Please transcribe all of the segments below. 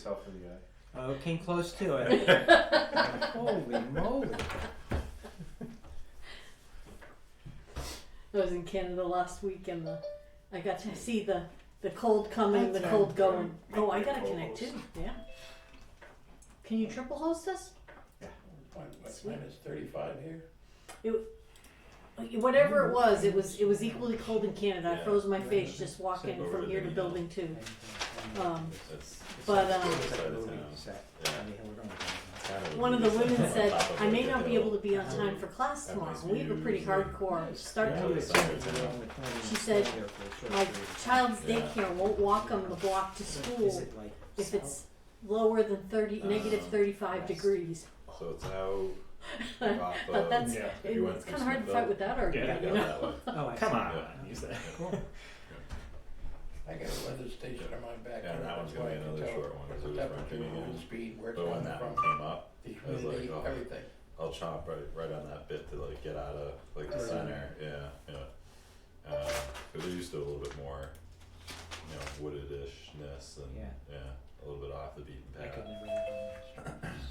yourself in the eye. Oh, came close to it. Holy moly. I was in Canada last week and I got to see the cold coming and the cold going. Oh, I gotta connect too. Yeah. Can you triple host us? Minus 35 here. Whatever it was equally cold in Canada. I froze my face just walking from here to building 2. One of the women said, I may not be able to be on time for class tomorrow. We have a pretty hardcore start to it. She said, my child's daycare won't walk on the block to school if it's lower than negative 35 degrees. So it's out. But that's it's kind of hard to fight with that argument, you know. Oh, Come on, use that. Cool. I got a weather station on my back. Yeah, that one's gonna be another short one, What's so the it's temperature, running moving in. speed, where it's But when coming that from, one came up, the I was like, humidity, oh, everything. I'll chop right on that bit to like get out of like the center. Yeah. Cause they're used to a little bit more, you know, wooded-ishness and a little bit off the beaten I path. could never have done this.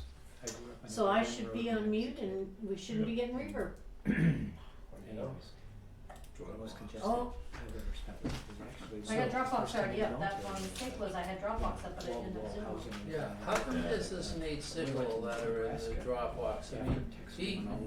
So I should be on mute and we shouldn't be getting reverb. Anyways, it was congested. Oh. I've ever spent with it, actually. I got So, Dropbox first time already you up, don't that do one it, mistake was I had Dropbox up, but I didn't have Zoom. housing and, Yeah, how come there's this Nate Sickle that are in the Dropbox? I mean,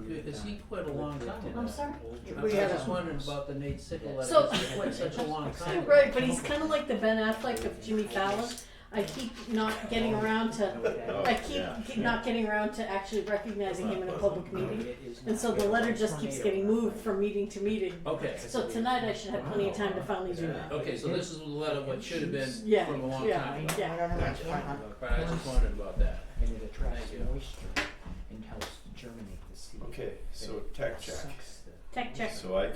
because he quit a long time ago. I'm sorry? I was just wondering about the Nate Sickle that So- he quit such a long time ago. Right, but he's kind of like the Ben Affleck of Jimmy Fallon. I keep not getting around to, keep not getting around to actually recognizing him in a public meeting. And so the letter just keeps getting moved from meeting to meeting. Okay. So tonight I should have plenty of time to finally do that. Okay, so this is the letter what should have been Yeah, from a long yeah, time ago. yeah. I don't know much about it. Right, I was just wondering about that. And it attracts Thank you. moisture and helps germinate the seed. Okay, so tech check. Sucks the- Tech check. So I'm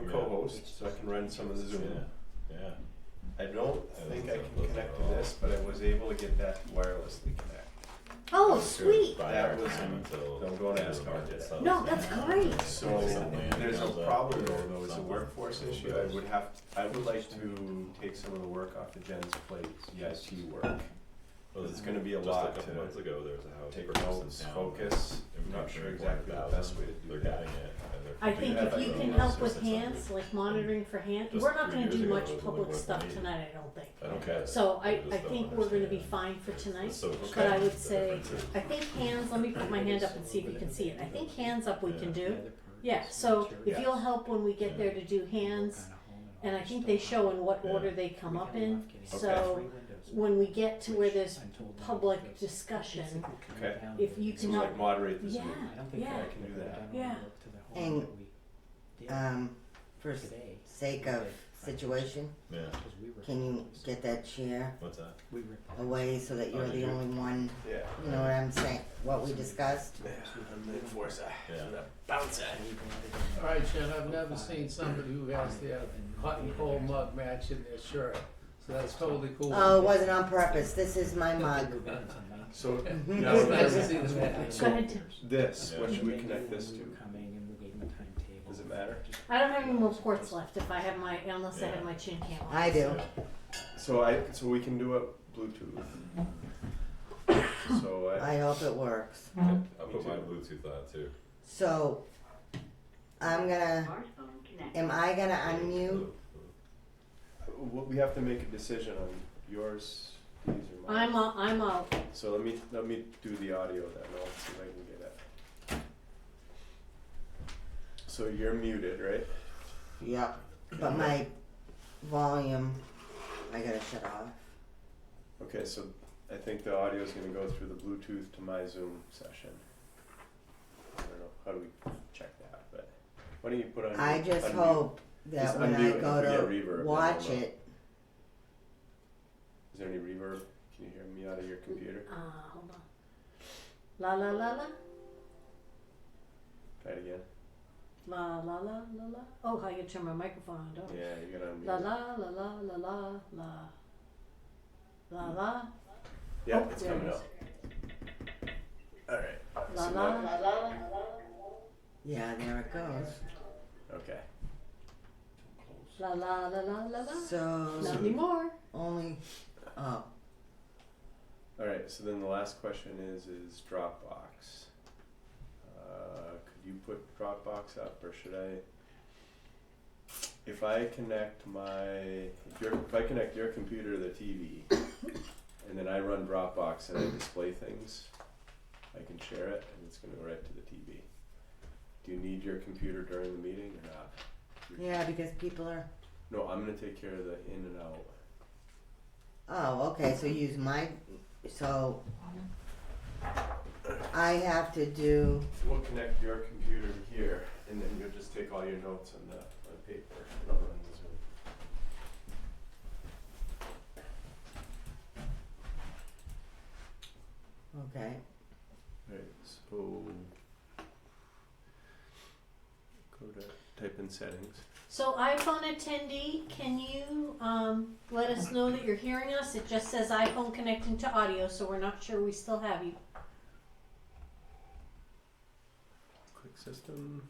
a co-host, so I can run some of the Zoom. Yeah. I don't think I can connect to this, but I was able to get that wirelessly connect. Oh, sweet. That was don't go and ask how I did it. No, that's great. So there's a problem though, it's a workforce issue. I would like to take some of the work off of Jen's plate, the IT work. It's gonna be a lot Just a couple months to ago, there was a house take purchase in notes, town. focus. I'm not sure exactly the best way to do They're that. getting it. And they're I think figuring if it you out. can help with hands, like monitoring for hands, Just we're not 3 gonna years do ago, much it was only public worth stuff me. tonight, I don't think. I don't get it. So I just don't think we're gonna be understand. fine for tonight. It's so But I would the say, differences. I think hands, let me put my hand up and see if you can see it. I think hands up we can do. Yeah, so if you'll help when we get there to do hands, and I think they show in what order they come up in. So when we get to where there's public discussion, Okay. if you So can like help, moderate this yeah, meeting. yeah. I can do that. Yeah. And for sake of situation, Yeah. can you get that chair What's that? away so that you're the only one, Yeah. you know what I'm saying, what we discussed? Yeah, I'm the enforcer. Yeah. Bouncer. Alright, Jen, I've never seen somebody who has their hot and cold mug matching their shirt, so that's totally cool. Oh, it wasn't on purpose, this is my mug. So now It's nice to see the man. Go ahead, Tim. this, what should we connect this to? Does Does it matter? I don't have any more ports left if I have unless I have my chin cam on. I do. So we can do a Bluetooth. So I hope it works. I'll put my Bluetooth on too. So, am I gonna unmute? we have to make a decision on yours, these or mine. I'm out. So let me do the audio then. I'll see if I can get it. So you're muted, right? Yep, but my volume, I gotta shut off. Okay, so I think the audio is going to go through the Bluetooth to my Zoom session. I don't know, how do we check that? But why don't you put on I just unmute. hope Just that when unmute I it go if we get to reverb, then watch we'll know. it, Is there any reverb? Can you hear me out of your computer? Hold on. La la la la. Try it again. La la la la la. Oh, how you turn my microphone on, don't you? Yeah, you gotta unmute. La it. la la la la la la. La la. Yeah, Oh, it's there it coming is. up. Alright. La so la. now- yeah, there it goes. Okay. La la la la la la. So, Not anymore. only, oh, Alright, Alright, so then the last question is Dropbox. Could you put Dropbox up, or should I? If I connect your computer to the TV, and then I run Dropbox and I display things, I can share it and it's gonna go right to the TV. Do you need your computer during the meeting or not? Yeah, because people are. No, I'm gonna take care of the in and out. Oh, okay. So use my. So I have to do. We'll connect your computer to here, and then you'll just take all your notes on paper, and I'll run the Zoom. Okay. Right, so go to type in settings. So iPhone attendee, can you let us know that you're hearing us? It just says iPhone connecting to audio, so we're not sure we still have you. Quick system.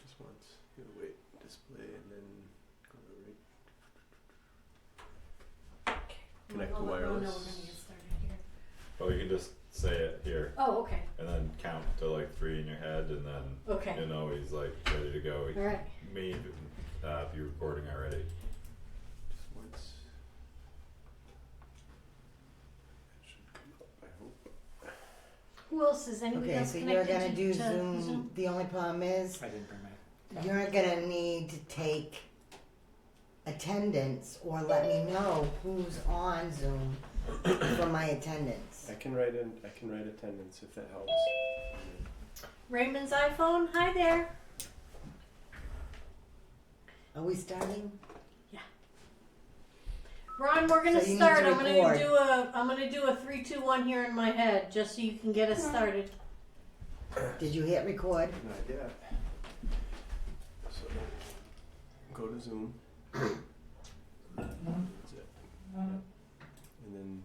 Just once. You gotta wait, display, and then go to right. Connect to wireless. Oh, no, we're gonna get started here. Well, you can just say it here Oh, okay. and then count to like 3 in your head, and then Okay. you know he's like ready to go. He All right. may even be recording already. Just once. It should come up, I hope. Who else is anybody Okay. else So you're connected gonna to, do to Zoom. The only problem is I didn't bring my. you're gonna need to take attendance or let me know who's on Zoom for my attendance. I can write attendance if that helps. Raymond's iPhone? Hi there. Are we starting? Ron, we're gonna So you need start. to I'm gonna record. do a 3, 2, 1 here in my head, just so you can get us started. Did you hit record? Not yet. So go to Zoom. That's it. And then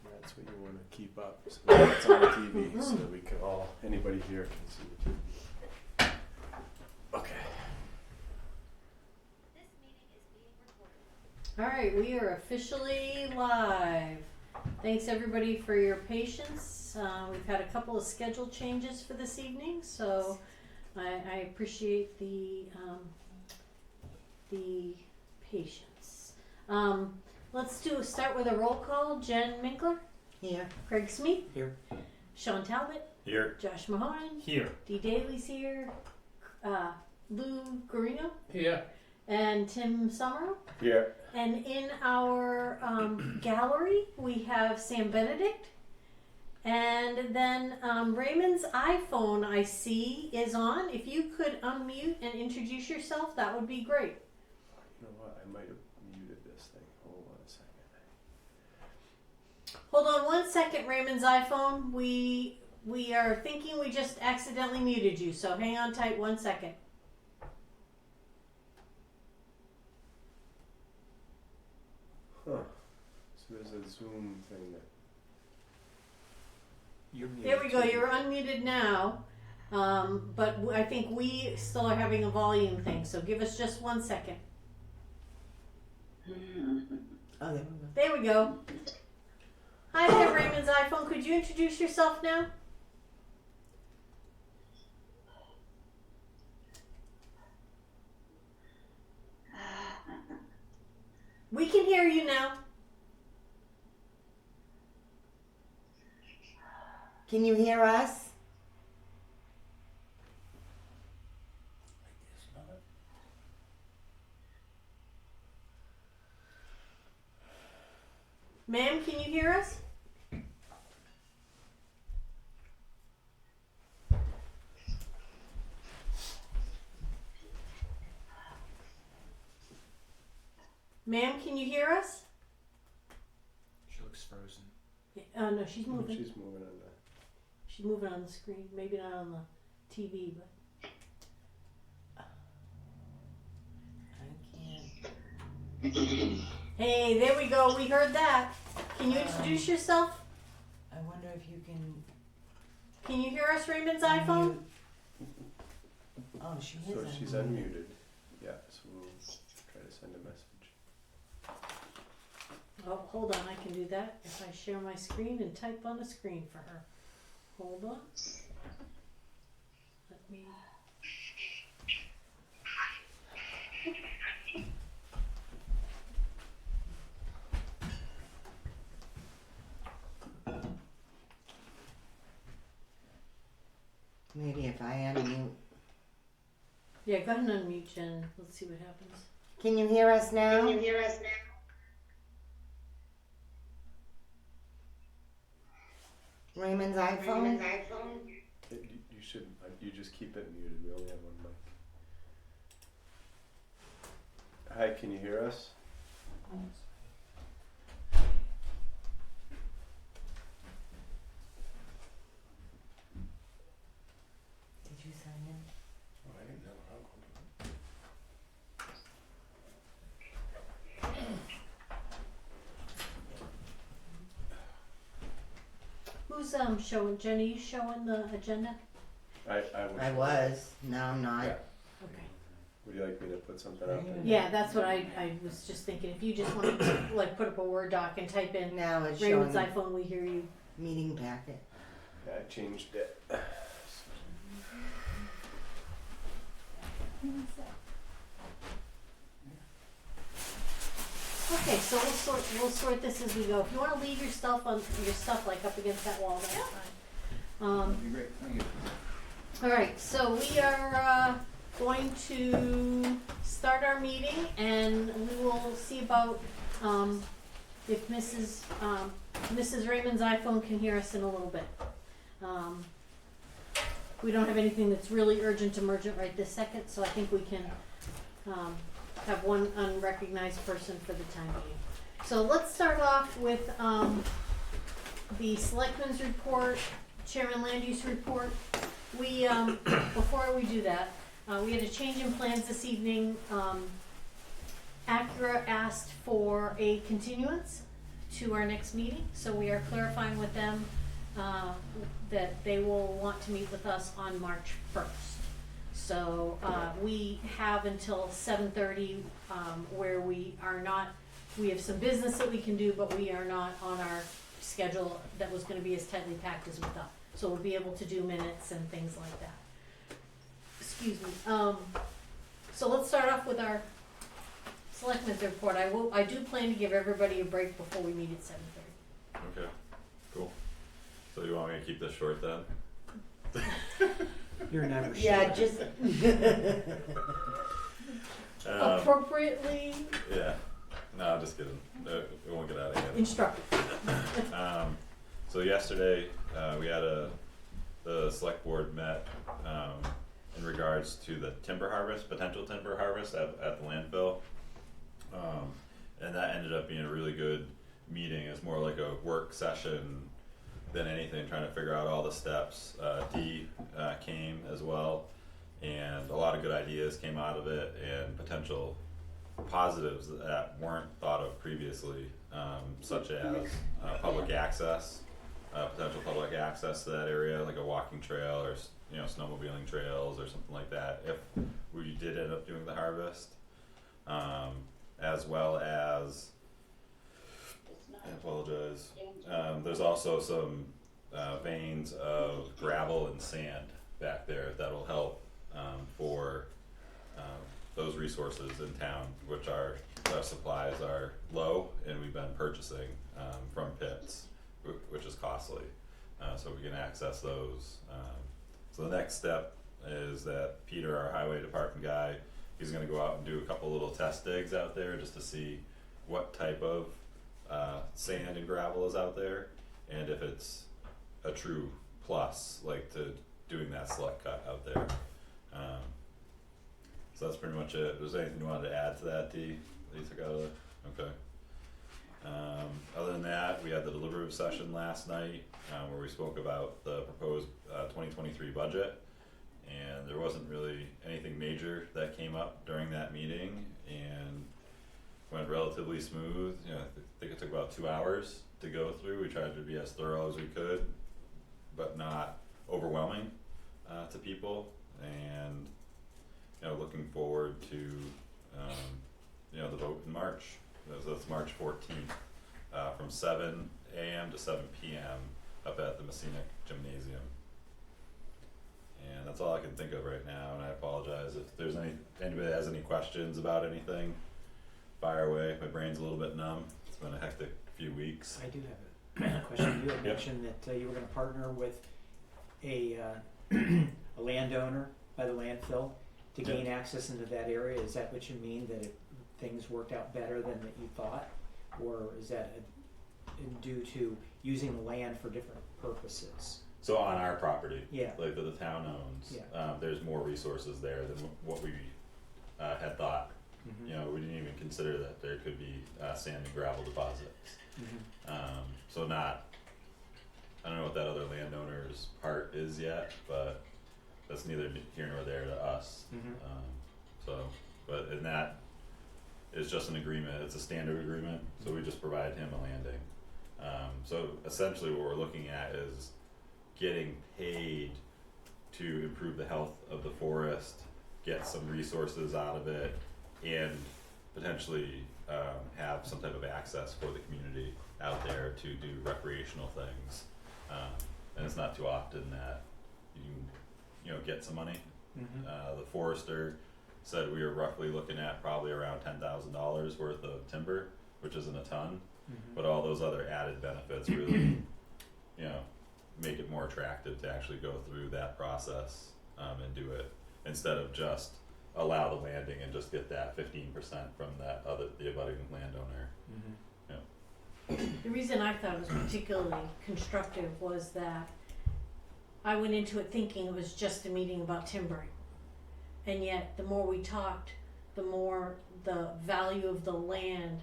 that's what you want to keep up. So that it's on the TV, so that we can anybody here can see the TV. Okay. All right, we are officially live. Thanks everybody for your patience. We've had a couple of schedule changes for this evening, so I appreciate the patience. Let's start with a roll call. Jen Minkler, Here. Craig Smee, Here. Sean Talbot, Here. Josh Mahonen, Here. Dee Daly's here, Lou Guarino, Here. and Tim Summerall. Here. And in our gallery, we have Sam Benedict. And then Raymond's iPhone, I see, is on. If you could unmute and introduce yourself, that would be great. You know what? I might have muted this thing. Hold on a second. Hold on 1 second, Raymond's iPhone. We are thinking we just accidentally muted you, so hang on tight 1 second. Huh. So there's a Zoom thing that. You're There we go. You're unmuted now. But I think we still are having a volume thing, so give us just 1 second. Oh, there we go. There we go. Hi there, Raymond's iPhone. Could you introduce yourself now? We can hear you now. Can you hear us? Ma'am, can you hear us? Ma'am, can you hear us? She looks frozen. No, she's moving. She's moving on the. She's moving on the screen. Maybe not on the TV, but. I can't. Hey, there we go. We heard that. Can you introduce yourself? I wonder if you can. Can you hear us, Raymond's iPhone? Oh, she is. So she's unmuted. Yeah, so we'll try to send a message. Oh, hold on, I can do that if I share my screen and type on the screen for her. Hold on. Let me. Maybe if I unmute. Yeah, go ahead and unmute Jen. Let's see what happens. Can you hear us now? Raymond's iPhone? You should, you just keep it muted, we only have one mic. Hi, can you hear us? Did you sign in? Oh, I didn't know how to do it. Who's showing? Jen, are you showing the agenda? I was. Now I'm not. Yeah. Okay. Would you like me to put something up? Yeah, that's what I was just thinking. If you just wanted to like put up a Word doc and type in Now it's Raymond's showing iPhone, we hear you. meeting packet. Yeah, I changed it. Okay, so we'll sort this as we go. If you want to leave your stuff like up against that wall, that's fine. That'd be great, thank you. All right, so we are going to start our meeting, and we will see about if Mrs. Raymond's iPhone can hear us in a little bit. We don't have anything that's really urgent, emergent right this second, so I think we can have one unrecognized person for the time being. So let's start off with the Selectmen's report, Chairman Land Use report. We before we do that, we had a change in plans this evening. Acura asked for a continuance to our next meeting, so we are clarifying with them that they will want to meet with us on March 1st. So we have until 7:30 where we have some business that we can do, but we are not on our schedule that was going to be as tightly packed as we thought. So we'll be able to do minutes and things like that. Excuse me. So let's start off with our Selectmen's report. I do plan to give everybody a break before we meet at 7:30. Okay, cool. So you want me to keep this short then? You're never sure. Yeah, just. Appropriately Yeah. No, I'm just kidding. We won't get out of here. instructive. So yesterday, we had the select board met in regards to the timber harvest, potential timber harvest at the landfill. And that ended up being a really good meeting. It's more like a work session than anything, trying to figure out all the steps. Dee came as well, and a lot of good ideas came out of it, and potential positives that weren't thought of previously, such as public access, potential public access to that area, like a walking trail or snowmobiling trails or something like that, if we did end up doing the harvest, as well as, I apologize, there's also some veins of gravel and sand back there that'll help for those resources in town, which our supplies are low, and we've been purchasing from pits, which is costly, so we can access those. So the next step is that Peter, our highway department guy, he's gonna go out and do a couple little test digs out there just to see what type of sand and gravel is out there, and if it's a true plus, like to doing that select cut out there. So that's pretty much it. Was there anything you wanted to add to that, Dee, that you took out of it? Okay. Other than that, we had the deliberative session last night where we spoke about the proposed 2023 budget, and there wasn't really anything major that came up during that meeting, and went relatively smooth. I think it took about 2 hours to go through. We tried to be as thorough as we could, but not overwhelming to people, and looking forward to the vote in March. That's March 14th from 7 a.m. to 7 p.m. up at the Messina Gymnasium. And that's all I can think of right now, and I apologize if there's anybody that has any questions about anything, fire away. My brain's a little bit numb. It's been a hectic few weeks. I do have a question. You had Yep. mentioned that you were going to partner with a a landowner by the landfill to Yep. gain access into that area. Is that what you mean, that things worked out better than that you thought, or is that due to using the land for different purposes? So on our property, Yeah. like that the town owns, Yeah. there's more resources there than what we had thought. Mm-hmm. You know, we didn't even consider that there could be sand and gravel deposits. Mm-hmm. So not, I don't know what that other landowner's part is yet, but that's neither here nor there to us. Mm-hmm. But in that is just an agreement, it's a standard agreement, so we just provide him a landing. So essentially what we're looking at is getting paid to improve the health of the forest, get some resources out of it, and potentially have some type of access for the community out there to do recreational things. And it's not too often that you get some money. Mm-hmm. The forester said we were roughly looking at probably around $10,000 worth of timber, which isn't a ton, Mm-hmm. but all those other added benefits really, make it more attractive to actually go through that process and do it instead of just allow the landing and just get that 15% from the abutting landowner. Mm-hmm. The reason I thought it was particularly constructive was that I went into it thinking it was just a meeting about timbering. And yet, the more we talked, the more the value of the land,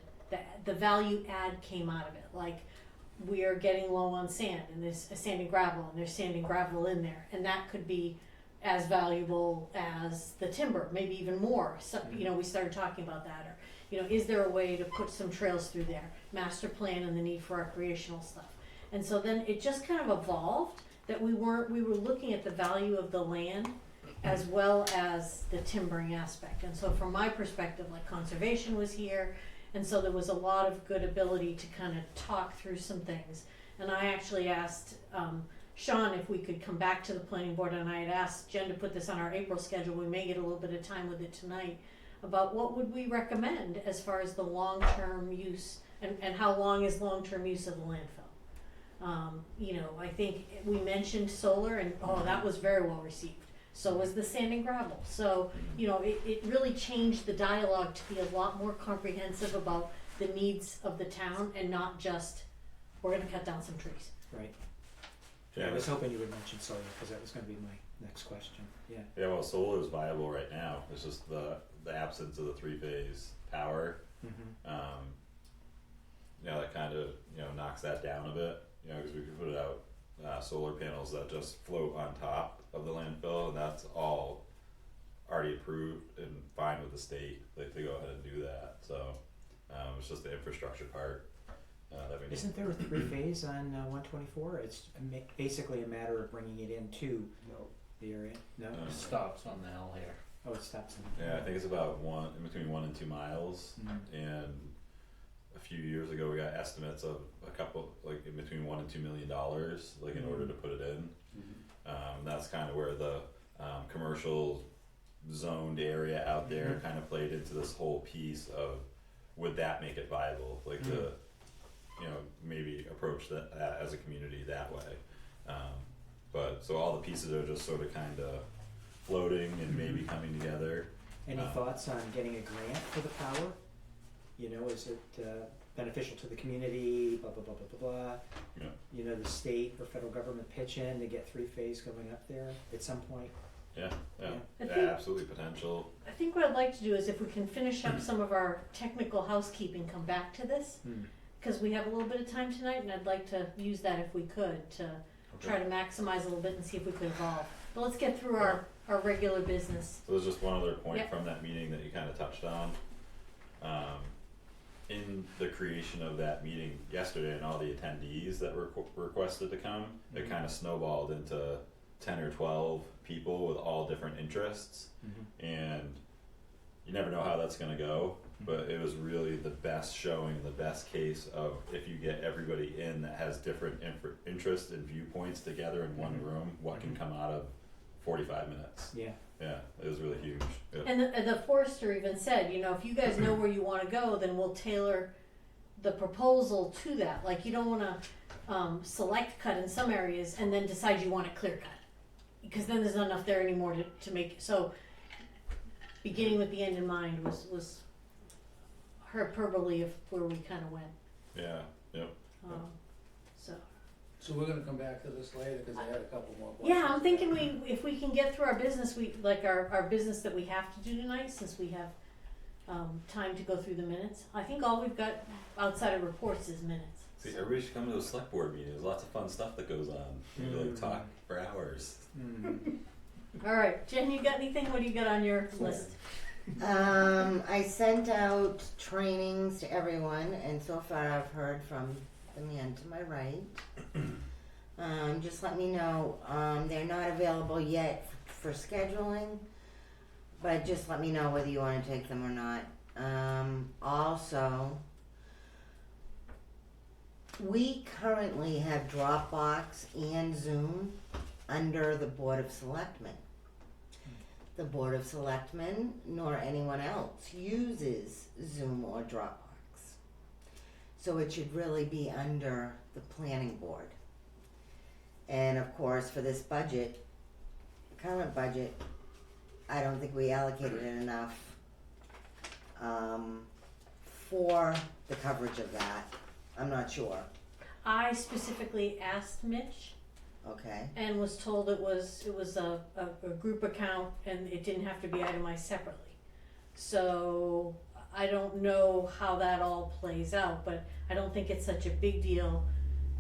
the value add came out of it. Like, we are getting low on sand, and there's sand and gravel, and there's sand and gravel in there. And that could be as valuable as the timber, maybe even more. So, we started talking about that. Or, is there a way to put some trails through there? Master plan and the need for recreational stuff. And so then it just kind of evolved that we were looking at the value of the land as well as the timbering aspect. And so from my perspective, like, conservation was here, and so there was a lot of good ability to kind of talk through some things. And I actually asked Sean if we could come back to the planning board, and I had asked Jen to put this on our April schedule. We may get a little bit of time with it tonight, about what would we recommend as far as the long-term use, and how long is long-term use of the landfill. I think we mentioned solar, and that was very well received. So was the sand and gravel. So, it really changed the dialogue to be a lot more comprehensive about the needs of the town, and not just, we're gonna cut down some trees. Right. Yeah, I was hoping you would mention solar, because that was going to be my next question. Yeah. Yeah, well, solar is viable right now. It's just the absence of the 3-phase power. Mm-hmm. That kind of knocks that down a bit. Because we could put out solar panels that just float on top of the landfill, and that's all already approved and fine with the state. Like, to go ahead and do that. So it's just the infrastructure part that we need. Isn't there a 3-phase on 124? It's basically a matter of bringing it into the area. No. No. Stops on the hill here. Oh, it stops in. Yeah, I think it's about in between 1 and 2 miles. Mm-hmm. And a few years ago, we got estimates of a couple, like, in between $1 and $2 million, like, in order to put it in. That's kind of where the commercial zoned area out there kind of played into this whole piece of, would that make it viable? Like, to maybe approach that as a community that way. But so all the pieces are just sort of kind of floating and maybe coming together. Any thoughts on getting a grant for the power? Is it beneficial to the community? Blah blah blah blah blah blah. Yeah. The state or federal government pitch in to get 3-phase going up there at some point. Yeah, I think- absolutely potential. I think what I'd like to do is, if we can finish up some of our technical housekeeping, come back to this, because we have a little bit of time tonight, and I'd like to use that if we could to try to maximize a little bit and see if we could evolve. But let's get through our regular business. So there's just one other point Yep. from that meeting that you kind of touched on. In the creation of that meeting yesterday, and all the attendees that were requested to come, it kind of snowballed into 10 or 12 people with all different interests, and you never know how that's going to go. but it was really the best showing, the best case of if you get everybody in that has different interests and viewpoints together in one room, what can come out of 45 minutes. Yeah. Yeah, it was really huge. Yeah. And the forester even said, you know, if you guys know where you want to go, then we'll tailor the proposal to that. Like, you don't want to select cut in some areas and then decide you want it clear cut, because then there's not enough there anymore to make it. So beginning with the end in mind was hyperbole of where we kind of went. Yeah, yep. So we're gonna come back to this later, cause I had a couple more questions. Yeah, I'm thinking if we can get through our business, our business that we have to do tonight, since we have time to go through the minutes. I think all we've got outside of reports is minutes. See, everybody should come to a select board meeting. There's lots of fun stuff that goes on. You like talk for hours. All right, Jen, you got anything? What do you got on your list? I sent out trainings to everyone, and so far I've heard from the man to my right. Just let me know. They're not available yet for scheduling, but just let me know whether you want to take them or not. Also, we currently have Dropbox and Zoom under the Board of Selectmen. The Board of Selectmen, nor anyone else, uses Zoom or Dropbox. So it should really be under the planning board. And of course, for this budget, current budget, I don't think we allocated enough for the coverage of that. I'm not sure. I specifically asked Mitch Okay. and was told it was a group account and it didn't have to be itemized separately. So I don't know how that all plays out, but I don't think it's such a big deal.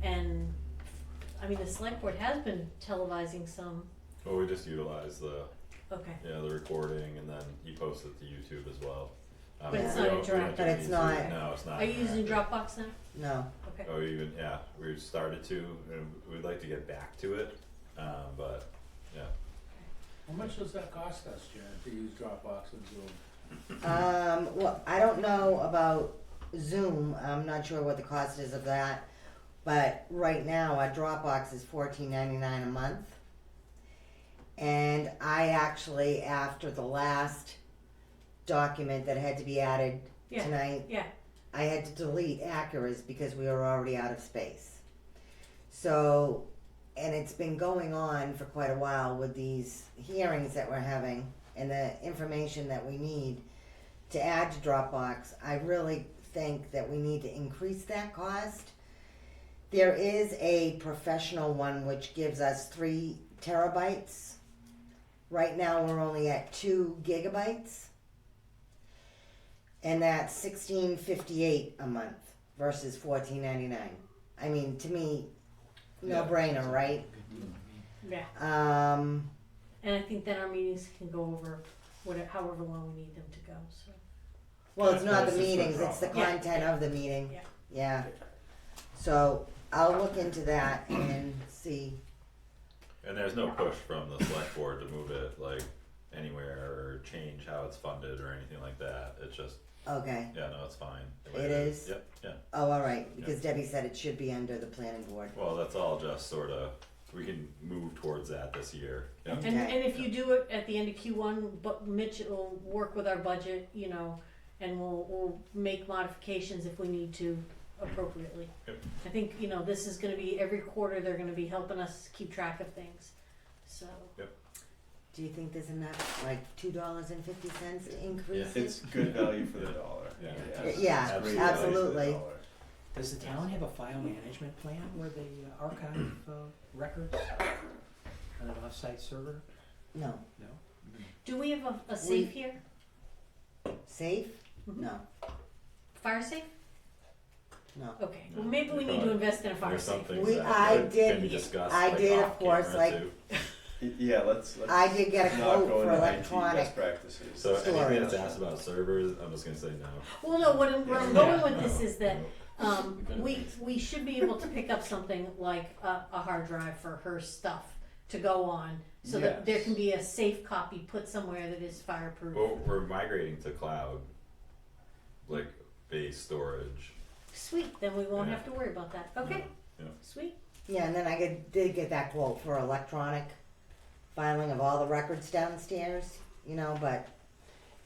And I mean, the select board has been televising some. Well, we just utilize the Okay. the recording, and then you post it to YouTube as well. But it's we not don't- we don't interactive. But it's do not- YouTube. No, it's not. Are you using interactive. Dropbox now? No. Okay. Oh, even we started to, and we'd like to get back to it, but yeah. How much does that cost us, Jen, to use Dropbox and Zoom? Well, I don't know about Zoom. I'm not sure what the cost is of that. But right now, our Dropbox is $14.99 a month. And I actually, after the last document that had to be added Yeah. tonight, Yeah. I had to delete Acura's because we were already out of space. So, and it's been going on for quite a while with these hearings that we're having and the information that we need to add to Dropbox. I really think that we need to increase that cost. There is a professional one which gives us 3 terabytes. Right now we're only at 2 gigabytes. And that's $16.58 a month versus $14.99. I mean, to me, no brainer, right? Yeah. Um, And I think then our meetings can go over however long we need them to go. So. well, it's not the It's just meetings; the it's the Yeah. content of the meeting. Yeah. Yeah. So I'll look into that and see. And there's no push from the select board to move it like anywhere or change how it's funded or anything like that. It's just Okay. no, it's fine. the way It is? Yep, yeah. Oh, all right. Because Debbie said it should be under the planning board. Well, that's all just sort of we can move towards that this year. Yep. Okay. And if you do it at the end of Q1, but Mitch will work with our budget, and we'll make modifications if we need to appropriately. Yep. I think, this is gonna be every quarter, they're gonna be helping us keep track of things, so. Do you think there's enough, like $2.50 to increase It's it? good value for the dollar. Yeah. Yeah, It's great value for the absolutely. dollar. Does the town have a file management plan where they archive records on an off-site server? No. No. Do we have a safe here? Safe? Mhm. No. Fire safe? No. Okay, No, well, maybe we need to probably- invest in a fire There's safe. some things We- that I can did- be discussed. I like, did, of off course, camera, like- too. Yeah, let's I did get a not quote go for into IT electronic. best practices. So Storage. anything that's asked about servers, I'm just gonna say no. Well, no, where I'm going with this No, is that, no. we should be able to pick up something like a hard drive for her stuff to go on, so that there Yes. can be a safe copy put somewhere that is fireproof. Well, we're migrating to cloud. like base storage. Sweet, then we won't Yeah. have to worry about that. Okay, Yeah. sweet. Yeah, and then I did get that quote for electronic filing of all the records downstairs, you know, but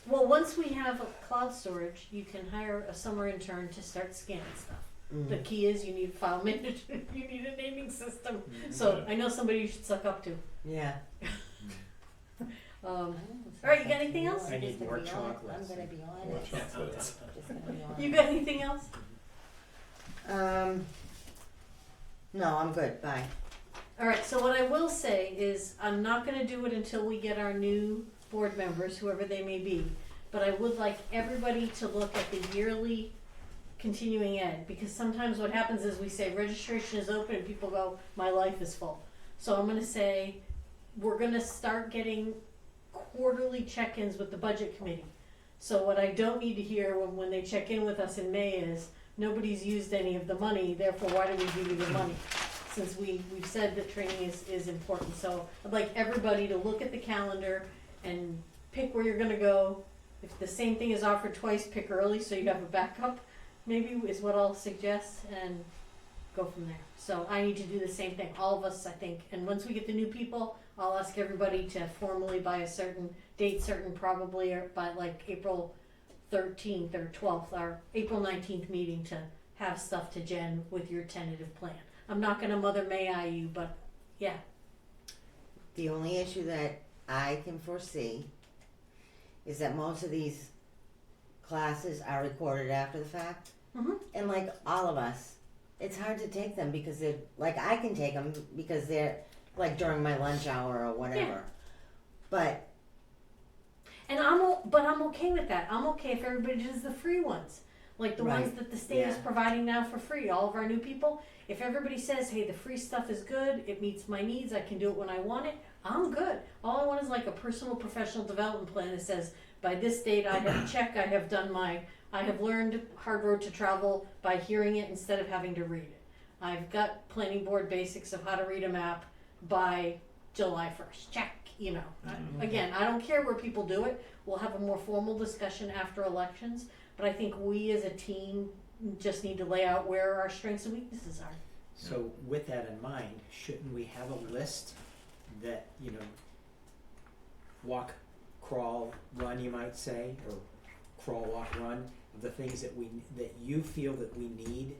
Well, once we have a cloud storage, you can hire a summer intern to start scanning stuff. The key is you need file manager, you need a naming system. So Yeah. I know somebody you should suck up to. yeah. All right, you got anything else? I need more I'm chocolates. gonna be More honest. chocolates. Just gonna be honest. You got anything else? No, I'm good. Bye. All right, so what I will say is I'm not going to do it until we get our new board members, whoever they may be. But I would like everybody to look at the yearly continuing ed, because sometimes what happens is we say registration is open and people go, my life is full. So I'm going to say we're going to start getting quarterly check-ins with the budget committee. So what I don't need to hear when they check in with us in May is nobody's used any of the money, therefore why do we give you the money? Since we've said that training is important. So I'd like everybody to look at the calendar and pick where you're gonna go. If the same thing is offered twice, pick early so you have a backup, maybe is what I'll suggest, and go from there. So I need to do the same thing, all of us, I think. And once we get the new people, I'll ask everybody to formally by a certain date, probably, or by like April 13th or 12th, or April 19th meeting to have stuff to Jen with your tentative plan. I'm not gonna Mother May I you, but yeah. The only issue that I can foresee is that most of these classes are recorded after the fact. Mhm. And like all of us, it's hard to take them because they're, like I can take them because they're like during my lunch hour or whatever. Yeah. But And I'm okay with that. I'm okay if everybody does the free ones. Like the ones Right. that the state is Yeah. providing now for free, all of our new people. If everybody says, hey, the free stuff is good, it meets my needs, I can do it when I want it, I'm good. All I want is like a personal professional development plan that says, by this date I have checked, I have learned Hard Road to Travel by hearing it instead of having to read it. I've got planning board basics of how to read a map by July 1st. Check, you know. Again, I don't care where people do it. We'll have a more formal discussion after elections. But I think we as a team just need to lay out where our strengths and weaknesses are. So with that in mind, shouldn't we have a list that, you know, walk, crawl, run, you might say, or crawl, walk, run, of the things that you feel that we need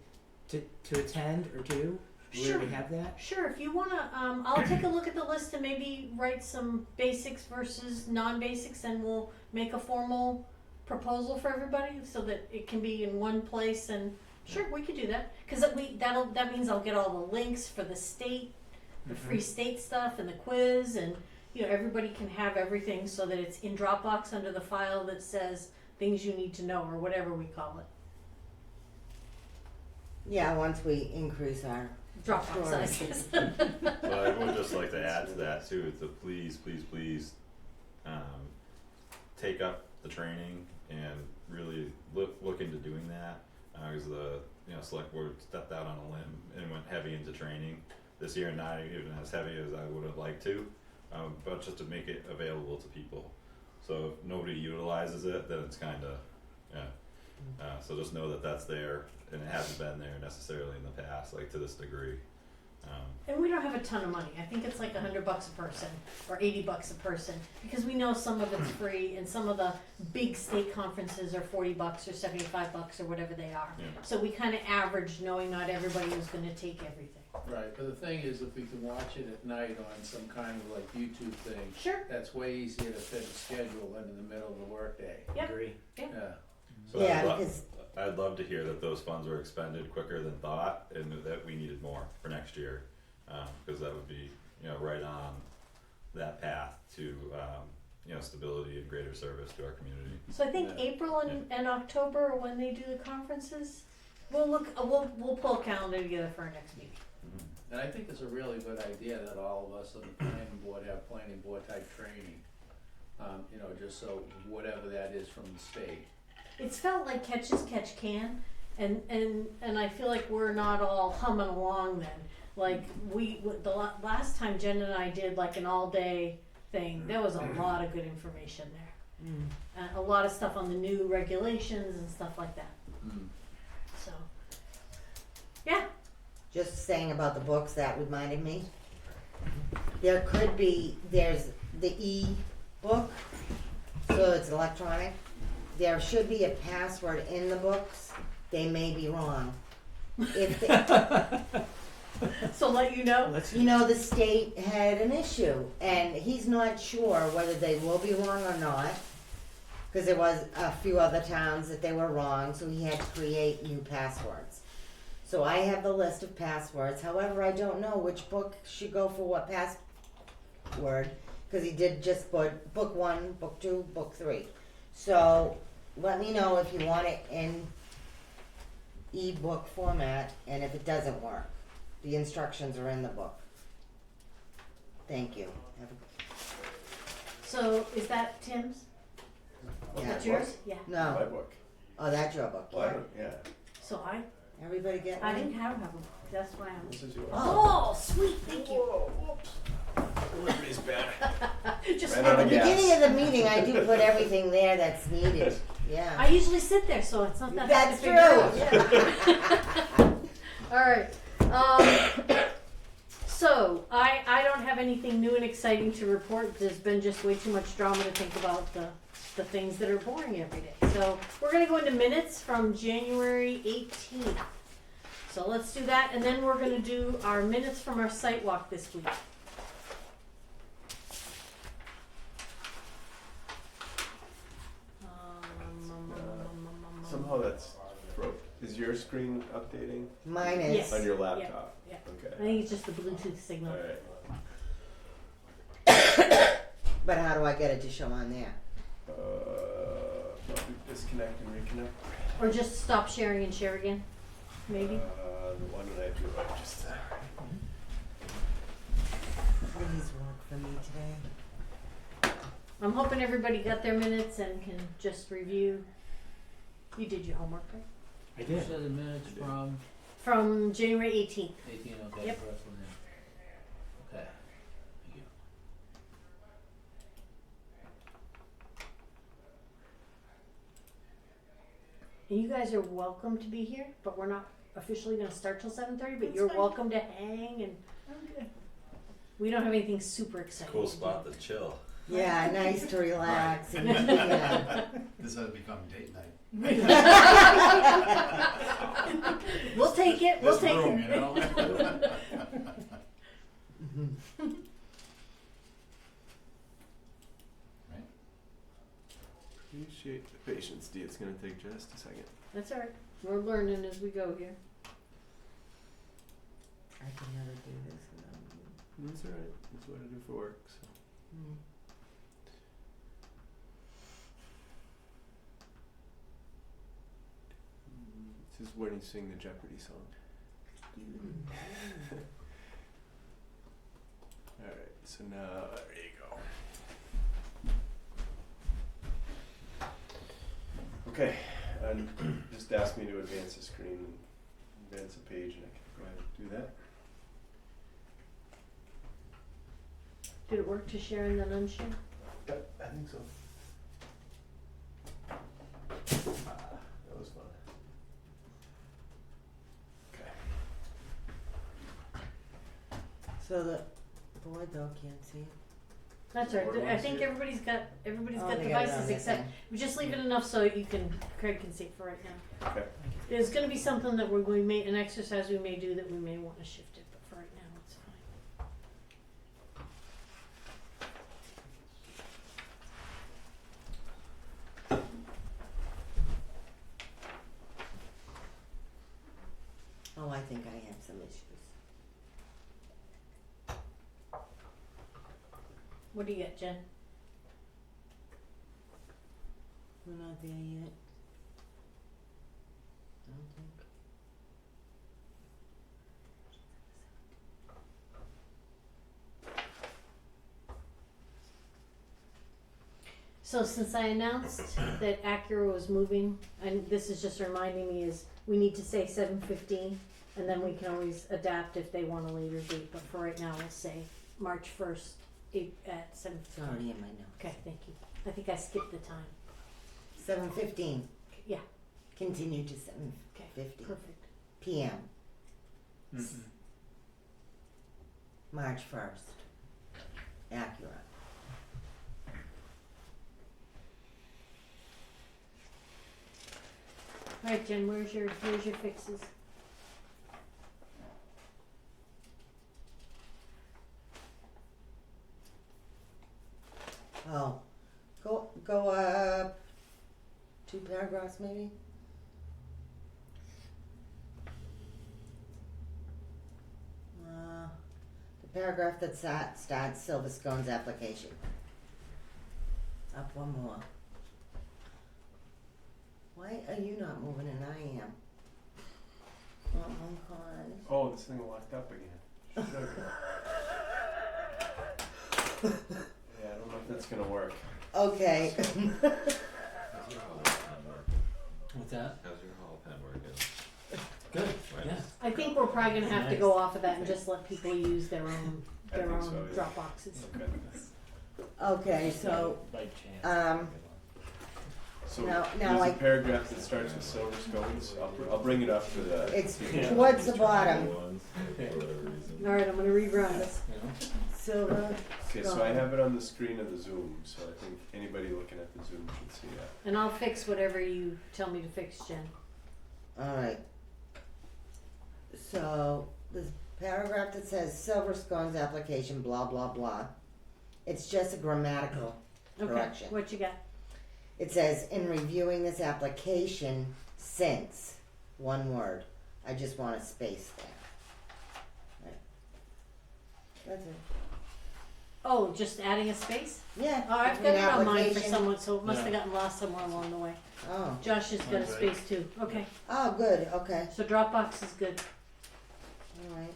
to attend or do? Do we already have that? Sure, if you wanna, I'll take a look at the list and maybe write some basics versus non-basics, and we'll make a formal proposal for everybody so that it can be in one place. And sure, we could do that, because that means I'll get all the links for the state, the free state stuff, and the quiz, and you know everybody can have everything so that it's in Dropbox under the file that says things you need to know or whatever we call it. yeah, once we increase our Dropbox sizes. But I would just like to add to that too, to please, take up the training and really look into doing that. Because the select board stepped out on a limb and went heavy into training this year, not even as heavy as I would have liked to, but just to make it available to people. So if nobody utilizes it, then it's kind of, so just know that that's there, and it hasn't been there necessarily in the past, like to this degree. And we don't have a ton of money. I think it's like $100 a person or $80 a person, because we know some of it's free and some of the big state conferences are $40 or $75 or whatever they are. Yeah. So we kind of averaged, knowing not everybody was going to take everything. Right, but the thing is, if we can watch it at night on some kind of like YouTube thing, Sure. that's way easier to fit a schedule than in the middle of the workday. Yep. Agree. Yeah. So yeah, I'd, because I'd love to hear that those funds were expended quicker than thought, and that we needed more for next year, because that would be right on that path to stability and greater service to our community. So I think Yeah. April and October are when they do the conferences. We'll look. We'll pull a calendar together for our next meeting. And I think it's a really good idea that all of us on the planning board have planning board type training. Just so whatever that is from the state. It's felt like catch as catch can, and I feel like we're not all humming along then. Like last time Jen and I did like an all day thing, there was a lot of good information there. A lot of stuff on the new regulations and stuff like that. Mm. So, yeah. Just saying about the books, that reminded me. There's the e-book, so it's electronic. There should be a password in the books. They may be wrong. If So let you know. the state had an issue, and he's not sure whether they will be wrong or not, because there was a few other towns that they were wrong, so he had to create new passwords. So I have the list of passwords. However, I don't know which book should go for what password, because he did just put book 1, book 2, book 3. So let me know if you want it in e-book format, and if it doesn't work. The instructions are in the book. Thank you. So is that Tim's? Yeah. That's yours? Yeah. No. My book. Oh, that's your book. Well, I Yeah. don't, yeah. So Everybody get I one? didn't have them. That's why I'm. This is yours. Oh, sweet. Thank you. Whoa, whoops. Delivery's bad. Just Ran At out the of gas. beginning of the meeting, I do put everything there that's needed. Yeah. I usually sit there, so it's not that That's hard true. to figure out. All right. So I don't have anything new and exciting to report. There's been just way too much drama to think about the things that are boring every day. So we're gonna go into minutes from January 18th. So let's do that, and then we're gonna do our minutes from our site walk this week. Somehow that's broke. Is your screen updating Mine is. Yes. on your laptop? Yeah. I Okay. think it's just the Bluetooth signal. All right. But how do I get it to show on there? Probably disconnect and reconnect. Or just stop sharing and share again, maybe. Why did I do it? Just Please work for me today. I'm hoping everybody got their minutes and can just review. You did your homework, right? I You did. said the minutes from From January 18th. 18, okay, Yep. first one in. Okay, thank you. And you guys are welcome to be here, but we're not officially going to start till 7:30. But you're welcome to hang, and we don't have anything super exciting. Cool to do. spot to chill. Yeah, nice to relax. And, yeah. This has become date night. We'll take it. We'll This take room, it. you know? Right? appreciate the patience, D. It's gonna take just a second. That's all right. We're learning as we go here. I can never do this without you. That's all right. That's what I do for work. So. Mm. This is when you sing the Jeopardy song. Alright, so now, there you go. Okay, and just ask me to advance the screen and advance a page, and I can go ahead and do that. Did it work to share and then unshare? Yep, I think so. That was fun. Okay. So the board though can't see it. That's all Board right. I wants think it. everybody's got Oh, devices they got it on their except thing. we just leave it enough so you can Craig can see it for right now. Okay. There's going to be something that we may an exercise we may do that we may want to shift it, but for right now it's fine. Oh, I think I have some issues. What do you got, Jen? We're not there yet. I don't think. So since I announced that Acura was moving, and this is just reminding me, is we need to say 7:15, and then we can always adapt if they want a later date. But for right now, we'll say March 1st at 7:15. It's already in my notes. Okay, thank you. I think I skipped the time. 7:15. Yeah. Continue to Okay, 7:50 perfect. p.m. Mm-mm. March 1st. Accurate. Alright, Jen, where's your fixes? Oh, go up 2 paragraphs maybe. The paragraph that starts Silver Scone's application. Up one more. Why are you not moving and I am? Oh, Oh, this thing locked up again. Sugar. Yeah, I don't know if that's gonna work. okay. How's your hall pen working? What's that? How's your hall pen working? Good. Right. Yeah. I think we're probably gonna have to Nice. go off of that and just let people use their own I think so, yeah. drop boxes. Okay. Okay, so By chance. So Now there's I- a paragraph that starts with silver scones. I'll bring it up for the. it's Yeah. towards the bottom. Ones, for whatever reason. Alright, I'm gonna rerun this. You know? Silver. Okay, so I have it on the screen of the Zoom, so I think anybody looking at the Zoom should see that. And I'll fix whatever you tell me to fix, Jen. All right. So this paragraph that says Silver Scone's application, blah blah blah. It's just a grammatical Okay, correction. what you got? It says, in reviewing this application, since, one word. I just want a space there. Right. That's it. Oh, just adding a space? Yeah. Oh, I've got between it on mine for application- someone, so it must have Yeah. gotten lost somewhere along the way. Oh. Josh has got a Mine's right. space too. Okay, Oh, good, okay. so Dropbox is good. All right.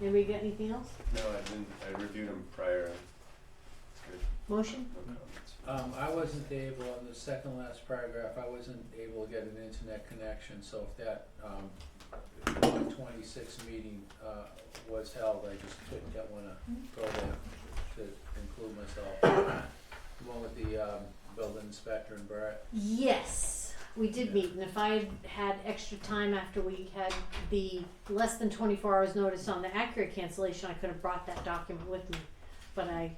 Anybody got anything else? No, I didn't. I reviewed them prior. It's good. Motion? No comments. I wasn't able, on the second last paragraph, I wasn't able to get an internet connection, so if that, the 26th meeting, was held, I just couldn't get one to go there to include myself. The one with the, building inspector and Brett. Yes, we did meet, and if I had had extra time after we had the less than 24 hours notice on the accurate cancellation, I could have brought that document with me, but I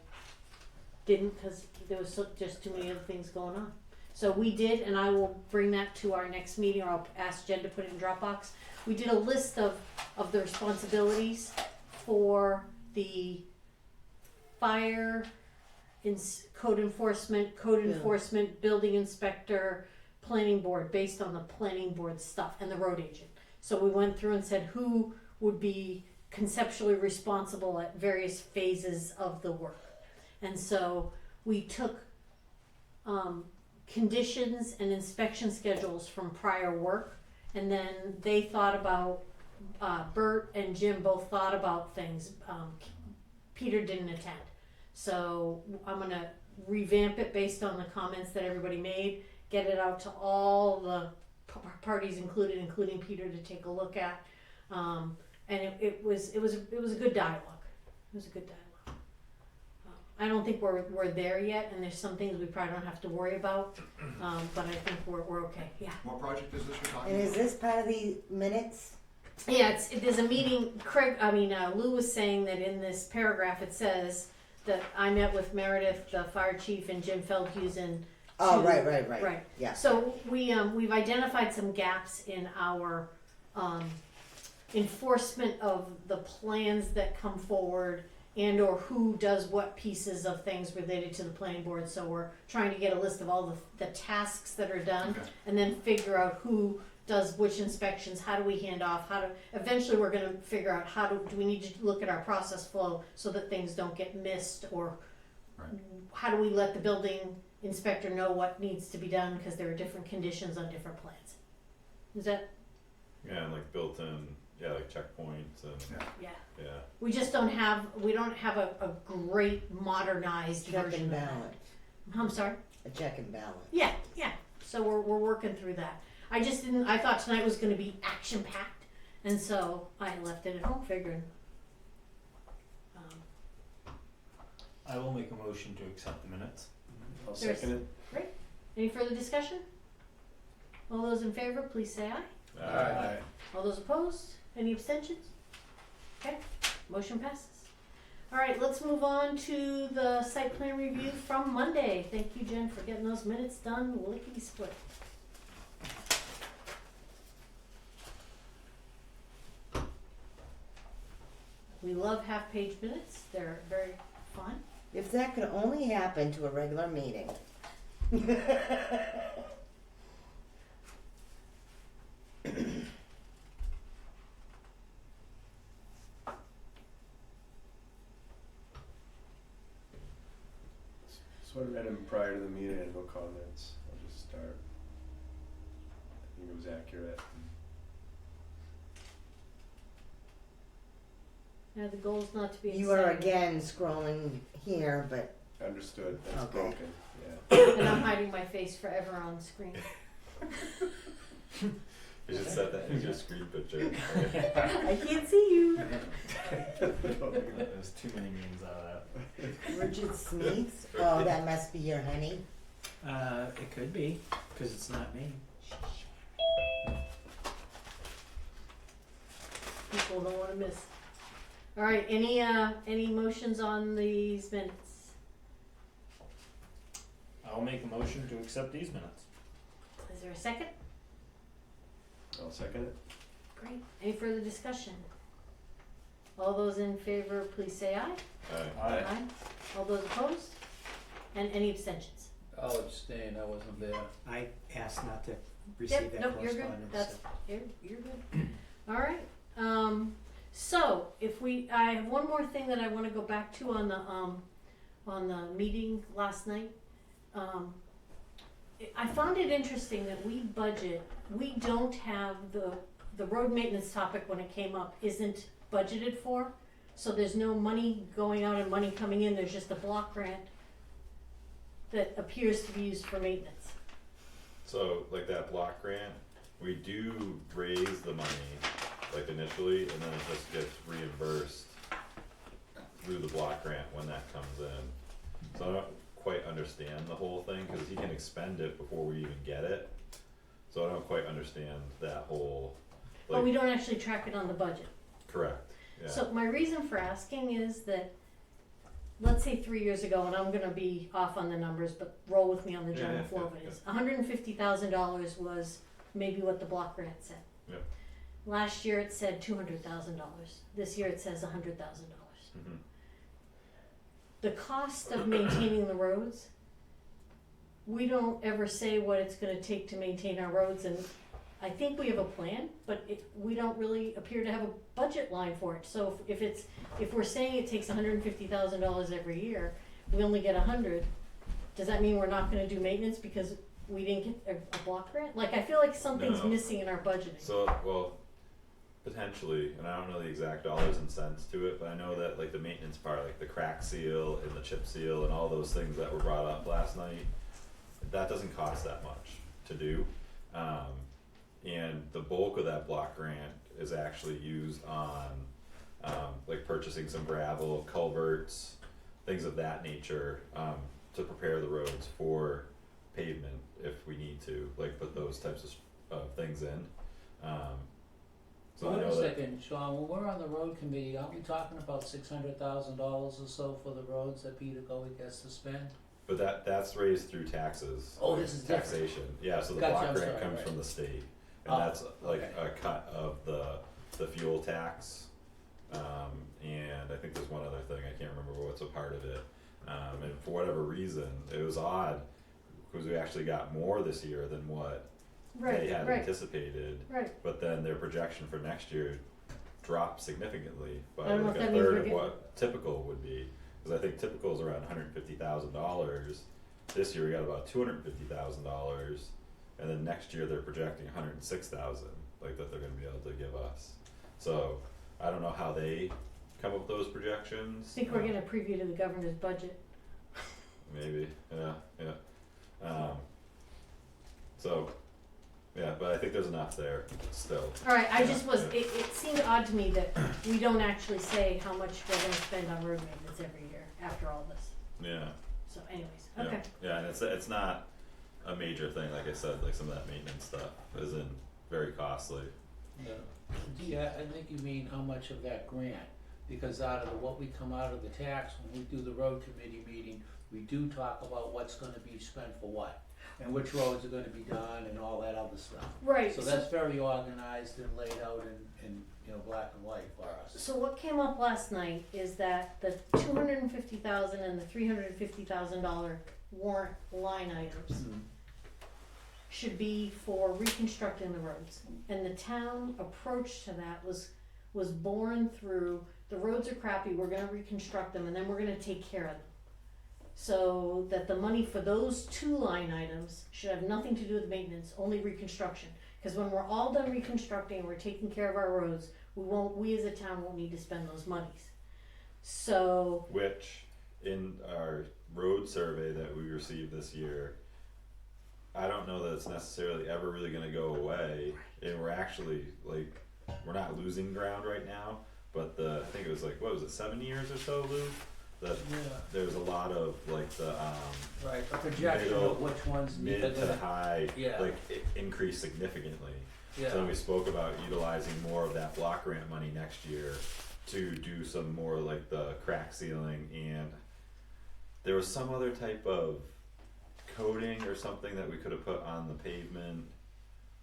didn't because there was just too many other things going on. So we did, and I will bring that to our next meeting, or I'll ask Jen to put it in Dropbox. We did a list of the responsibilities for the fire, code enforcement, building inspector, planning board, based on the planning board stuff, and the road agent. So we went through and said who would be conceptually responsible at various phases of the work. And so we took conditions and inspection schedules from prior work, and then they thought about, Bert and Jim both thought about things. Peter didn't attend. So I'm gonna revamp it based on the comments that everybody made, get it out to all the parties included, including Peter, to take a look at. And it was a good dialogue. It was a good dialogue. I don't think we're there yet, and there's some things we probably don't have to worry about, but I think we're okay. Yeah. What project is this you're talking And about? is this part of the minutes? Yeah, there's a meeting. Lou was saying that in this paragraph it says that I met with Meredith, the fire chief, and Jim Feldhusen. Oh, to- right. Right. Yeah. So we've identified some gaps in our enforcement of the plans that come forward, and or who does what pieces of things related to the planning board. So we're trying to get a list of all the tasks that are done, Okay. and then figure out who does which inspections, how do we hand off, eventually we're gonna figure out do we need to look at our process flow so that things don't get missed, or Right. how do we let the building inspector know what needs to be done, because there are different conditions on different plans. Is that, Yeah, and like built in, like checkpoints and, yeah. yeah. We don't have a great modernized Check version and of that. balance. I'm sorry? A check and balance. Yeah. So we're working through that. I thought tonight was gonna be action packed, and so I left it at home figuring I will make a motion to accept the minutes. I'll There's- second it. Any further discussion? All those in favor, please say aye. Aye. All those opposed? Any abstentions? Okay, motion passes. All right, let's move on to the site plan review from Monday. Thank you, Jen, for getting those minutes done, lickety split. We love half-page minutes, they're very fun. If that could only happen to a regular meeting. So I read them prior to the meeting, I had no comments, I'll just start. I think it was accurate. Now, the goal is not to be You are exciting. again scrolling here, but Understood, that's Okay. broken, yeah. And I'm hiding my face forever on screen. You should set that in your screen picture. I can't see you. There's too many memes out of that. Richard Sneaks, oh, that must be your honey. It could be, cause it's not me. People don't wanna miss. All right, any motions on these minutes? I'll make a motion to accept these minutes. Is there a second? I'll second it. Great. Any further discussion? All those in favor, please say aye. Aye. Aye. All those opposed? And any abstentions? I'll abstain, I wasn't there. I asked not to receive that Nope, you're good. correspondence. That's, you're good. All right. So I have one more thing that I wanna go back to on the meeting last night. I found it interesting that we don't have the road maintenance topic when it came up isn't budgeted for. So there's no money going out and money coming in, there's just a block grant that appears to be used for maintenance. So like that block grant, we do raise the money like initially, and then it just gets reimbursed through the block grant when that comes in. So I don't quite understand the whole thing, cause he can expend it before we even get it. So I don't quite understand that whole, But we like, don't actually track it on the budget. correct, yeah. So my reason for asking is that, let's say 3 years ago, and I'm gonna be off on the numbers, but roll with me on the general Yeah, flow of yeah, it, is $150,000 was maybe what the block grant said. Yep. Last year it said $200,000, this year it says $100,000. Mhm. The cost of maintaining the roads, we don't ever say what it's gonna take to maintain our roads, and I think we have a plan, but we don't really appear to have a budget line for it. So if we're saying it takes $150,000 every year, we only get 100, does that mean we're not gonna do maintenance because we didn't get a block grant? Like, I feel like something's No. missing in our budgeting. So, well, potentially, and I don't know the exact dollars and cents to it, but I know that like the maintenance part, like the crack seal and the chip seal and all those things that were brought up last night, that doesn't cost that much to do. And the bulk of that block grant is actually used on like purchasing some gravel, culverts, things of that nature, to prepare the roads for pavement if we need to, like put those types of things in. So I Wait know a that, second, Sean, when we're on the road committee, aren't we talking about $600,000 or so for the roads that Peter Goey gets to spend? but that's raised through taxes. Oh, this is different. taxation. Yeah, so the Gotcha, block I'm grant sorry, comes right. from the state, and Oh, that's like okay. a cut of the fuel tax. And I think there's one other thing, I can't remember what's a part of it. And for whatever reason, it was odd, because we actually got more this year than what they had anticipated. Right. But then their projection for next year dropped significantly by I don't know like if a that means third we're of getting- what typical would be. Cause I think typical is around $150,000. This year we got about $250,000, and then next year they're projecting $106,000, like that they're gonna be able to give us. So I don't know how they come up with those projections. I think we're getting a preview to the governor's budget. Maybe, yeah. So, yeah, but I think there's enough there still. Alright, I just Yeah, was, yeah. it seemed odd to me that we don't actually say how much we're gonna spend on road maintenance every year after all this. Yeah. So anyways, Yeah. okay. Yeah, and it's not a major thing, like I said, like some of that maintenance stuff isn't very costly. Yeah, I think you mean how much of that grant, because out of what we come out of the tax, when we do the road committee meeting, we do talk about what's gonna be spent for what, and which roads are gonna be done and all that other stuff. Right. So that's very organized and laid out in black and white for us. So what came up last night is that the $250,000 and the $350,000 warrant line items should be for reconstructing the roads. And the town approach to that was born through, the roads are crappy, we're gonna reconstruct them and then we're gonna take care of them. So that the money for those two line items should have nothing to do with maintenance, only reconstruction. Cause when we're all done reconstructing and we're taking care of our roads, we as a town won't need to spend those monies. So. Which, in our road survey that we received this year, I don't know that it's necessarily ever really gonna go away, and we're actually, like, we're not losing ground right now, but I think it was like, what was it, 7 years or so, Lou? That there's a lot of, like, the, Right, a projection middle, of which ones need mid to to, high, Yeah. like, increase significantly. So then yeah, we spoke about utilizing more of that block grant money next year to do some more like the crack sealing, and there was some other type of coating or something that we could have put on the pavement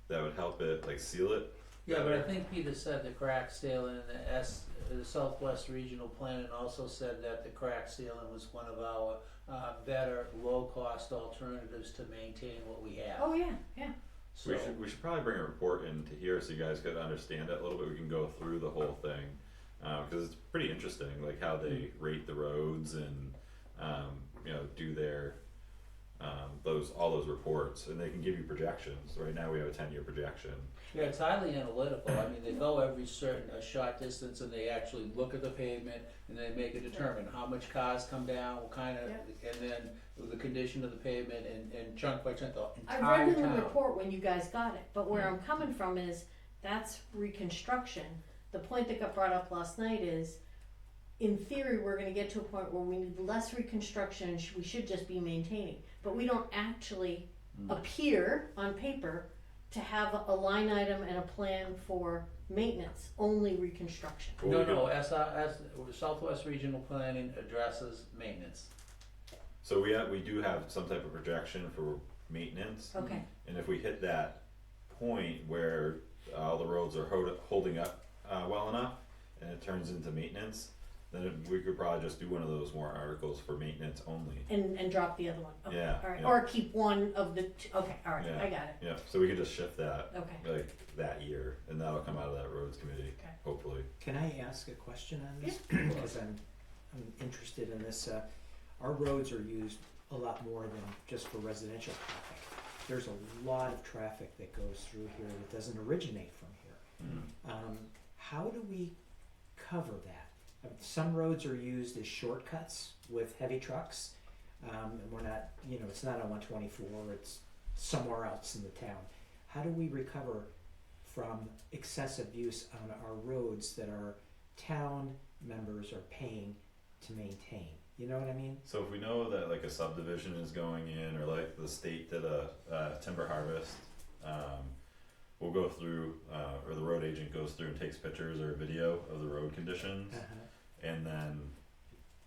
that would help it, like, seal it. yeah, but I think Peter said the crack sealing and the Southwest Regional Planning also said that the crack sealing was one of our better low-cost alternatives to maintain what we have. Oh yeah, yeah. So, We should probably bring a report into here so you guys could understand it a little bit. We can go through the whole thing, because it's pretty interesting, like how they rate the roads and do their all those reports, and they can give you projections. Right now we have a 10-year projection. yeah, it's highly analytical. I mean, they go every a short distance and they actually look at the pavement and they make a determine how much cars come down, what kind of, and then the condition of the pavement and chunk by chunk, the I entire read in the town. report when you guys got it, but where I'm coming from is that's reconstruction. The point that got brought up last night is, in theory, we're gonna get to a point where we need less reconstruction and we should just be maintaining. But we don't actually appear on paper to have a line item and a plan for maintenance, only reconstruction. No, as Southwest Regional Planning addresses maintenance. So we do have some type of projection for maintenance, Okay, and if we hit that point where all the roads are holding up well enough, and it turns into maintenance, then we could probably just do one of those warrant articles for maintenance only. and drop the other one. Okay, Yeah, alright, yeah. or keep one of the okay, alright, Yeah. I got it. Yeah, so we could just shift that, Okay. like, that year, and that'll come out of that roads committee, Okay. hopefully. Can I ask a question on this? Because I'm interested in this. Our roads are used a lot more than just for residential traffic. There's a lot of traffic that goes through here that doesn't originate from here. How do we cover that? Some roads are used as shortcuts with heavy trucks, and we're not, it's not on 124, it's somewhere else in the town. How do we recover from excessive use on our roads that our town members are paying to maintain? You know what I mean? So if we know that, like, a subdivision is going in, or like the state did a timber harvest, we'll go through, or the road agent goes through and takes pictures or video of the road conditions, and then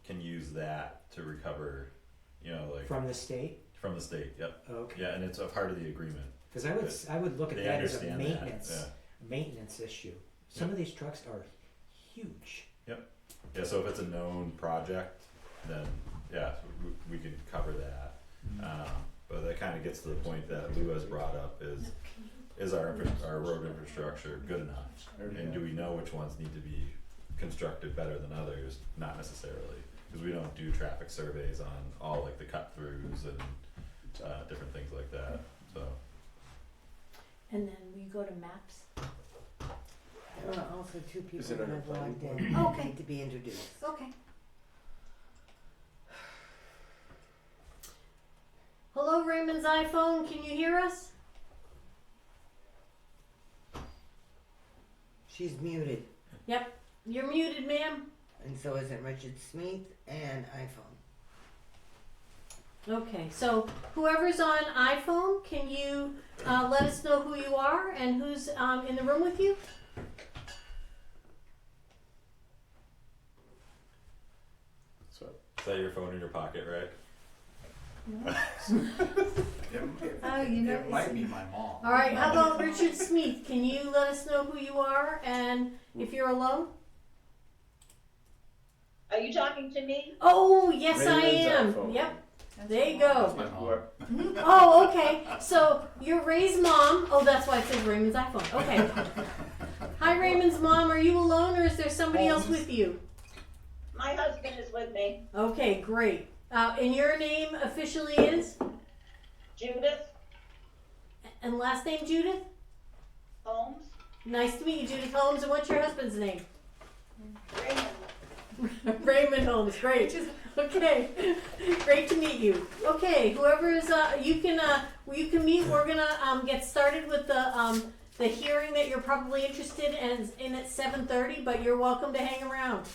can use that to recover, like, From the state? from the state. Yep. Okay. Yeah, and it's a part of the agreement. Because I would look at They that as a understand maintenance, that. maintenance issue. Some of these trucks are huge. Yeah, so if it's a known project, then we can cover that. But that kind of gets to the point that Lou has brought up: is our road infrastructure good enough, and do we know which ones need to be constructed better than others? Not necessarily, because we don't do traffic surveys on all, like, the cut throughs and different things like that. So And then we go to maps. There are also two people Is it who under have planning logged board? in, Oh, who okay. need to be introduced. Okay. Hello, Raymond's iPhone. Can you hear us? She's muted, You're muted, ma'am. and so is it Richard Smith and iPhone. Okay, so whoever's on iPhone, can you let us know who you are and who's in the room with you? So Is that your phone in your pocket, Ray? Oh, you know, It might be my mom. All right, how about Richard Smith? Can you let us know who you are and if you're alone? Are you talking to me? Oh, yes, I Raymond's am. iPhone. Yep. That's There you my mom. go. That's my mom. Oh, okay. So you're Ray's mom. Oh, that's why it says Raymond's iPhone. Okay. Hi, Raymond's mom. Are you alone or is there somebody else with you? My husband is with me. Okay, great. And your name officially is? Judith And last name Judith? Holmes. Nice to meet you, Judith Holmes. And what's your husband's name? Raymond. Raymond Holmes. Great. Okay. Great to meet you. Okay, whoever is you can meet. We're gonna get started with the hearing that you're probably interested in at 7:30, but you're welcome to hang around.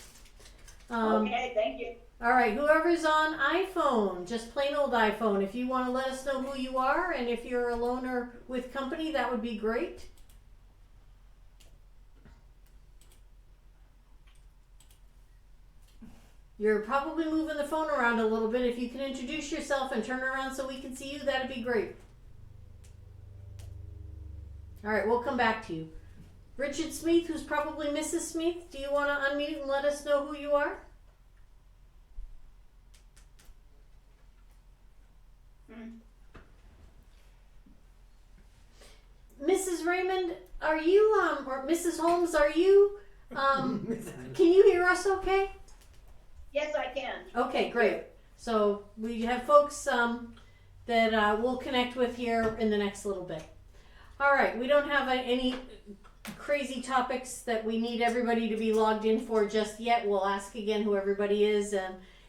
Okay, thank you. All right, whoever's on iPhone, just plain old iPhone, if you want to let us know who you are and if you're alone or with company, that would be great. You're probably moving the phone around a little bit. If you can introduce yourself and turn around so we can see you, that'd be great. All right, we'll come back to you. Richard Smith, who's probably Mrs. Smith, do you want to unmute and let us know who you are? Mrs. Raymond, are you, or Mrs. Holmes, are you, can you hear us okay? Yes, I can. Okay, great. So we have folks that we'll connect with here in the next little bit. All right, we don't have any crazy topics that we need everybody to be logged in for just yet. We'll ask again who everybody is,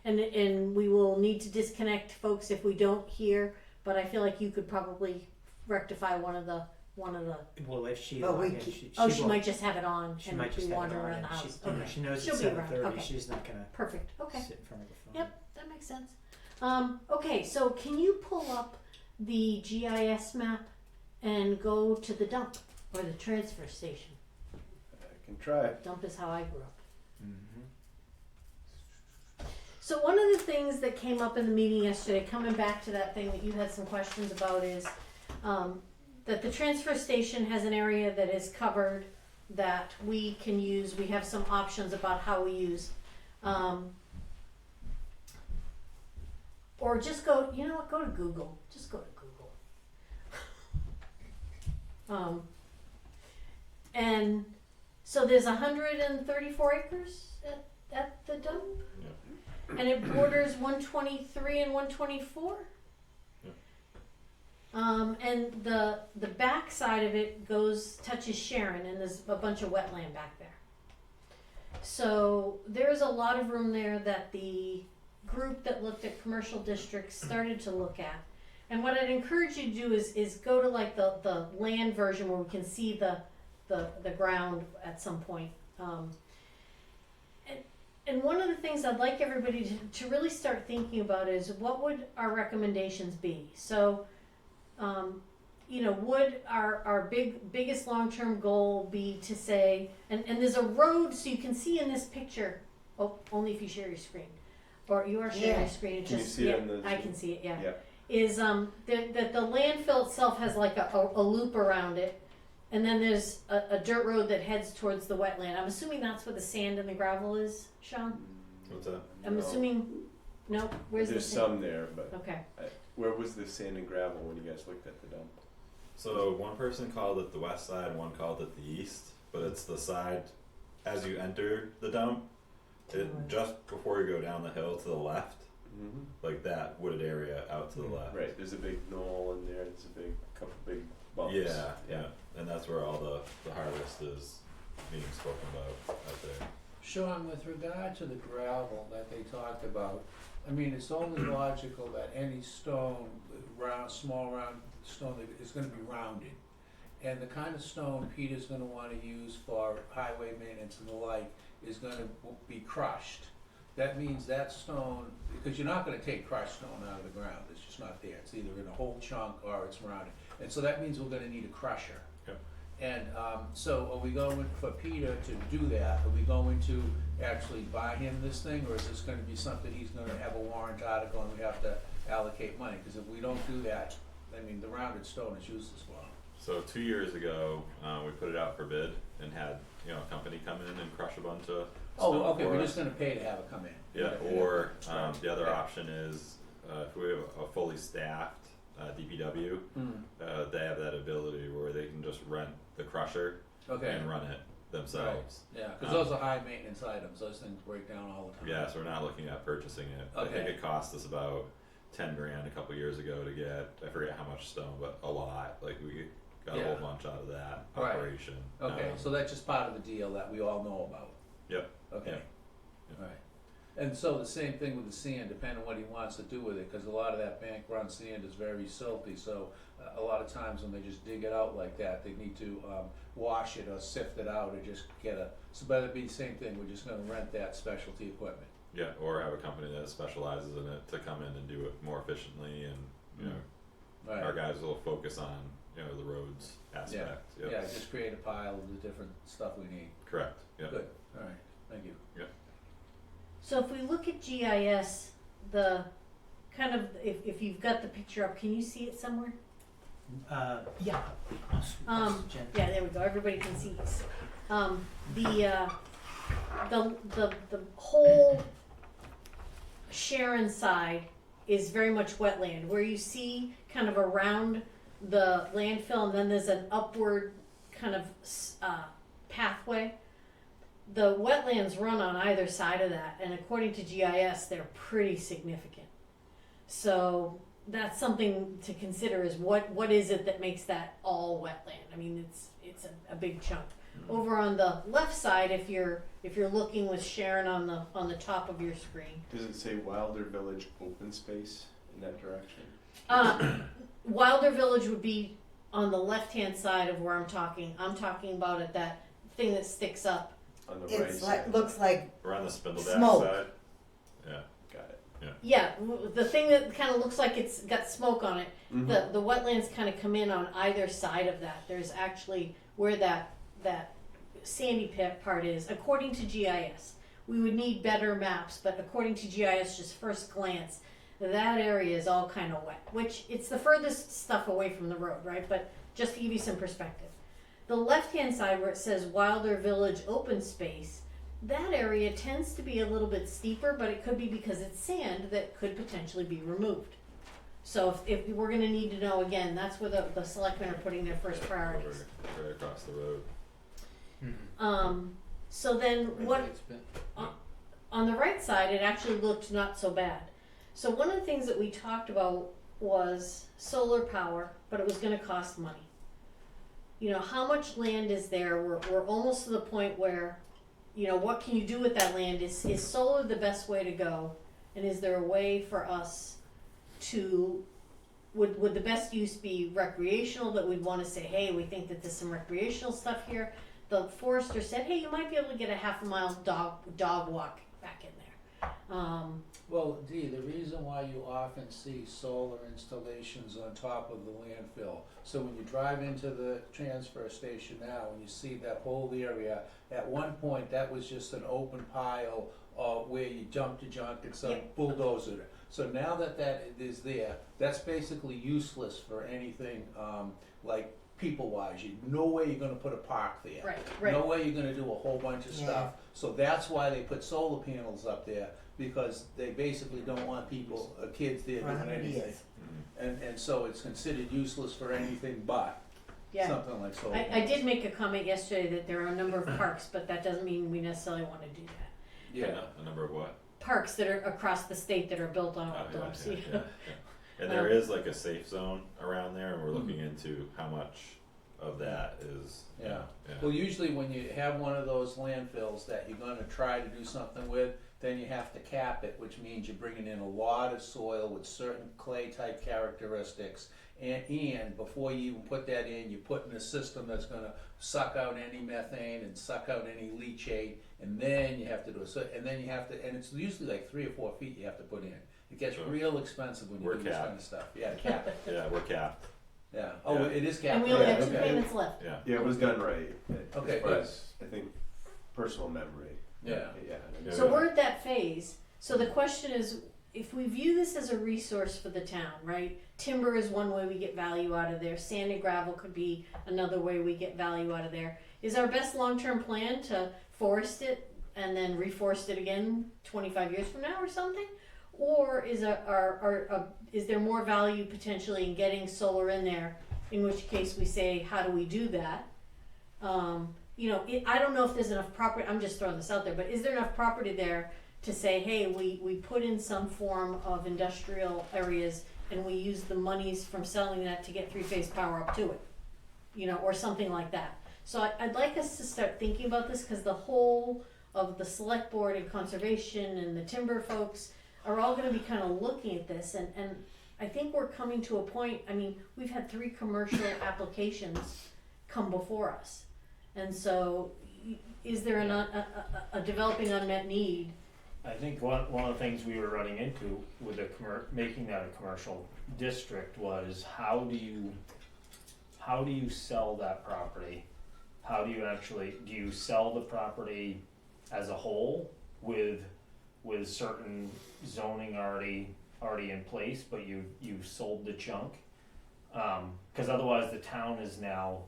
and we will need to disconnect folks if we don't hear. But I feel like you could probably rectify one of the. Well, if she, But we log in, keep- she Oh, she won't- might just have it on She and might just be have it wandering on, around the and house. she, you know, Okay, she knows she'll it's be around. 7:30. Okay, She's not gonna perfect. Okay. sit in front of the phone. Yep, that makes sense. Okay, so can you pull up the GIS map and go to the dump or the transfer station? I can try. Dump is how I grew up. Mm-hmm. So one of the things that came up in the meeting yesterday, coming back to that thing that you had some questions about, is that the transfer station has an area that is covered that we can use. We have some options about how we use. Or just go, you know what, go to Google. Just go to Google. And so there's 134 acres at the dump? Yep. And it borders 123 and 124? Yep. And the back side of it touches Sharon, and there's a bunch of wetland back there. So there's a lot of room there that the group that looked at commercial districts started to look at. And what I'd encourage you to do is go to like the land version where we can see the ground at some point. And one of the things I'd like everybody to really start thinking about is what would our recommendations be? So, would our biggest long-term goal be to say, and there's a road, so you can see in this picture, only if you share your screen. Or you are sharing your screen. Can you see it on the I can see it, yeah. Yeah. Is that the landfill itself has like a loop around it, and then there's a dirt road that heads towards the wetland. I'm assuming that's where the sand and the gravel is, Sean? What's that? I'm No. assuming, no, where's There's the sand? some there, but Okay, where was the sand and gravel when you guys looked at the dump? So one person called it the west side, one called it the east, but it's the side as you enter the dump. Just before you go down the hill to the left, Mm-hmm. like that wooded area out to the left. Right, there's a big knoll in there, there's a couple big bumps. Yeah, and that's where all the harvest is being spoken about out there. Sean, with regard to the gravel that they talked about, I mean, it's only logical that any stone, small round stone that is gonna be rounded. And the kind of stone Peter's gonna wanna use for highway maintenance and the like is gonna be crushed. that means that stone, because you're not gonna take crushed stone out of the ground, it's just not there, it's either in a whole chunk or it's rounded. And so that means we're gonna need a crusher. Yep. And, so are we going for Peter to do that? Are we going to actually buy him this thing, or is this gonna be something he's gonna have a warrant article and we have to allocate money? Cause if we don't do that, I mean, the rounded stone is useless for him. So 2 years ago, we put it out for bid and had, you know, a company come in and crush a bunch of Oh, stone okay, for we're us. just gonna pay to have it come in. Yeah, Okay. or Right. the other Okay. option is if we have a fully staffed DPW, Mm, they have that ability where they can just rent the crusher okay, and run it themselves. yeah, cause those are high maintenance items, those things break down all the time. Yeah, so we're not looking at purchasing it. I think Okay. it cost us about 10 grand a couple years ago to get, I forget how much stone, but a lot. Like we got a Yeah. whole bunch out of that Right. operation. Okay, so that's just part of the deal that we all know about. Yep. Okay. Yep. Yep. Right. And so the same thing with the sand, depending on what he wants to do with it, cause a lot of that bank run sand is very silty, so a lot of times when they just dig it out like that, they need to, wash it or sift it out or just get so but it'd be the same thing, we're just gonna rent that specialty equipment. Yeah, or have a company that specializes in it to come in and do it more efficiently, and you know, our Right, guys will focus on, you know, the roads aspect. Yep. yeah, just create a pile of the different stuff we need. Correct. Yep. Good, alright, thank you. So if we look at GIS, the kind of, if you've got the picture up, can you see it somewhere? Yeah. Jen. Yeah, there we go, everybody can see this. The whole Sharon side is very much wetland, where you see kind of around the landfill and then there's an upward kind of pathway. The wetlands run on either side of that, and according to GIS, they're pretty significant. So that's something to consider, is what is it that makes that all wetland? I mean, it's a big chunk. Over on the left side, if you're looking with Sharon on the top of your screen, Does it say Wilder Village open space in that direction? Wilder Village would be on the left-hand side of where I'm talking. I'm talking about it, that thing that sticks up. On the right It's side. like, looks like, We're on the Spindleback Smoke. side. Yeah. Got it. Yeah, the thing that kind of looks like it's got smoke on it. Mhm. The wetlands kind of come in on either side of that. There's actually where that sandy pit part is, according to GIS. We would need better maps, but according to GIS, just first glance, that area is all kind of wet, which it's the furthest stuff away from the road, right? But just to give you some perspective. The left-hand side where it says Wilder Village open space, that area tends to be a little bit steeper, but it could be because it's sand that could potentially be removed. So if we're gonna need to know, again, that's where the selectmen are putting their first priorities. Over, right across the road. So then what, It's been- on the right side, it actually looked not so bad. So one of the things that we talked about was solar power, but it was gonna cost money. You know, how much land is there? We're almost to the point where, you know, what can you do with that land? Is solar the best way to go? And is there a way for us to, would the best use be recreational, that we'd wanna say, hey, we think that there's some recreational stuff here? The forester said, hey, you might be able to get a half a mile dog walk back in there. Well, Dee, the reason why you often see solar installations on top of the landfill, so when you drive into the transfer station now and you see that whole area, at one point that was just an open pile where you dumped your junk and some Yep. bulldozer it. So now that is there, that's basically useless for anything like people-wise. No way you're gonna put a park there. Right. No way you're gonna do a whole bunch of Yeah. stuff. So that's why they put solar panels up there, because they basically don't want people, kids there for doing 100 anything. years. And so it's considered useless for anything but Yeah. something like solar I panels. did make a comment yesterday that there are a number of parks, but that doesn't mean we necessarily want to do that. Yeah, A number of what? Parks that are across the state that are built on Oh, old dumps. yeah. And there is like a safe zone around there, and we're looking into how much of that is. yeah. Well, usually when you have one of those landfills that you're gonna try to do something with, then you have to cap it, which means you're bringing in a lot of soil with certain clay type characteristics. And before you even put that in, you put in a system that's gonna suck out any methane and suck out any leachate, and then you have to do it. So, and then you have to, and it's usually like 3 or 4 feet you have to put in. It gets Sure. real expensive when you We're do this capped. kind of stuff. Yeah, cap it. Yeah, we're capped. Yeah. Oh, Yeah. it is capped. And we only Yeah, have 2 okay. payments left. Yeah. Yeah, it was done right. Okay, As far good. as, I think, personal memory. Yeah. Yeah. So we're at that phase. So the question is, if we view this as a resource for the town, right? Timber is one way we get value out of there. Sand and gravel could be another way we get value out of there. Is our best long-term plan to forest it and then reforest it again 25 years from now or something? Or is is there more value potentially in getting solar in there? In which case we say, how do we do that? You know, I don't know if there's enough property. I'm just throwing this out there, but is there enough property there to say, hey, we put in some form of industrial areas and we use the monies from selling that to get 3-phase power up to it, you know, or something like that. So I'd like us to start thinking about this, because the whole of the select board and conservation and the timber folks are all going to be kind of looking at this, and I think we're coming to a point. I mean, we've had 3 commercial applications come before us, and so is there a developing unmet need? I think one of the things we were running into with the making that a commercial district was how do you sell that property? How do you sell the property as a whole with certain zoning already in place, but you've sold the chunk? Because otherwise the town is now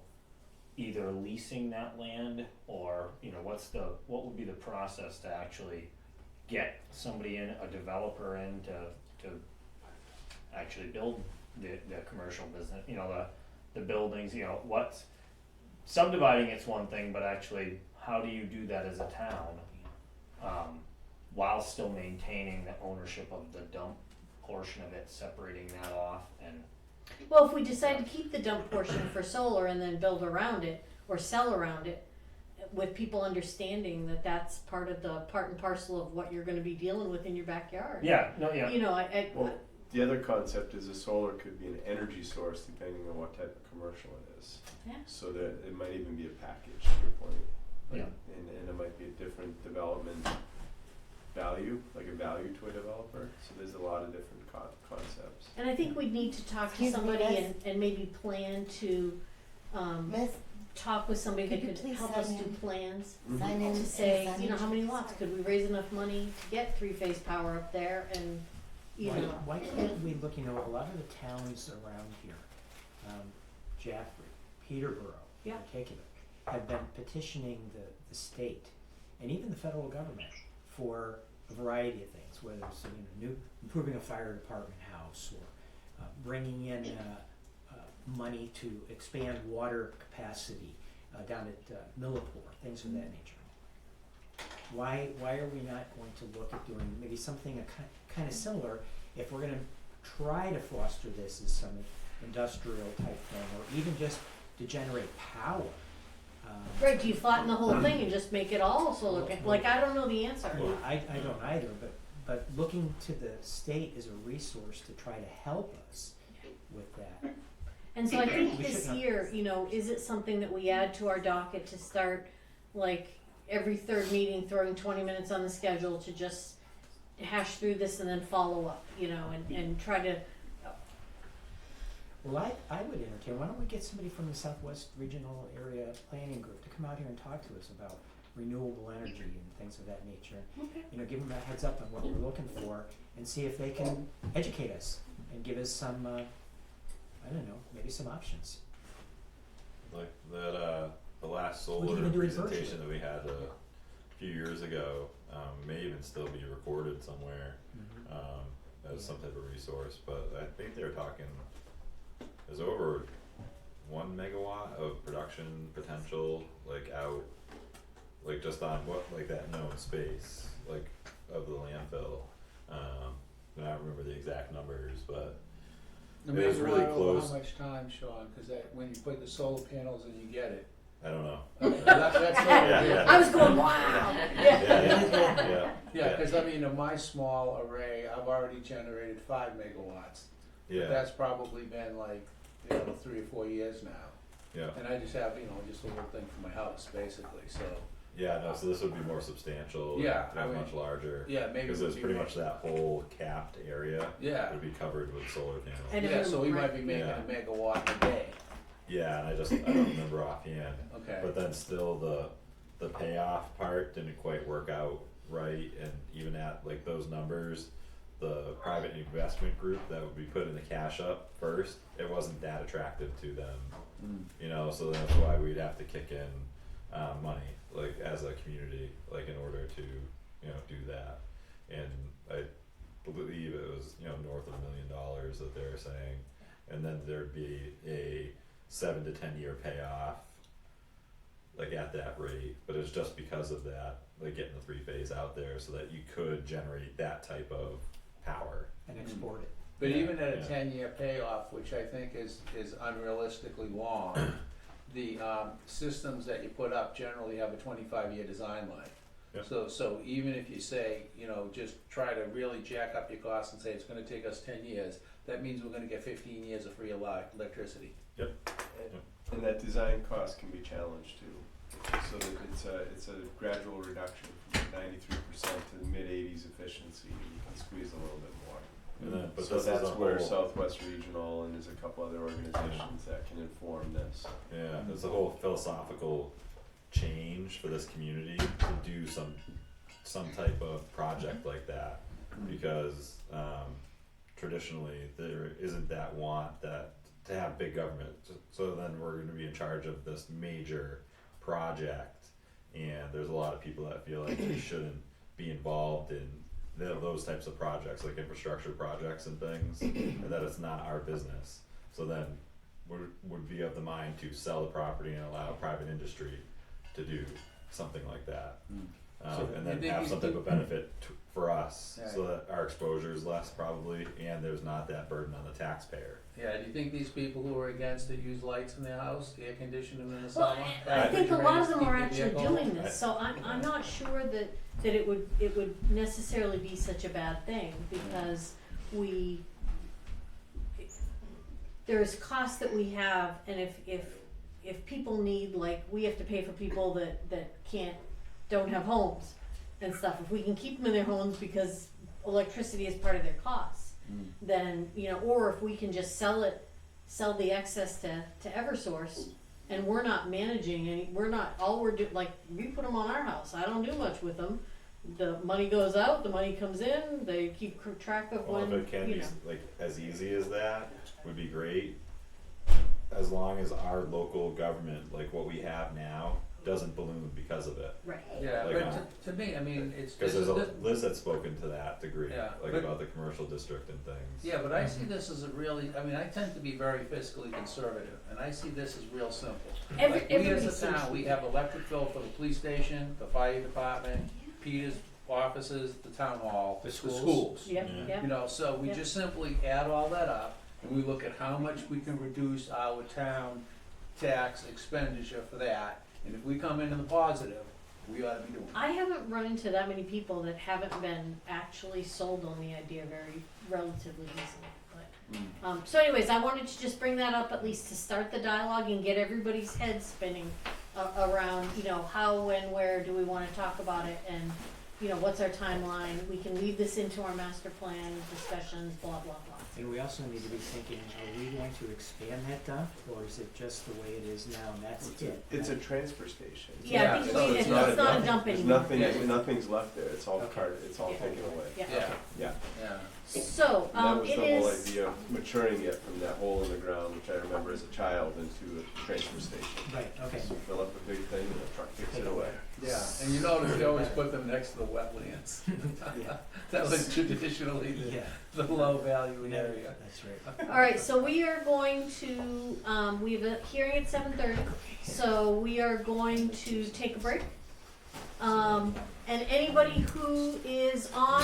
either leasing that land, or you know, what would be the process to actually get somebody in, a developer in to actually build the commercial business, you know, the buildings, you know, what's subdividing, it's one thing, but actually how do you do that as a town, while still maintaining the ownership of the dump portion of it, separating that off? And Well, if we decide to keep the dump portion for solar and then build around it or sell around it, with people understanding that that's part and parcel of what you're going to be dealing with in your backyard. yeah, You know, Well, the other concept is a solar could be an energy source depending on what type of commercial it is. Yeah. So that it might even be a package, to your point. Like, Yeah. And it might be a different development value, like a value to a developer. So there's a lot of different concepts. And I think we'd need to talk to Excuse me, somebody miss? and maybe plan to Miss, talk with somebody Could that you could please help sign us do in? plans sign in to and say, sign you know, in. how many lots could we raise enough money to get 3-phase power up there, and you know. Why can't we look, you know, a lot of the towns around here, Jaffrey, Peterborough, Yeah. Reykjavik, have been petitioning the state and even the federal government for a variety of things, whether it's, you know, improving a fire department house, or bringing in money to expand water capacity down at Millipore, things of that nature. Why are we not going to look at doing maybe something kind of similar, if we're going to try to foster this as some industrial type thing, or even just to generate power? Right, do you flatten the whole thing and just make it all solar panel? Like, I don't know the answer. I don't either, but looking to the state as a resource to try to help us with that. And so I think We this should not- year, you know, is it something that we add to our docket to start, like, every 3rd meeting throwing 20 minutes on the schedule to just hash through this and then follow up, you know, and try to. Well, I would entertain, why don't we get somebody from the Southwest Regional Area Planning Group to come out here and talk to us about renewable energy and things of that nature. Okay. You know, give them a heads up on what we're looking for and see if they can educate us and give us some, I don't know, maybe some options. Like that, the last We can solar even do it presentation virtually. that we had a few years ago, may even still be recorded somewhere, as some type of resource, but I think they're talking, there's over 1 megawatt of production potential, like out, like just on what, like that known space, like of the landfill. I don't remember the exact numbers, but The It was really megawatt over close. how much time, Sean? Because when you put the solar panels and you get it, I don't know. That's Yeah, yeah. I was going, wow. Yeah, cause I mean, in my small array, I've already generated 5 megawatts. Yeah, That's probably been like, 3 or 4 years now. yeah, And I just have, just a little thing for my house, basically, so, yeah, no, so this would be more substantial. Yeah, and I mean, much larger. yeah, maybe. Because it there's would be pretty more- much that whole capped area Yeah, would be covered with solar panels. And yeah, so we Right. might be making Yeah. a megawatt a day, Yeah, and I don't remember offhand, okay? but then still the payoff part didn't quite work out right, and even at like those numbers, the private investment group that would be putting the cash up first, it wasn't that attractive to them, Mm. so that's why we'd have to kick in money, like as a community, like in order to, do that. And I believe it was, north of $1 million that they were saying, and then there'd be a 7 to 10 year payoff, like at that rate, but it's just because of that, like getting the 3-phase out there so that you could generate that type of power. And export it. But Yeah, even at a yeah. 10-year payoff, which I think is unrealistically long, the systems that you put up generally have a 25-year design life. Yeah. So even if you say, just try to really jack up your costs and say it's gonna take us 10 years, that means we're gonna get 15 years of free electricity. And that design cost can be challenged too, so that it's a gradual reduction from 93% to the mid-80s efficiency, and you can squeeze a little bit more. And then, but So this that's is a where whole, Southwest Regional and there's a couple other organizations that can inform this. yeah, there's a whole philosophical change for this community to do some type of project like that, because traditionally there isn't that want that to have big government, so then we're gonna be in charge of this major project, and there's a lot of people that feel like they shouldn't be involved in those types of projects, like infrastructure projects and things, and that it's not our business. So then would be of the mind to sell the property and allow private industry to do something like that. So And you then think have you something think- of benefit for us, Yeah. so that our exposure is less probably, and there's not that burden on the taxpayer. Yeah, do you think these people who are against it use lights in their house, air condition them in the Well, summer? I think a lot of them are Keep their actually vehicle? doing this, so I'm not sure that it would necessarily be such a bad thing, because there's costs that we have, and if people need, like, we have to pay for people that don't have homes and stuff, if we can keep them in their homes because electricity is part of their costs, then, or if we can just sell the excess to Eversource, and we're not managing like, we put them on our house, I don't do much with them, the money goes out, the money comes in, they keep track of Well, when, if it can be like as easy as that, would be great, as long as our local government, like what we have now, doesn't balloon because of it. right. Yeah, Like, but to me, I mean, it's. Cause this there's is- Liz had spoken to that degree, Yeah, like but- about the commercial district and things. Yeah, but I see this as a really, I mean, I tend to be very fiscally conservative, and I see this as real simple. Like, we Everybody as a seems town, to we be. have electric bill for the police station, the fire department, Peter's offices, the town hall, the schools. Yep, Yeah. yep. So we Yeah. just simply add all that up, and we look at how much we can reduce our town tax expenditure for that, and if we come in the positive, we ought to be doing it. I haven't run into that many people that haven't been actually sold on the idea very relatively easily. But, so anyways, I wanted to just bring that up at least to start the dialogue and get everybody's head spinning around, how, when, where do we want to talk about it, and what's our timeline. We can lead this into our master plan discussions, blah blah blah. And we also need to be thinking, are we going to expand that dump, or is it just the way it is now and that's it? It's a transfer station. Yeah, I think so it's not a dump There's anymore. nothing's left there, it's all Okay. it's all Yeah. taken away. Yeah. Yeah. Yeah. So, And that was it the whole is. idea of maturing it from that hole in the ground, which I remember as a child, into a transfer station. Right, okay. So fill up a big thing and the truck takes it away. Yeah, and you notice they always put them next to the wetlands. Yeah. That was traditionally Yeah, the low value we never, area. that's right. All right, so we are going to, we have a hearing at 7:30, so we are going to take a break. And anybody who is on,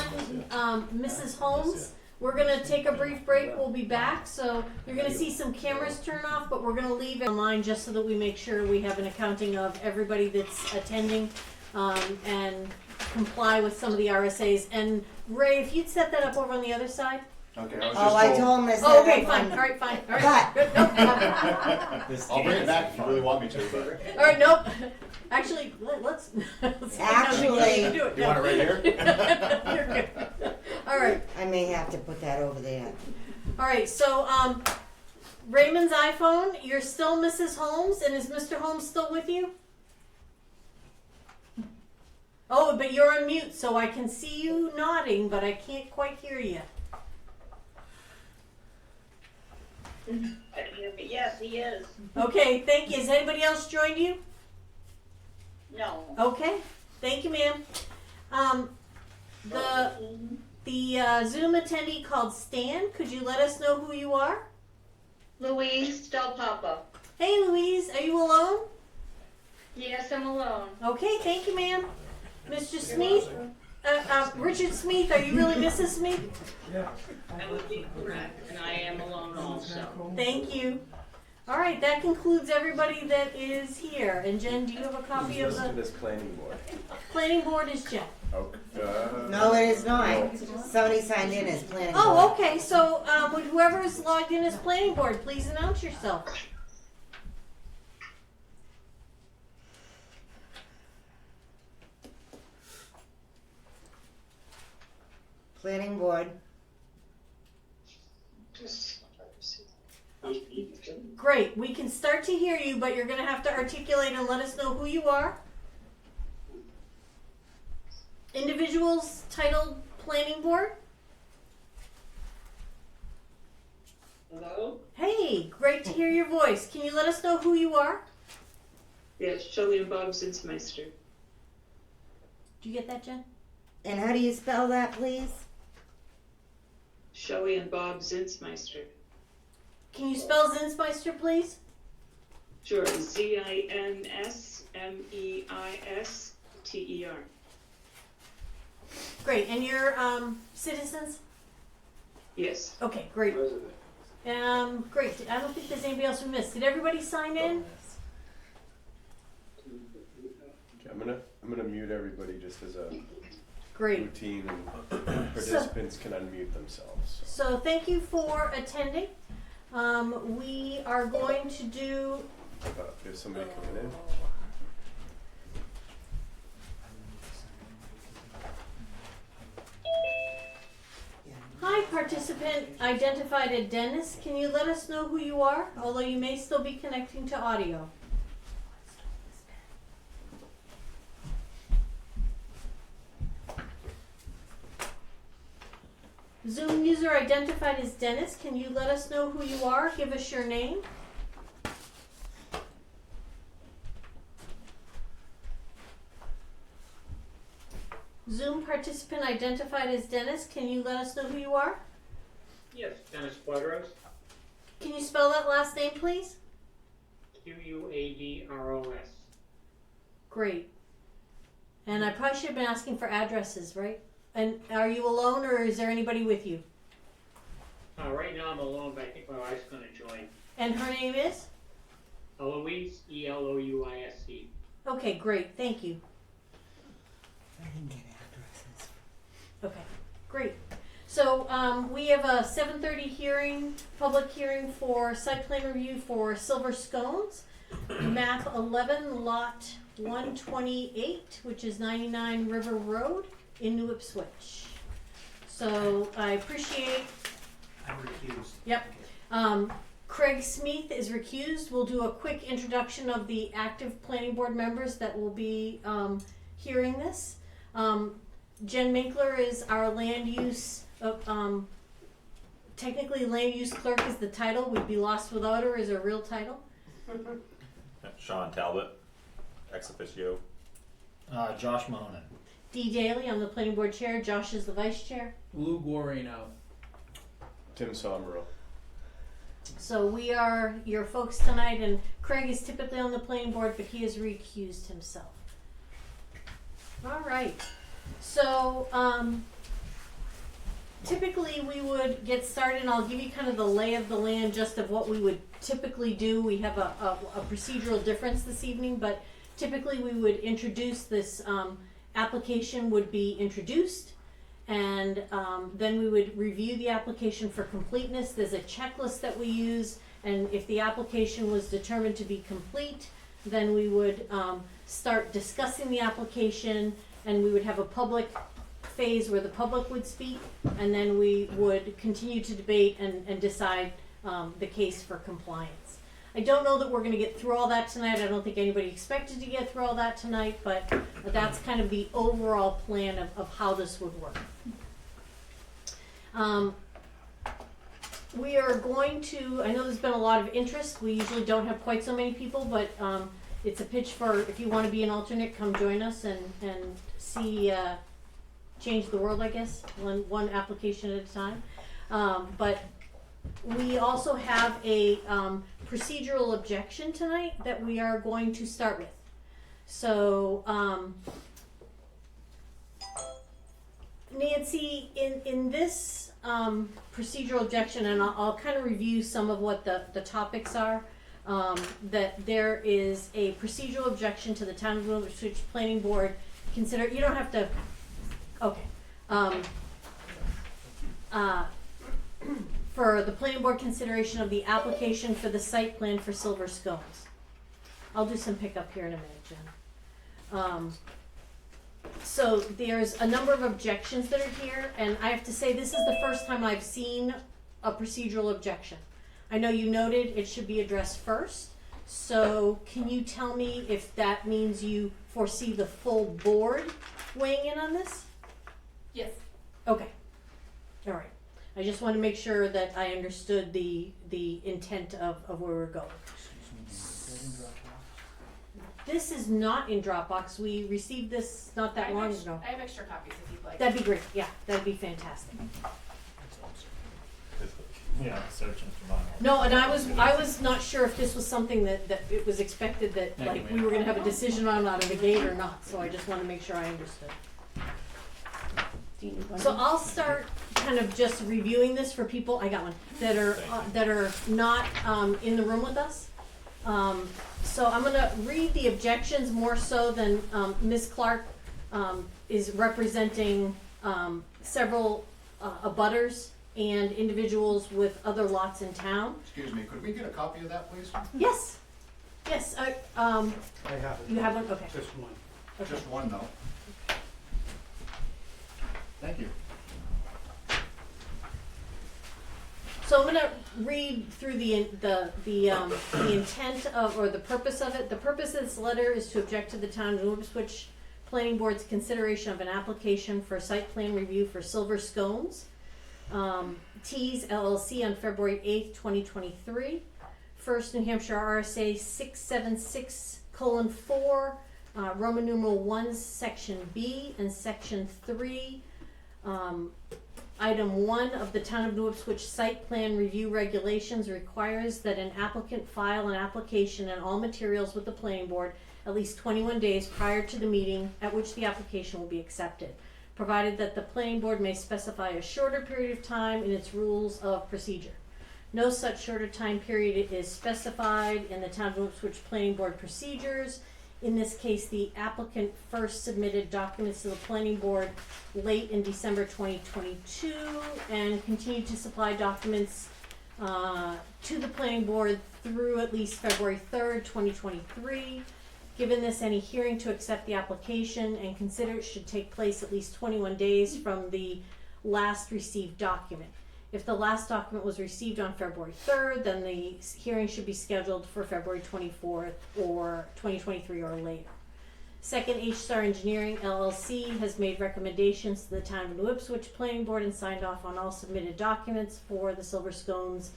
Mrs. Holmes, We're gonna take a brief break. We'll be back. So you're gonna see some cameras turn off, but we're gonna leave it online just so that we make sure we have an accounting of everybody that's attending, and comply with some of the RSAs. And Ray, if you'd set that up over on the other side. Okay, I was Oh, just I told. told him to set Oh, it okay, up fine. on- All right, fine. All right. Good. Nope. I'll bring it back if you really want me to, but. All right. Nope. Actually, let's. Actually- do it. You want it right here? You're good. All right. I may have to put that over there. All right. So, Raymond's iPhone. You're still Mrs. Holmes, and is Mr. Holmes still with you? Oh, but you're on mute, so I can see you nodding, but I can't quite hear you. Yes, he is. Okay, thank you. Has anybody else joined you? No. Okay, thank you, ma'am. The Zoom attendee called Stan. Could you let us know who you are? Louise Del Papa. Hey, Louise, are you alone? Yes, I'm alone. Okay, thank you, ma'am. Mr. Smith, Richard Smith, are you really Mrs. Smith? That would be correct, and I am alone also. Thank you. All right, that concludes everybody that is here. And Jen, do you have a copy of Who's listed the as planning board? planning board? Is Jen? Okay. No, it is not. Somebody signed in as planning board. Oh, okay. So, would whoever is logged in as planning board please announce yourself? Planning board. Great. We can start to hear you, but you're going to have to articulate and let us know who you are. Individuals titled planning board. Hello? Hey, great to hear your voice. Can you let us know who you are? Yes, Shelley and Bob Zinsmeister. Did you get that, Jen? And how do you spell that, please? Shelley and Bob Zinsmeister. Can you spell Zinsmeister, please? Sure, Zinsmeister. Great. And you're citizens? Yes. Okay, great. Great. I don't think there's anybody else we missed. Did everybody sign in? Okay, I'm gonna mute everybody just as a Great. routine, and participants can unmute themselves. So thank you for attending. We are going to do. There's somebody coming in. Hi, participant identified as Dennis. Can you let us know who you are? Although you may still be connecting to audio. Zoom user identified as Dennis. Can you let us know who you are? Give us your name. Zoom participant identified as Dennis. Can you let us know who you are? Yes, Dennis Quadros. Can you spell that last name, please? Quadros. Great. And I probably should have been asking for addresses, right? And are you alone or is there anybody with you? Right now I'm alone, but I think my wife's going to join. And her name is? Eloise, Eloise. Okay, great. Thank you. I didn't get addresses. Okay, great. So we have a 7:30 hearing, public hearing for site plan review for Silver Scones, map 11, lot 128, which is 99 River Road in New Ipswich. So I appreciate. I'm recused. Yep. Craig Smith is recused. We'll do a quick introduction of the active planning board members that will be hearing this. Jen Minkler is our land use, technically land use clerk is the title. We'd be lost without her is her real title. Sean Talbot, ex officio. Josh Mahonen. Dee Daly, I'm the planning board chair. Josh is the vice chair. Lou Guarino. Tim Somero. So we are your folks tonight, and Craig is typically on the planning board, but he has recused himself. All right. So typically we would get started, and I'll give you kind of the lay of the land just of what we would typically do. We have a procedural difference this evening, but typically we would introduce this, application would be introduced, and then we would review the application for completeness. There's a checklist that we use, and if the application was determined to be complete, then we would start discussing the application, and we would have a public phase where the public would speak, and then we would continue to debate and decide the case for compliance. I don't know that we're going to get through all that tonight. I don't think anybody expected to get through all that tonight, but that's kind of the overall plan of how this would work. We are going to, I know there's been a lot of interest. We usually don't have quite so many people, but it's a pitch for, if you want to be an alternate, come join us and see, change the world, I guess, one application at a time. But we also have a procedural objection tonight that we are going to start with. So, Nancy, in this procedural objection, and I'll kind of review some of what the topics are, that there is a procedural objection to the Town of New Ipswich Planning Board. Consider, you don't have to, okay. For the planning board consideration of the application for the site plan for Silver Scones. I'll do some pickup here in a minute, Jen. So there's a number of objections that are here, and I have to say this is the first time I've seen a procedural objection. I know you noted it should be addressed first, so can you tell me if that means you foresee the full board weighing in on this? Yes. Okay, all right. I just want to make sure that I understood the intent of where we're going. This is not in Dropbox. We received this not that long ago. I have extra copies if you'd like. That'd be great. Yeah, that'd be fantastic. Yeah, searching for mine. No, and I was not sure if this was something that it was expected that like we were gonna have a decision on out of the gate or not. So I just want to make sure I understood. So I'll start kind of just reviewing this for people. I got one that are not in the room with us. So I'm gonna read the objections more so than Ms. Clark is representing several abutters and individuals with other lots in town. Excuse me, could we get a copy of that, please? Yes. Yes. I have it. You have one? Okay. Just one. Okay. Just one, though. Thank you. So I'm going to read through the intent of, or the purpose of it. The purpose of this letter is to object to the Town of New Ipswich Planning Board's consideration of an application for site plan review for Silver Scones, Teas LLC on February 8th, 2023. First New Hampshire RSA 676:4, Roman numeral 1, Section B, and Section 3. Item 1 of the Town of New Ipswich Site Plan Review Regulations requires that an applicant file an application and all materials with the planning board at least 21 days prior to the meeting at which the application will be accepted, provided that the planning board may specify a shorter period of time in its rules of procedure. No such shorter time period is specified in the Town of New Ipswich Planning Board procedures. In this case, the applicant first submitted documents to the planning board late in December 2022 and continued to supply documents to the planning board through at least February 3rd, 2023. Given this, any hearing to accept the application and consider it should take place at least 21 days from the last received document. If the last document was received on February 3rd, then the hearing should be scheduled for February 24th or 2023 or later. Second, H-Star Engineering LLC has made recommendations to the Town of New Ipswich Planning Board and signed off on all submitted documents for the Silver Scones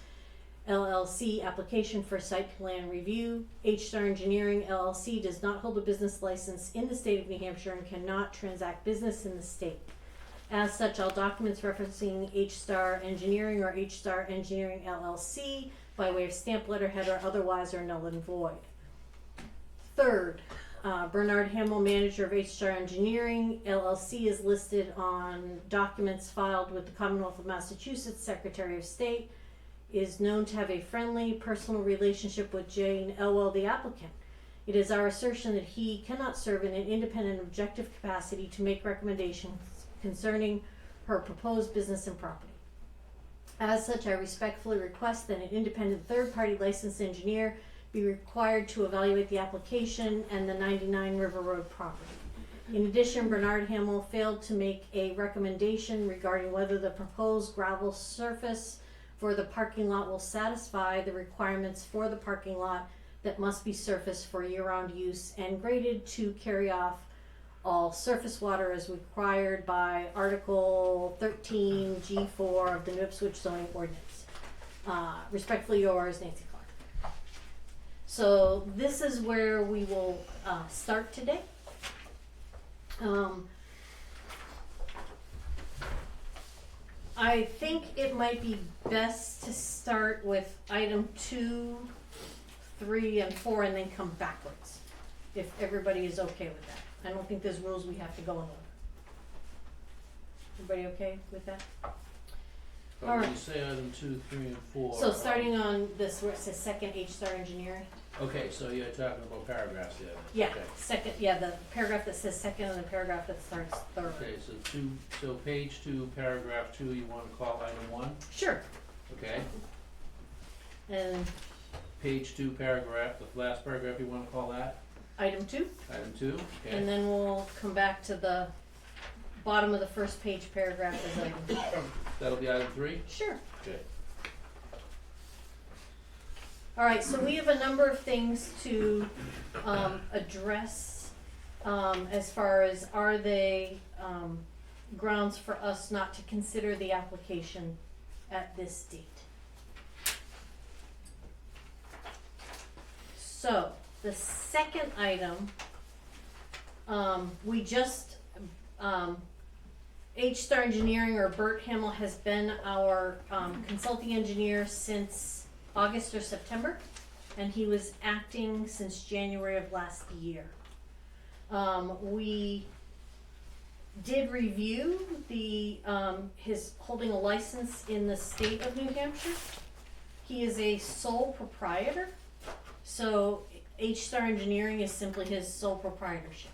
LLC application for site plan review. H-Star Engineering LLC does not hold a business license in the state of New Hampshire and cannot transact business in the state. As such, all documents referencing H-Star Engineering or H-Star Engineering LLC by way of stamp letterhead or otherwise are null and void. Third, Bernard Hamill, manager of H-Star Engineering LLC, is listed on documents filed with the Commonwealth of Massachusetts Secretary of State, is known to have a friendly personal relationship with Jane Elwell, the applicant. It is our assertion that he cannot serve in an independent objective capacity to make recommendations concerning her proposed business and property. As such, I respectfully request that an independent third-party licensed engineer be required to evaluate the application and the 99 River Road property. In addition, Bernard Hamill failed to make a recommendation regarding whether the proposed gravel surface for the parking lot will satisfy the requirements for the parking lot that must be surfaced for year-round use and graded to carry off all surface water as required by Article 13 G4 of the New Ipswich zoning ordinance. Respectfully yours, Nancy Clark. So this is where we will start today. I think it might be best to start with item 2, 3, and 4 and then come backwards, if everybody is okay with that. I don't think there's rules we have to go in order. Everybody okay with that? But Alright. when you say item 2, 3, and 4. So starting on this where it says second H-Star Engineering. Okay, so you're talking about paragraphs here. Yeah, Okay. second, yeah, the paragraph that says second and the paragraph that starts third. Okay, so page 2, paragraph 2, you wanna call item 1? Sure. Okay. And Page 2, paragraph, the last paragraph, you wanna call that? item 2, Item 2, okay. and then we'll come back to the bottom of the first page paragraph as item. That'll be item 3? Sure. Okay. All right, so we have a number of things to address as far as are they grounds for us not to consider the application at this date. So the second item, we just H-Star Engineering, or Bert Hamill, has been our consulting engineer since August or September, and he was acting since January of last year. We did review the his holding a license in the state of New Hampshire. He is a sole proprietor, so H-Star Engineering is simply his sole proprietorship.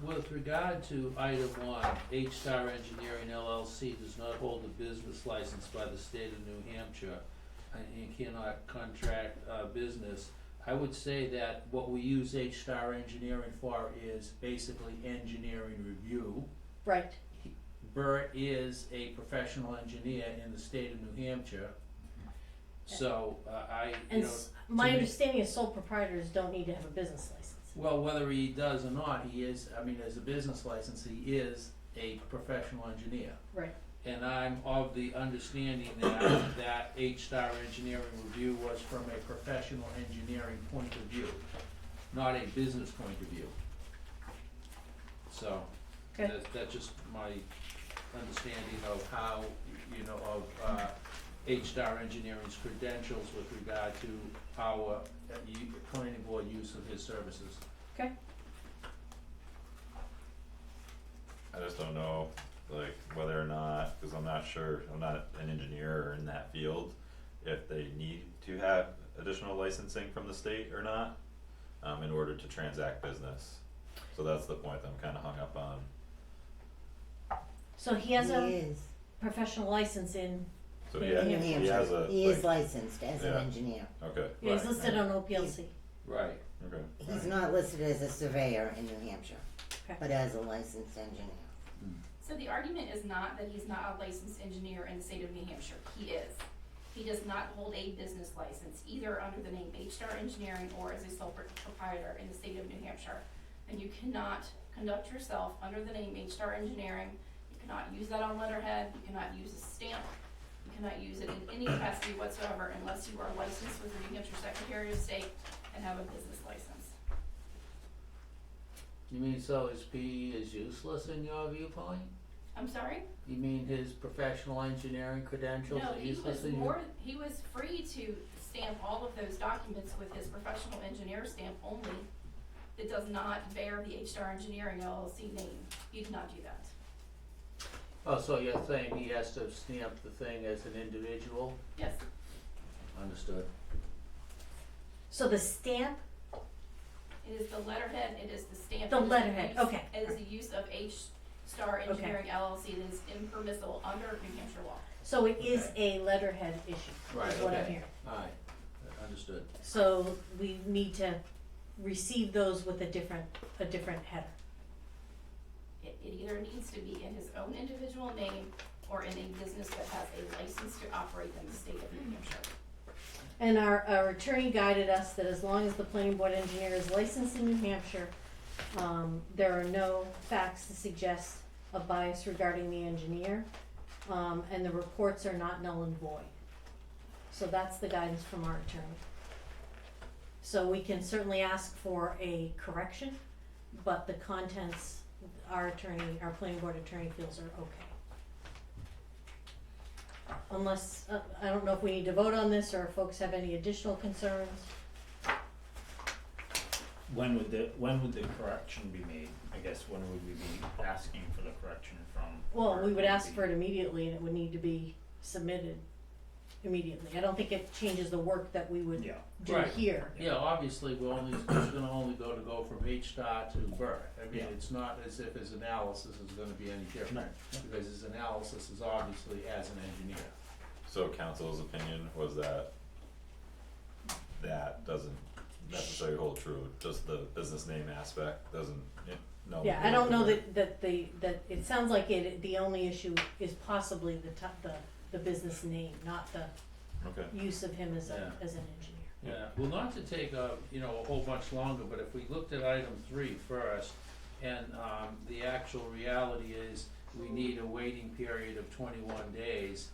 With regard to item 1, H-Star Engineering LLC does not hold a business license by the state of New Hampshire and cannot contract business. I would say that what we use H-Star Engineering for is basically engineering review. Right. Bert is a professional engineer in the state of New Hampshire. So, My understanding is sole proprietors don't need to have a business license. well, whether he does or not, he is, I mean, as a business license, he is a professional engineer. Right. And I'm of the understanding that that H-Star Engineering review was from a professional engineering point of view, not a business point of view. So, Okay. that's just my understanding of how, of H-Star Engineering's credentials with regard to our planning board use of his services. Okay. I just don't know, like, whether or not, cause I'm not sure, I'm not an engineer or in that field, if they need to have additional licensing from the state or not, in order to transact business. So that's the point that I'm kinda hung up on. So he has a is. professional license in, So In he, New he Hampshire. has a, He is like, licensed as an Yeah. engineer. okay, yeah, he's Right. listed on OPLC. Right. okay. He's not listed as a surveyor in New Hampshire, Okay. but as a licensed engineer. So the argument is not that he's not a licensed engineer in the state of New Hampshire. He is. He does not hold a business license, either under the name H-Star Engineering or as a sole proprietor in the state of New Hampshire. And you cannot conduct yourself under the name H-Star Engineering. You cannot use that on letterhead. You cannot use a stamp. You cannot use it in any capacity whatsoever unless you are licensed with the New Hampshire Secretary of State and have a business license. You mean so his PE is useless in your viewpoint? I'm sorry? You mean his professional engineering credentials No, are he useless was in your? he was free to stamp all of those documents with his professional engineer stamp only. It does not bear the H-Star Engineering LLC name. You did not do that. Oh, so you're saying he has to stamp the thing as an individual? Yes. Understood. So the stamp, It is the letterhead, it is the stamp. The it is letterhead, use- okay. It is the use of H-Star Engineering LLC that is impermissible under New Hampshire law. so it is a letterhead issue, Right, is what I'm okay. hearing. Alright, understood. So we need to receive those with a different header. It either needs to be in his own individual name or in a business that has a license to operate in the state of New Hampshire. And our attorney guided us that as long as the planning board engineer is licensed in New Hampshire, there are no facts to suggest a bias regarding the engineer, and the reports are not null and void. So that's the guidance from our attorney. So we can certainly ask for a correction, but the contents, our planning board attorney feels are okay. Unless, I don't know if we need to vote on this or if folks have any additional concerns. When would the correction be made? I guess when would we be asking for the correction from? Well, we would ask for it immediately and it would need to be submitted immediately. I don't think it changes the work that we would Yeah. do Right. here. Yeah, obviously, it's gonna only go from H-Star to Bert. I mean, Yeah. it's not as if his analysis is gonna be any different, Right. because his analysis is obviously as an engineer. So council's opinion was that doesn't necessarily hold true, just the business name aspect doesn't, no. Yeah, I don't know that it sounds like the only issue is possibly the business name, not the Okay, use of him as Yeah. an engineer. Yeah, well, not to take a whole bunch longer, but if we looked at item 3 first, and the actual reality is we need a waiting period of 21 days,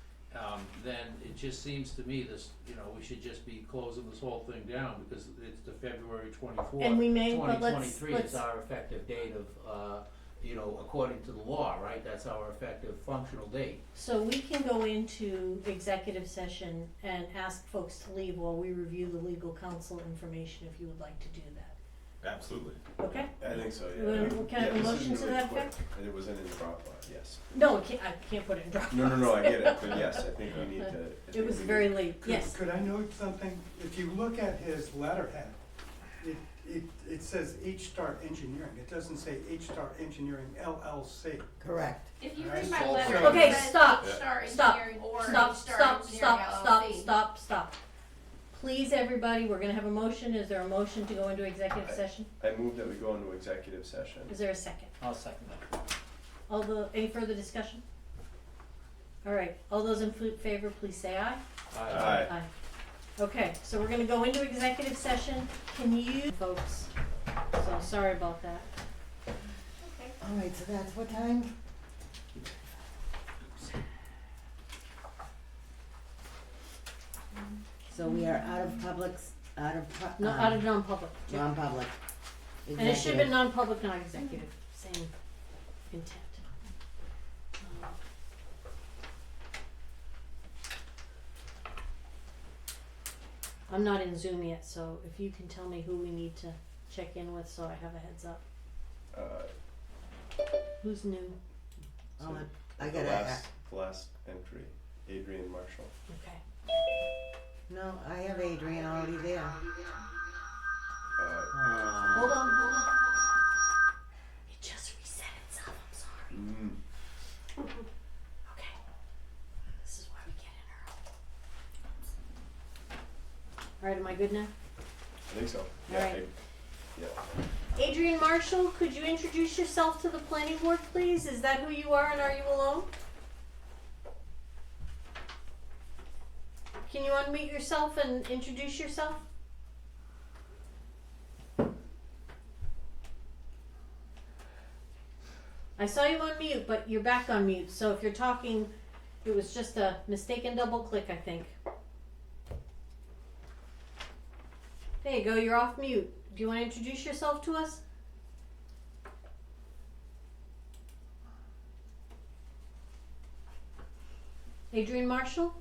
then it just seems to me this, we should just be closing this whole thing down, because it's the February 24th, And we may, but 2023 let's is our effective date of, according to the law, right? That's our effective functional date. so we can go into executive session and ask folks to leave while we review the legal counsel information if you would like to do that. absolutely. Okay? I think so, You wanna- yeah. can I have a Yeah, this motion is to really that quick, effect? and it wasn't in the Dropbox, yes. No, I can't put it in Dropbox. No, I get it, but yes, I think we need to. I It think was we very need- late, yes. Could I note something? If you look at his letterhead, it says H-Star Engineering. It doesn't say H-Star Engineering LLC. Correct. If you Alright. read my So- letter, Okay, it says stop, H-Star stop, Engineering or Stop, H-Star stop, Engineering LLC. stop. Please, everybody, we're gonna have a motion. Is there a motion to go into executive session? I move that we go into executive session. Is there a second? I'll second that. Any further discussion? All right, all those in favor, please say aye. Aye. Aye. Okay, so we're gonna go into executive session. Can you, folks, so sorry about that. Alright, so that's what time? So we are out of No, out of non-public. non-public. And it should have been non-public, not executive, same intent. I'm not in Zoom yet, so if you can tell me who we need to check in with, so I have a heads up. Who's new? Oh, I The gotta, last entry, Adrian Marshall. Okay. no, I have Adrian already there. Hold on. It just reset itself, I'm sorry. Okay. This is why we get in early. Alright, am I good now? I think so. All right. Yeah. Adrian Marshall, could you introduce yourself to the planning board, please? Is that who you are and are you alone? Can you unmute yourself and introduce yourself? I saw you on mute, but you're back on mute, so if you're talking, it was just a mistaken double click, I think. There you go, you're off mute. Do you want to introduce yourself to us? Adrian Marshall?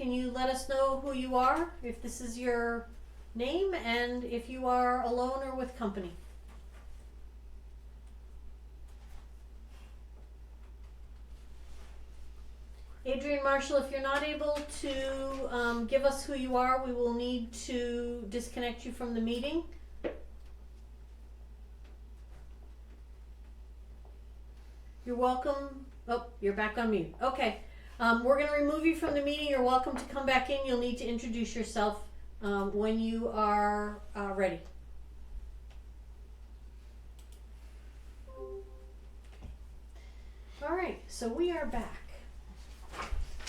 can you let us know who you are, if this is your name, and if you are alone or with company? Adrian Marshall, if you're not able to give us who you are, we will need to disconnect you from the meeting. You're welcome. Oh, you're back on mute. Okay. We're going to remove you from the meeting. You're welcome to come back in. You'll need to introduce yourself when you are ready. All right, so we are back.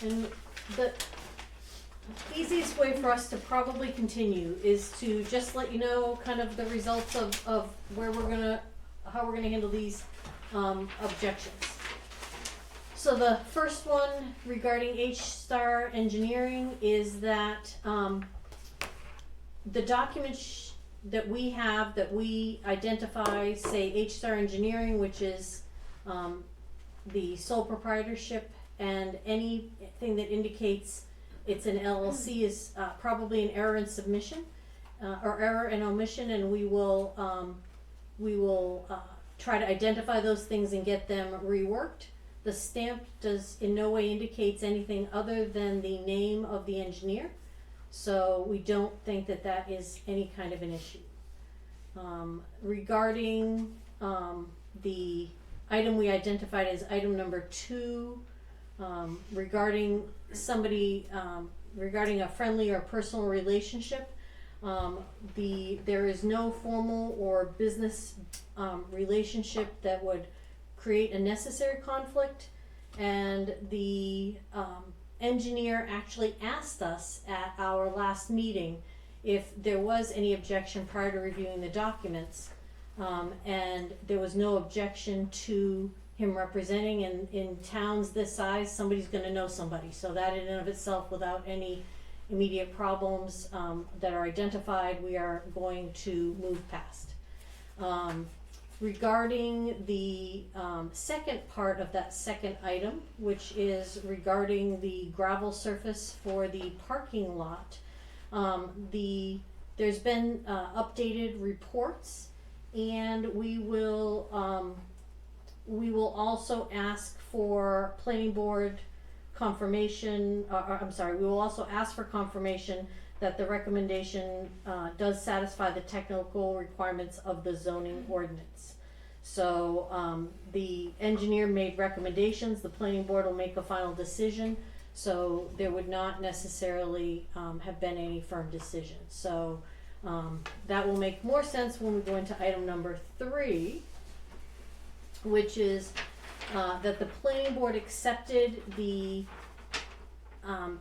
And the easiest way for us to probably continue is to just let you know kind of the results of where how we're gonna handle these objections. So the first one regarding H-Star Engineering is that the documents that we have that we identify say H-Star Engineering, which is the sole proprietorship, and anything that indicates it's an LLC is probably an error in submission or error in omission, and we will try to identify those things and get them reworked. The stamp does in no way indicates anything other than the name of the engineer, so we don't think that that is any kind of an issue. Regarding the item we identified as item number 2, regarding somebody, regarding a friendly or personal relationship, there is no formal or business relationship that would create a necessary conflict, and the engineer actually asked us at our last meeting if there was any objection prior to reviewing the documents, and there was no objection to him representing. In towns this size, somebody's going to know somebody, so that in and of itself, without any immediate problems that are identified, we are going to move past. Regarding the second part of that second item, which is regarding the gravel surface for the parking lot, there's been updated reports, and we will also ask for planning board confirmation, we will also ask for confirmation that the recommendation does satisfy the technical requirements of the zoning ordinance. So the engineer made recommendations, the planning board will make a final decision, so there would not necessarily have been any firm decision. So that will make more sense when we go into item number 3, which is that the planning board accepted the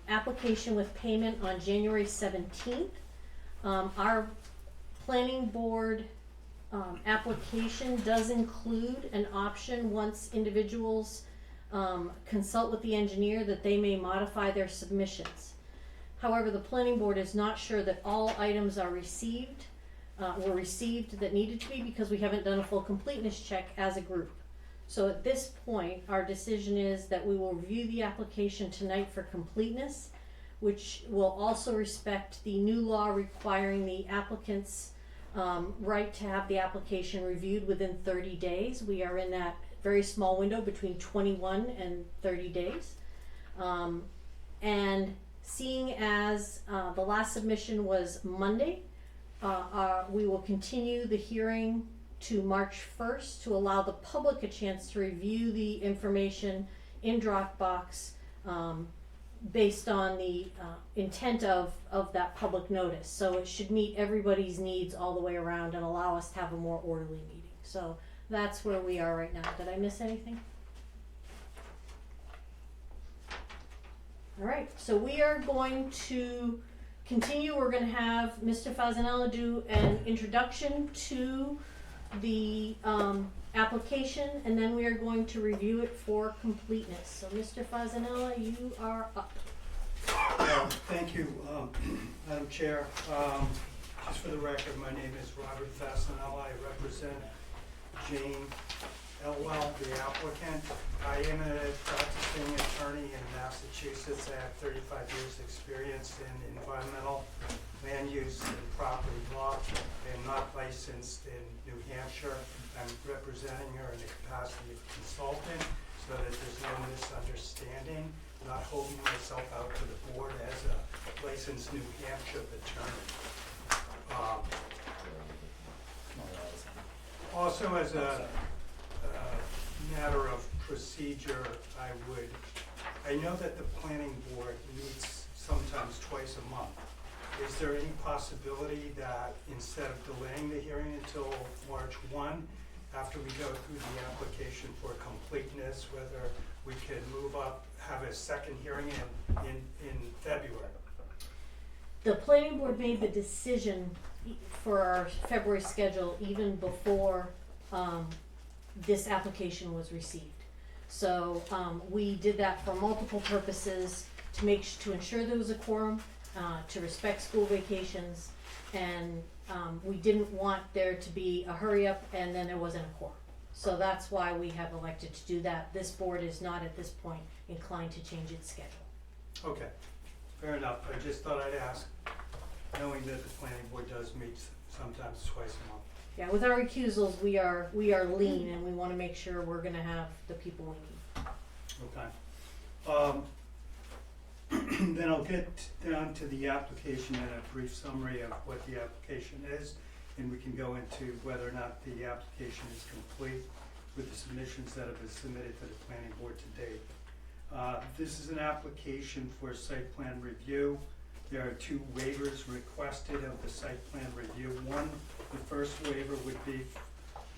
application with payment on January 17th. Our planning board application does include an option, once individuals consult with the engineer, that they may modify their submissions. However, the planning board is not sure that all items are were received that needed to be, because we haven't done a full completeness check as a group. So at this point, our decision is that we will review the application tonight for completeness, which will also respect the new law requiring the applicant's right to have the application reviewed within 30 days. We are in that very small window between 21 and 30 days. And seeing as the last submission was Monday, we will continue the hearing to March 1st to allow the public a chance to review the information in Dropbox based on the intent of that public notice. So it should meet everybody's needs all the way around and allow us to have a more orderly meeting. So that's where we are right now. Did I miss anything? All right, so we are going to continue. We're going to have Mr. Fasanella do an introduction to the application, and then we are going to review it for completeness. So Mr. Fasanella, you are up. Thank you, Madam Chair. Just for the record, my name is Robert Fasanella. I represent Jane Elwell, the applicant. I am a practicing attorney in Massachusetts. I have 35 years' experience in environmental land use and property law. I am not licensed in New Hampshire. I'm representing her in the capacity of consultant so that there's no misunderstanding. I'm not holding myself out to the board as a licensed New Hampshire attorney. Also, as a matter of procedure, I know that the planning board meets sometimes twice a month. Is there any possibility that instead of delaying the hearing until March 1, after we go through the application for completeness, whether we could move up, have a second hearing in February? The planning board made the decision for our February schedule even before this application was received. So we did that for multiple purposes, to ensure there was a quorum, to respect school vacations, and we didn't want there to be a hurry up and then there wasn't a quorum. So that's why we have elected to do that. This board is not at this point inclined to change its schedule. Okay, fair enough. I just thought I'd ask, knowing that the planning board does meet sometimes twice a month. Yeah, with our recusals, we are lean, and we want to make sure we're going to have the people we need. Okay. Then I'll get down to the application and a brief summary of what the application is, and we can go into whether or not the application is complete with the submissions that have been submitted to the planning board to date. This is an application for site plan review. There are two waivers requested of the site plan review. One, the first waiver would be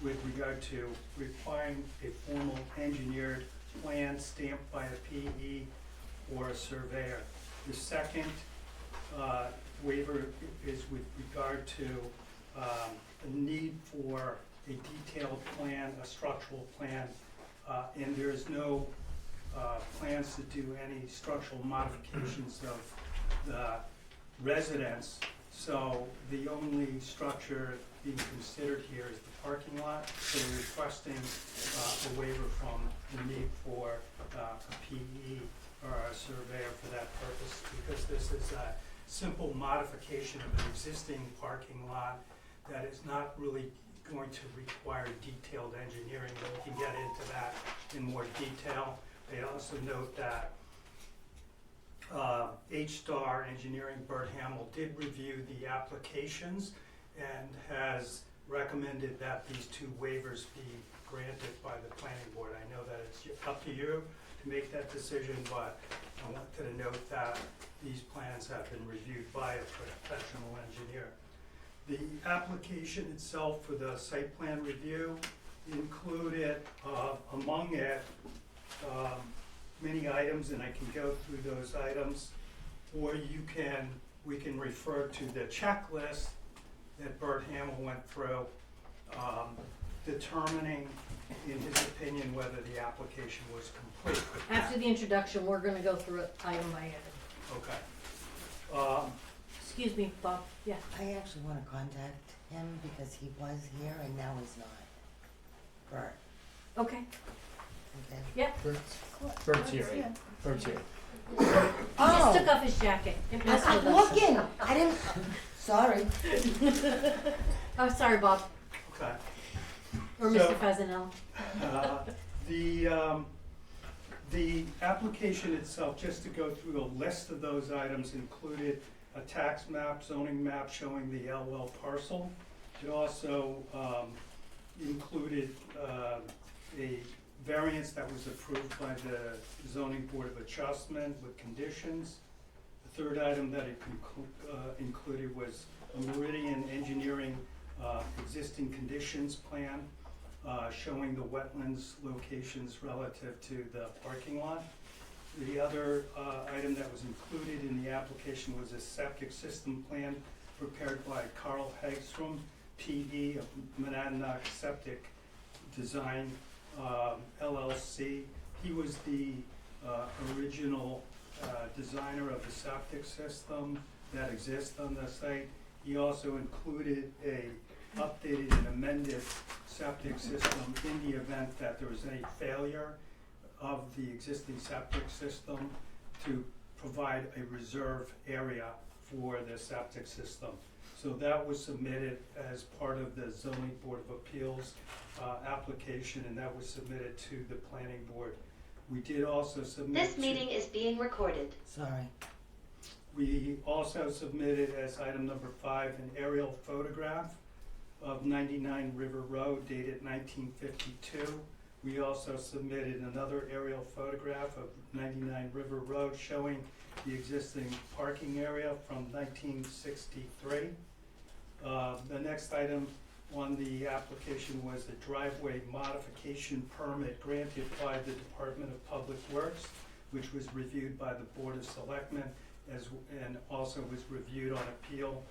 with regard to requiring a formal engineered plan stamped by a PE or a surveyor. The second waiver is with regard to the need for a detailed plan, a structural plan, and there is no plans to do any structural modifications of the residence. So the only structure being considered here is the parking lot. So we're requesting a waiver from the need for a PE or a surveyor for that purpose, because this is a simple modification of an existing parking lot that is not really going to require detailed engineering, but we can get into that in more detail. I also note that H-Star Engineering, Bert Hamill, did review the applications and has recommended that these two waivers be granted by the planning board. I know that it's up to you to make that decision, but I wanted to note that these plans have been reviewed by a professional engineer. The application itself for the site plan review included, among it, many items, and I can go through those items, or we can refer to the checklist that Bert Hamill went through, determining, in his opinion, whether the application was complete. After the introduction, we're going to go through it item by item. Okay. Excuse me, Bob. Yeah. I actually want to contact him because he was here and now he's not. Bert. Okay. Okay. Yeah. Bert's here, right? Bert's here. He just took off his jacket. It messed with I'm us. looking. I didn't. Sorry. Oh, sorry, Bob. Okay. Or So, Mr. Fasanel. The application itself, just to go through a list of those items, included a tax map, zoning map showing the Elwell parcel. It also included a variance that was approved by the Zoning Board of Adjustment with conditions. The third item that it included was a Meridian Engineering existing conditions plan showing the wetlands locations relative to the parking lot. The other item that was included in the application was a septic system plan prepared by Carl Hagstrom, PE of Monadnock Septic Design LLC. He was the original designer of the septic system that exists on the site. He also included a updated and amended septic system in the event that there was any failure of the existing septic system to provide a reserve area for the septic system. So that was submitted as part of the Zoning Board of Appeals application, and that was submitted to the Planning Board. We did also submit. This meeting is being recorded. Sorry. We also submitted as item number 5 an aerial photograph of 99 River Road dated 1952. We also submitted another aerial photograph of 99 River Road showing the existing parking area from 1963. The next item on the application was a driveway modification permit granted by the Department of Public Works, which was reviewed by the Board of Selectmen and also was reviewed on appeal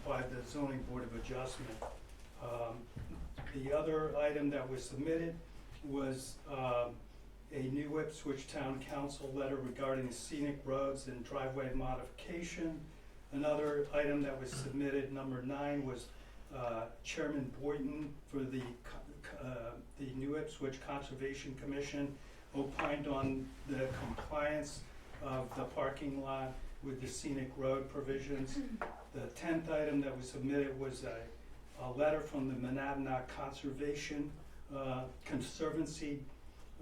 by the Zoning Board of Adjustment. The other item that was submitted was a New Ipswich Town Council letter regarding scenic roads and driveway modification. Another item that was submitted, number 9, was Chairman Boynton for the New Ipswich Conservation Commission opined on the compliance of the parking lot with the scenic road provisions. The 10th item that was submitted was a letter from the Monadnock Conservation Conservancy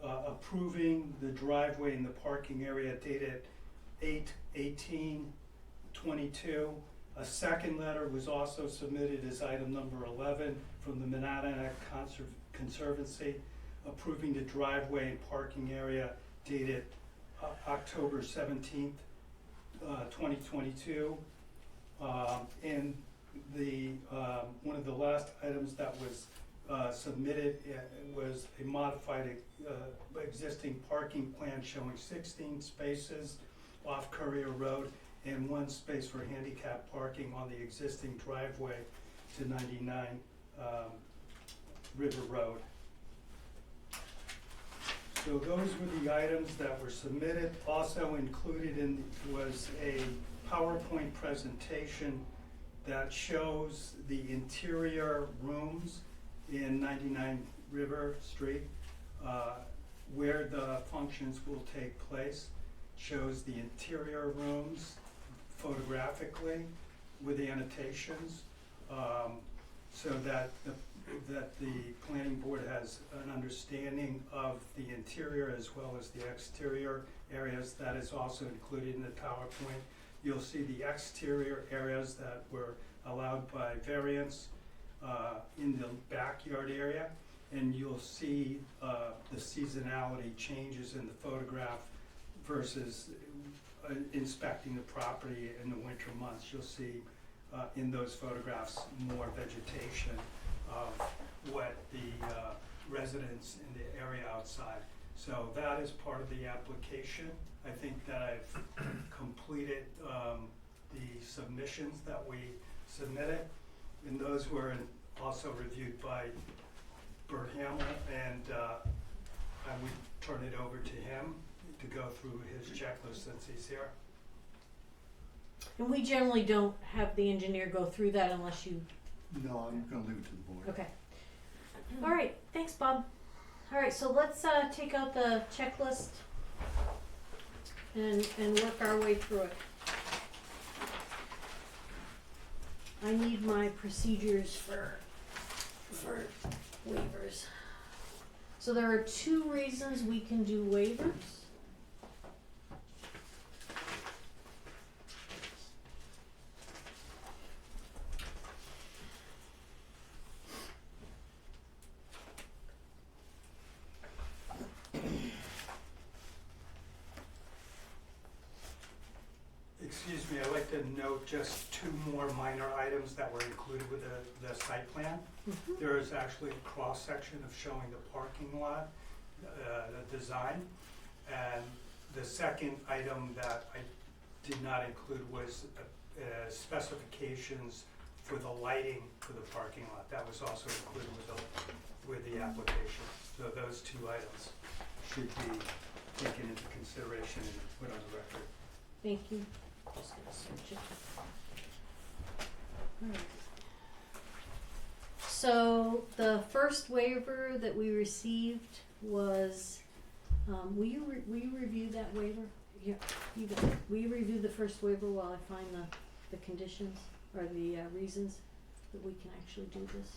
approving the driveway in the parking area dated 8/18/22. A second letter was also submitted as item number 11 from the Monadnock Conservancy approving the driveway and parking area dated October 17th, 2022. And the one of the last items that was submitted was a modified existing parking plan showing 16 spaces off Courier Road and 1 space for handicap parking on the existing driveway to 99 River Road. So those were the items that were submitted. Also included in was a PowerPoint presentation that shows the interior rooms in 99 River Street, where the functions will take place. Shows the interior rooms photographically with annotations, so that the planning board has an understanding of the interior as well as the exterior areas. That is also included in the PowerPoint. You'll see the exterior areas that were allowed by variance in the backyard area, and you'll see the seasonality changes in the photograph versus inspecting the property in the winter months. You'll see in those photographs more vegetation of what the residents in the area outside. So that is part of the application. I think that I've completed the submissions that we submitted, and those were also reviewed by Bert Hamill, and I would turn it over to him to go through his checklist since he's here. And we generally don't have the engineer go through that unless you. No, I'm gonna leave it to the board. Okay. All right. Thanks, Bob. All right. So let's take out the checklist and work our way through it. I need my procedures for waivers. So there are 2 reasons we can do waivers. Excuse me, I'd like to note just 2 more minor items that were included with the site plan. Mm-hmm. There is actually a cross-section of showing the parking lot, the design. And the second item that I did not include was specifications for the lighting for the parking lot. That was also included with the application. So those 2 items should be taken into consideration and put on the record. Thank you. Just gonna search it. Alright. So the first waiver that we received was, will you review that waiver? Yeah, you got it. Will you review the first waiver while I find the conditions or the reasons that we can actually do this?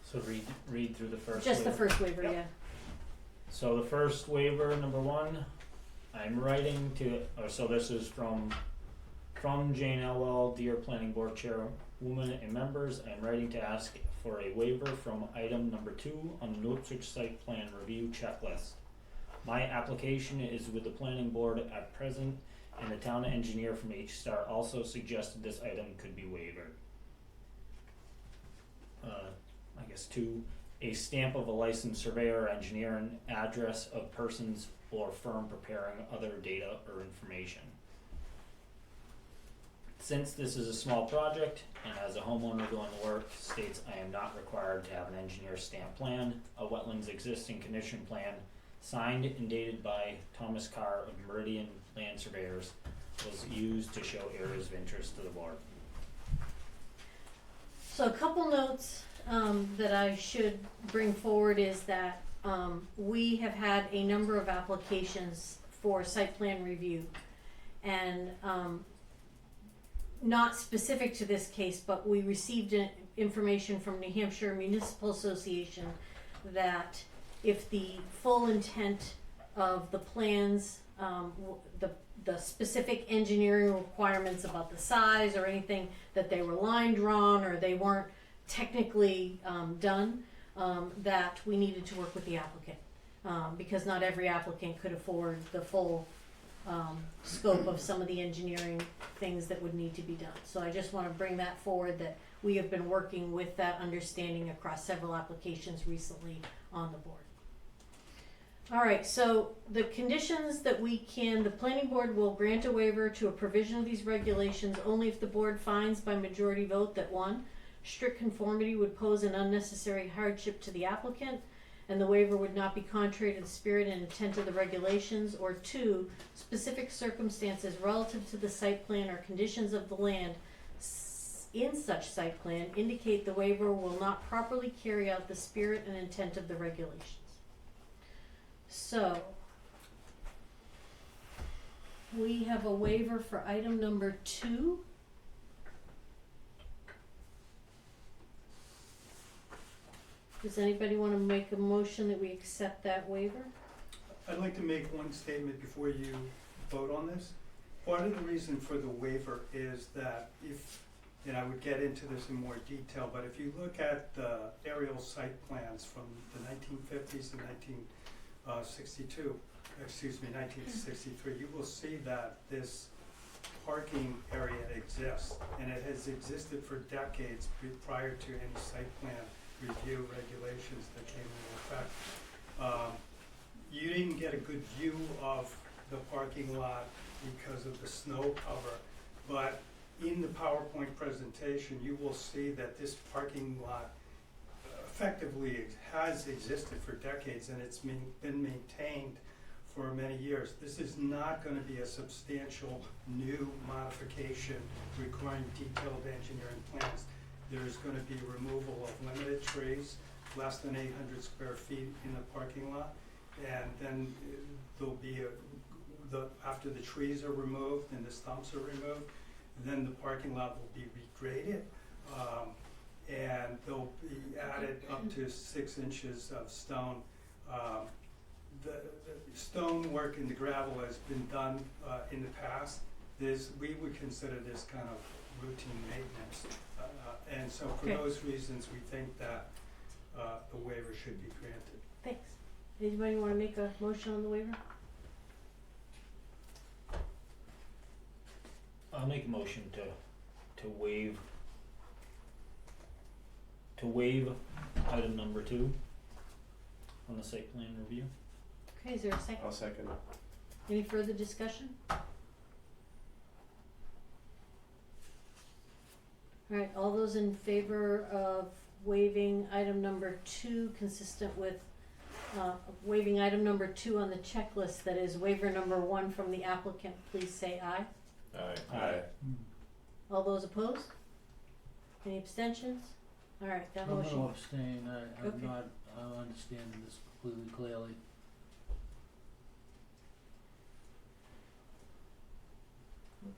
So read through the first Just waiver. the first waiver, Yep. yeah. So the first waiver, number one, I'm writing to, so this is from Jane Elwell, dear planning board chairwoman and members, I'm writing to ask for a waiver from item number 2 on the Northwich site plan review checklist. My application is with the planning board at present, and the town engineer from H-Star also suggested this item could be waived. I guess 2, a stamp of a licensed surveyor or engineer and address of persons or firm preparing other data or information. Since this is a small project, and as a homeowner doing the work, states I am not required to have an engineer stamp plan, a wetlands existing condition plan, signed and dated by Thomas Carr of Meridian Land Surveyors, was used to show areas of interest to the board. So a couple notes that I should bring forward is that we have had a number of applications for site plan review, and not specific to this case, but we received information from New Hampshire Municipal Association that if the full intent of the plans, the specific engineering requirements about the size or anything, that they were line drawn or they weren't technically done, that we needed to work with the applicant, because not every applicant could afford the full scope of some of the engineering things that would need to be done. So I just want to bring that forward, that we have been working with that understanding across several applications recently on the board. All right, so the conditions that the planning board will grant a waiver to a provision of these regulations only if the board finds by majority vote that 1, strict conformity would pose an unnecessary hardship to the applicant, and the waiver would not be contrary to the spirit and intent of the regulations, or 2, specific circumstances relative to the site plan or conditions of the land in such site plan indicate the waiver will not properly carry out the spirit and intent of the regulations. So, we have a waiver for item number 2. Does anybody want to make a motion that we accept that waiver? I'd like to make one statement before you vote on this. Part of the reason for the waiver is that and I would get into this in more detail, but if you look at the aerial site plans from the 1950s and 1963, you will see that this parking area exists, and it has existed for decades prior to any site plan review regulations that came into effect. You didn't get a good view of the parking lot because of the snow cover, but in the PowerPoint presentation, you will see that this parking lot effectively has existed for decades, and it's been maintained for many years. This is not going to be a substantial new modification requiring detailed engineering plans. There's going to be removal of limited trees, less than 800 square feet in the parking lot, and then there'll be after the trees are removed and the stumps are removed, then the parking lot will be regraded, and they'll be added up to 6 inches of stone. The stone work and the gravel has been done in the past. We would consider this kind of routine maintenance, and so for those reasons, we think that the waiver should be granted. Thanks. Anybody want to make a motion on the waiver? I'll make a motion to waive item number 2 on the site plan review. Okay, is there a second? I'll second it. Any further discussion? Alright, all those in favor of waiving item number 2, consistent with waiving item number 2 on the checklist, that is waiver number 1 from the applicant, please say aye. Aye. Aye. All those opposed? Any abstentions? Alright, that I'm motion. gonna abstain, I'm Okay. not, understanding this completely clearly.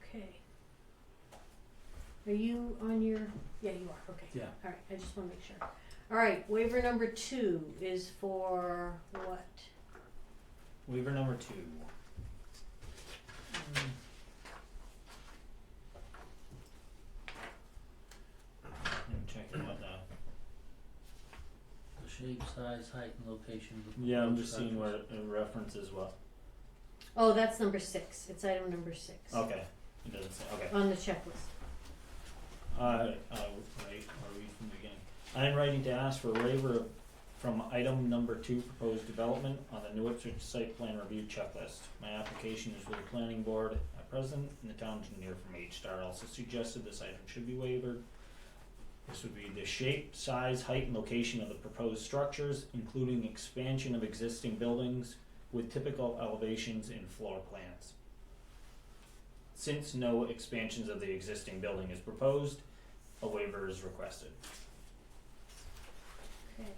Okay. Are you on your, yeah, you are, okay. Yeah. Alright, I just wanna make sure. Alright, waiver number 2 is for what? Waiver number 2. I'm checking what now. The shape, size, height, and location of the Yeah, I'm proposed just seeing where structures. it references what. Oh, that's number 6, it's item number 6. Okay, it doesn't say, okay. On the checklist. Right, are we from the beginning? I am writing to ask for a waiver from item number 2, proposed development on the New Ipswich site plan review checklist. My application is with the planning board at present, and the town engineer from H-Star also suggested this item should be waived. This would be the shape, size, height, and location of the proposed structures, including expansion of existing buildings with typical elevations in floor plans. Since no expansions of the existing building is proposed, a waiver is requested. Okay.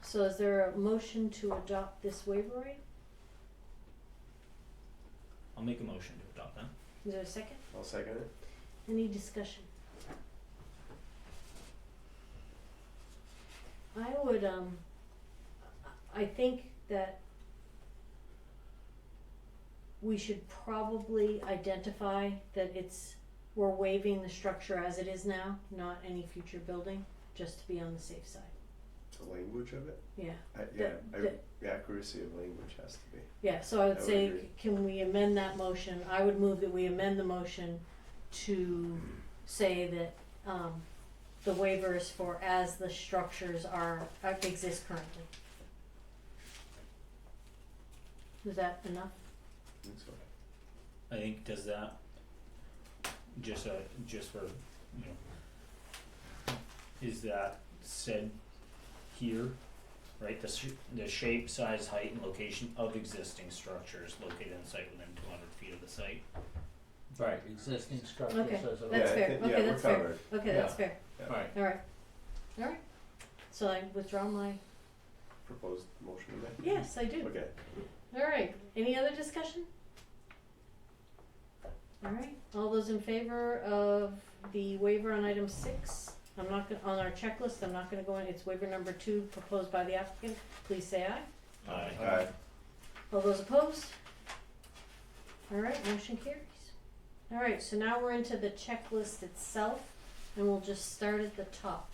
So is there a motion to adopt this waiver rate? I'll make a motion to adopt that. Is there a second? I'll second it. Any discussion? I would, I think that we should probably identify that we're waiving the structure as it is now, not any future building, just to be on the safe side. The language of it? Yeah. The accuracy of language has to be. Yeah, so I would I would say, agree. can we amend that motion? I would move that we amend the motion to say that, the waiver is for as the structures exist currently. Is that enough? I think so. I think does that just for is that said here, right? The shape, size, height, and location of existing structures located in the site within 200 feet of the site. Right, existing structures Okay, as a. that's I fair. think- Okay, yeah, we're that's fair. covered. Okay, that's fair. Yeah. Right. Alright. So I withdraw my, Proposed motion amendment? yes, I do. Okay. Alright, any other discussion? Alright, all those in favor of the waiver on item 6, I'm not gonna, on our checklist, I'm not gonna go in, it's waiver number 2 proposed by the applicant, please say aye. Aye. All those opposed? Alright, motion carries. Alright, so now we're into the checklist itself, and we'll just start at the top.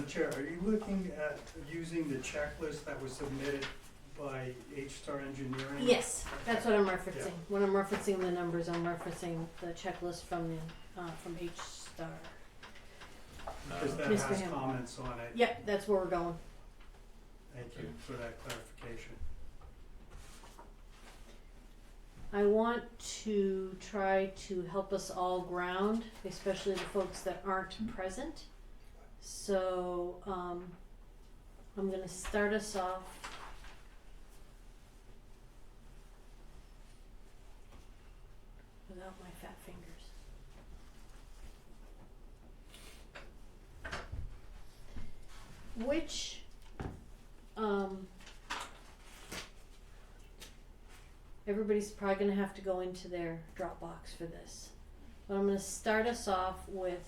Chair, are you looking at using the checklist that was submitted by H-Star Engineering? Yes, that's what I'm referencing. Yeah. When I'm referencing the numbers, I'm referencing the checklist from H-Star. Because that Mr. has Hammond. comments on it. Yep, that's where we're going. Thank you for that clarification. I want to try to help us all ground, especially the folks that aren't present. So, I'm gonna start us off. Without my fat fingers. Which, everybody's probably gonna have to go into their Dropbox for this. But I'm gonna start us off with,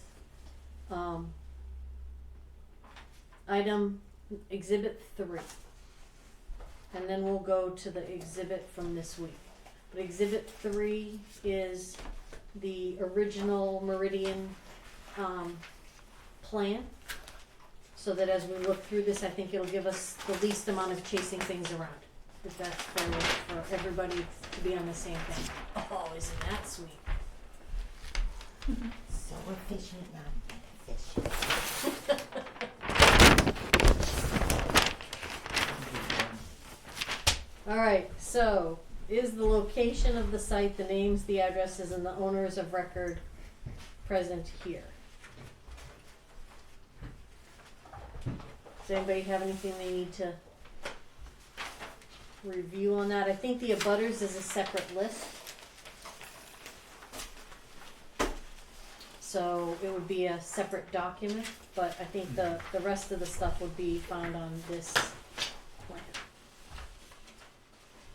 item exhibit 3. And then we'll go to the exhibit from this week. But exhibit 3 is the original Meridian, plan. So that as we look through this, I think it'll give us the least amount of chasing things around. If that's for everybody to be on the same thing. Oh, isn't that sweet? So efficient, not efficient. Alright, so is the location of the site, the names, the addresses, and the owners of record present here? Does anybody have anything they need to review on that? I think the abutters is a separate list. So it would be a separate document, but I think the rest of the stuff would be found on this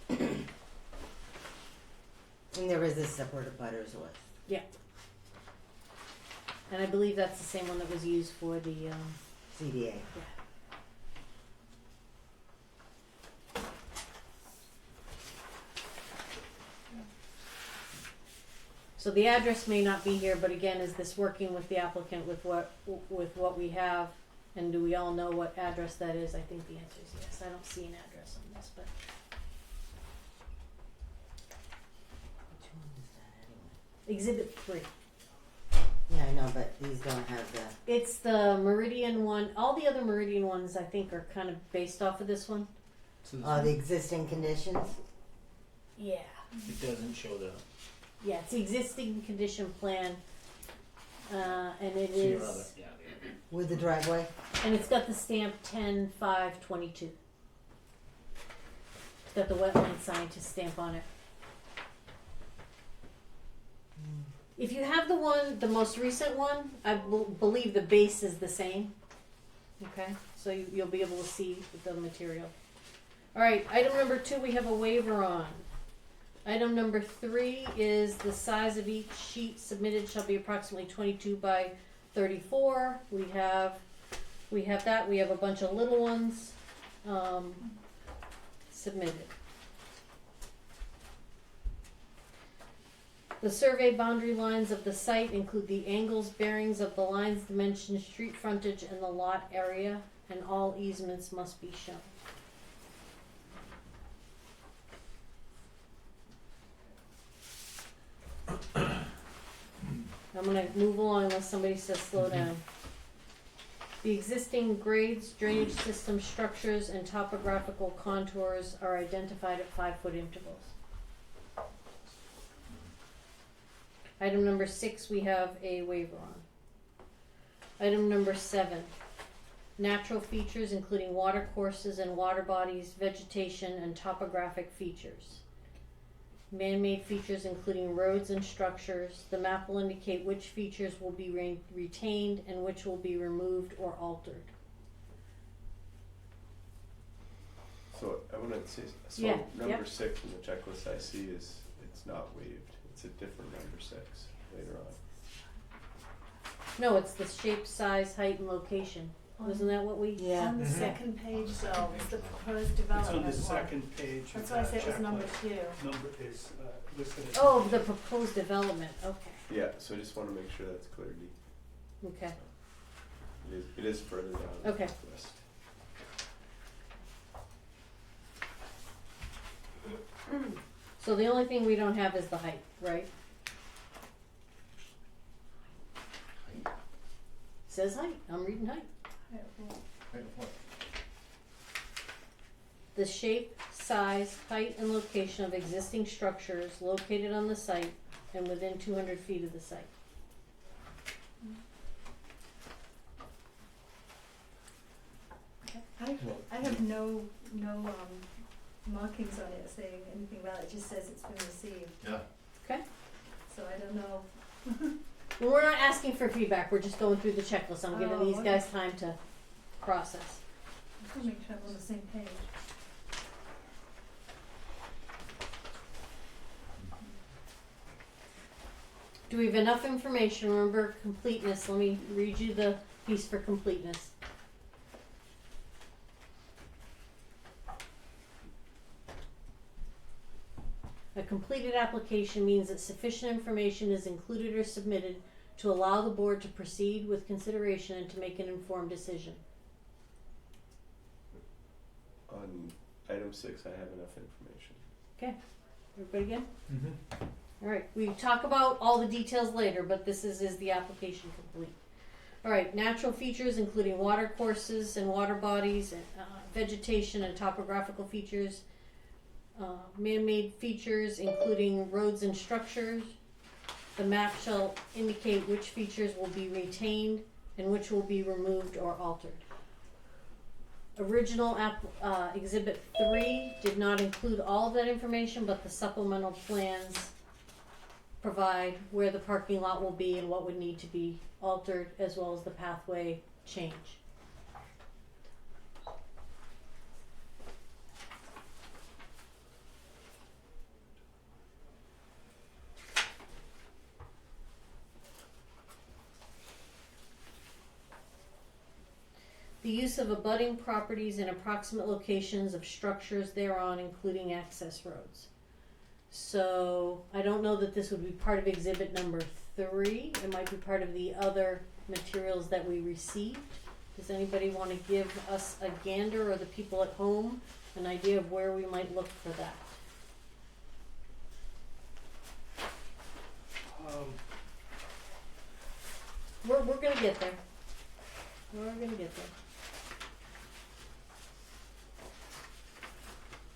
plan. And there is a separate abutters list. Yeah. And I believe that's the same one that was used for the, CDA. yeah. So the address may not be here, but again, is this working with the applicant with what we have? And do we all know what address that is? I think the answer is yes. I don't see an address on this, but. Which one is that anyway? Exhibit 3. Yeah, I know, but these don't have the. It's the Meridian one. All the other Meridian ones I think are kind of based off of this one. So The existing conditions. Yeah. it doesn't show the. Yeah, it's the existing condition plan. And it So your is. other- yeah. With the driveway. And it's got the stamp 10/5/22. It's got the wetland scientist stamp on it. If you have the most recent one, I believe the base is the same. Okay, so you'll be able to see the material. All right, item number 2, we have a waiver on. Item number 3 is the size of each sheet submitted shall be approximately 22 by 34. We have that. We have a bunch of little ones submitted. The survey boundary lines of the site include the angles, bearings of the lines, dimensions, street frontage, and the lot area, and all easements must be shown. I'm gonna move along unless somebody says slow down. The existing grades, drainage system structures, and topographical contours are identified at 5-foot intervals. Item number 6, we have a waiver on. Item number 7, natural features including water courses and water bodies, vegetation, and topographic features. Man-made features including roads and structures. The map will indicate which features will be retained and which will be removed or altered. So I want to say, so Yeah, number yep. 6 in the checklist I see is, it's not waived. It's a different number 6 later on. No, it's the shape, size, height, and location. Wasn't that what we? Yeah. On the second page though, it's the proposed It's development on the one. second page. That's of why I that said it was number checklist. 2. Number is listed as. Oh, the proposed development, okay, Yeah, so I just want to make sure that's clear, Dee. okay. It is further down the Okay. list. So the only thing we don't have is the height, right? Says height, I'm reading height. The shape, size, height, and location of existing structures located on the site and within 200 feet of the site. I have no markings on it saying anything about it, just says it's been received, Yeah. Okay? so I don't know. Well, we're not asking for feedback, we're just going through the checklist. I'm giving Oh, these okay. guys time to process. I just wanna make sure I'm on the same page. Do we have enough information? Remember completeness. Let me read you the piece for completeness. A completed application means that sufficient information is included or submitted to allow the board to proceed with consideration and to make an informed decision. On item 6, I have enough information. Okay, everybody good? Mm-hmm. All right, we talk about all the details later, but this is the application complete. All right, natural features including water courses and water bodies, and, vegetation and topographical features, man-made features including roads and structures. The map shall indicate which features will be retained and which will be removed or altered. original exhibit 3 did not include all of that information, but the supplemental plans provide where the parking lot will be and what would need to be altered, as well as the pathway change. The use of abutting properties and approximate locations of structures thereon, including access roads. So I don't know that this would be part of exhibit number 3. It might be part of the other materials that we received. Does anybody want to give us a gander, or the people at home an idea of where we might look for that? We're gonna get there. We're gonna get there.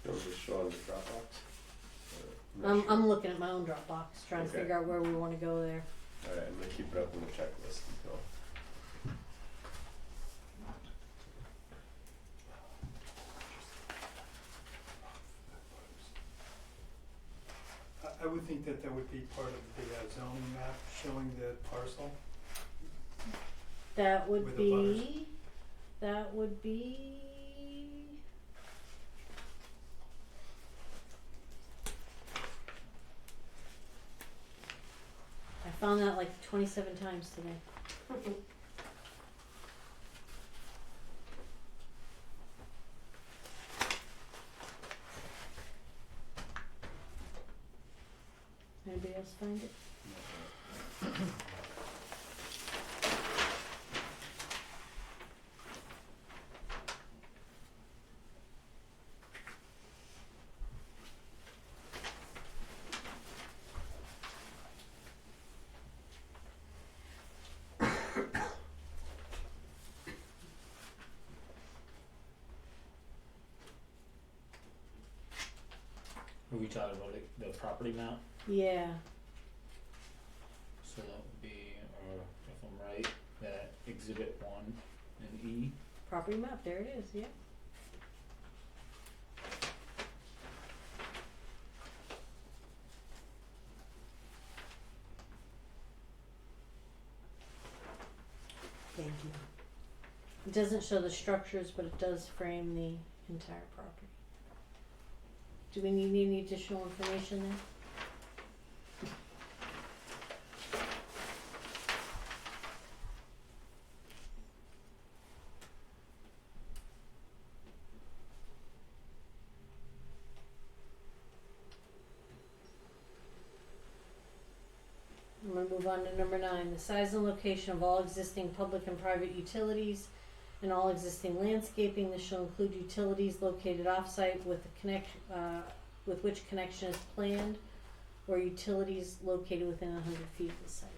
Don't just show on the Dropbox. I'm looking at my own Dropbox, trying to Okay. figure out where we want to go there. Alright, I'm gonna keep it up on the checklist until. I would think that would be part of the zoning map showing the parcel. That would With the butters. be. I found that like 27 times today. Anybody else find it? Are we talking about the property map? Yeah. So that would be, if I'm right, that exhibit 1 and E. Property map, there it is, yeah. Thank you. It doesn't show the structures, but it does frame the entire property. Do we need any additional information there? I'm gonna move on to number 9. The size and location of all existing public and private utilities and all existing landscaping. This shall include utilities located off-site with with which connection is planned, or utilities located within 100 feet of the site.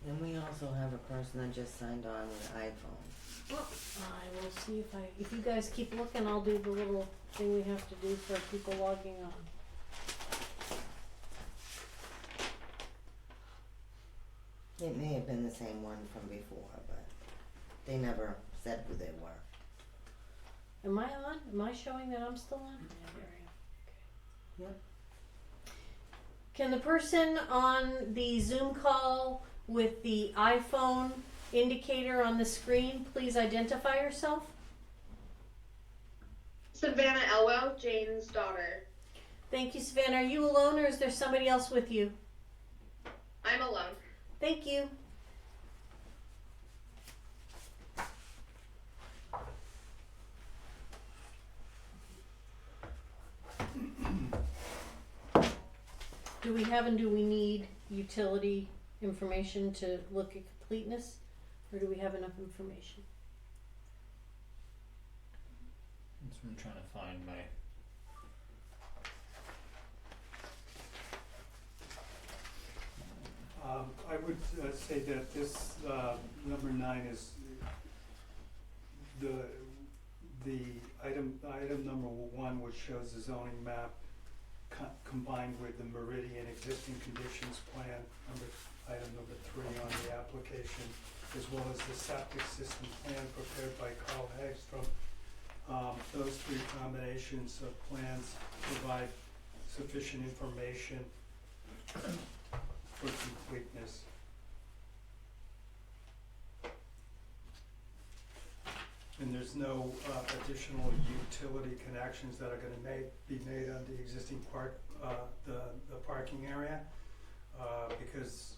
And we also have a person that just signed on with an iPhone. Well, I will see if you guys keep looking, I'll do the little thing we have to do for people logging on. It may have been the same one from before, but they never said who they were. Am I on? Am I showing that I'm still on? Yeah, there I am. Yep. Can the person on the Zoom call with the iPhone indicator on the screen please identify yourself? Savannah Elwell, Jane's daughter. Thank you, Savannah. Are you alone, or is there somebody else with you? I'm alone. Thank you. Do we have and do we need utility information to look at completeness, or do we have enough information? That's what I'm trying to find my. I would say that this number 9 is the item number 1, which shows the zoning map combined with the Meridian existing conditions plan, item number 3 on the application, as well as the septic system plan prepared by Carl Hagstrom. Those 3 combinations of plans provide sufficient information for completeness. And there's no additional utility connections that are gonna be made on the existing the parking area, because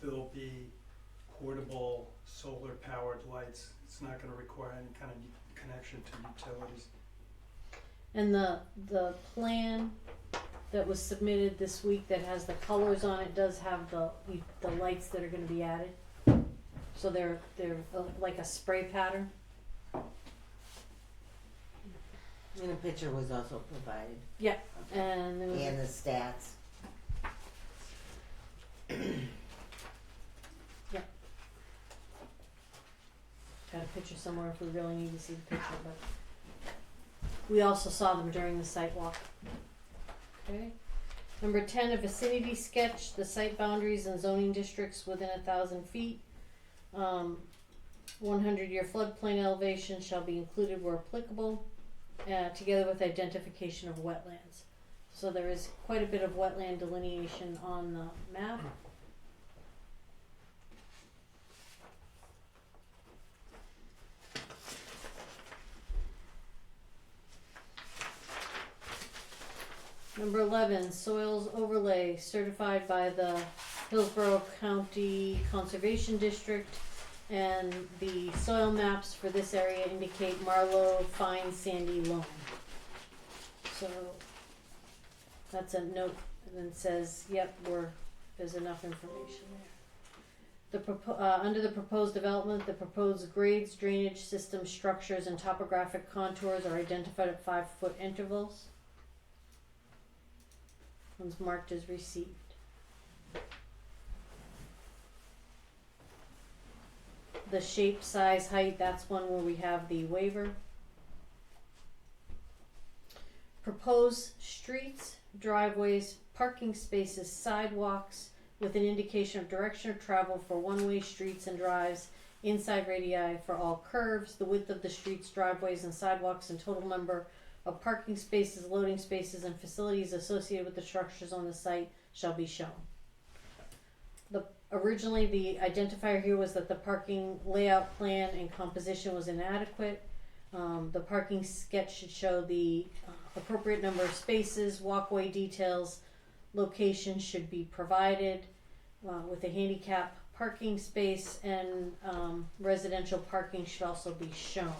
there'll be portable solar powered lights. It's not gonna require any kind of connection to utilities. And the plan that was submitted this week that has the colors on it does have the lights that are gonna be added. So they're like a spray pattern. And a picture was also provided. Yeah, and there was And the stats. yeah. Got a picture somewhere if we really need to see the picture, but we also saw them during the site walk. Okay. Number 10, a vicinity sketch, the site boundaries and zoning districts within 1,000 feet. 100-year floodplain elevation shall be included where applicable, together with identification of wetlands. So there is quite a bit of wetland delineation on the map. Number 11, soils overlay certified by the Hillsborough County Conservation District, and the soil maps for this area indicate Marlow fine sandy loam. So that's a note that says, yep, there's enough information there. Under the proposed development, the proposed grades, drainage system structures, and topographic contours are identified at 5-foot intervals. One's marked as received. The shape, size, height, that's one where we have the waiver. Proposed streets, driveways, parking spaces, sidewalks with an indication of direction of travel for one-way streets and drives, inside radii for all curves, the width of the streets, driveways, and sidewalks, and total number of parking spaces, loading spaces, and facilities associated with the structures on the site shall be shown. Originally, the identifier here was that the parking layout plan and composition was inadequate. The parking sketch should show the appropriate number of spaces, walkway details, location should be provided with a handicap parking space, and residential parking should also be shown.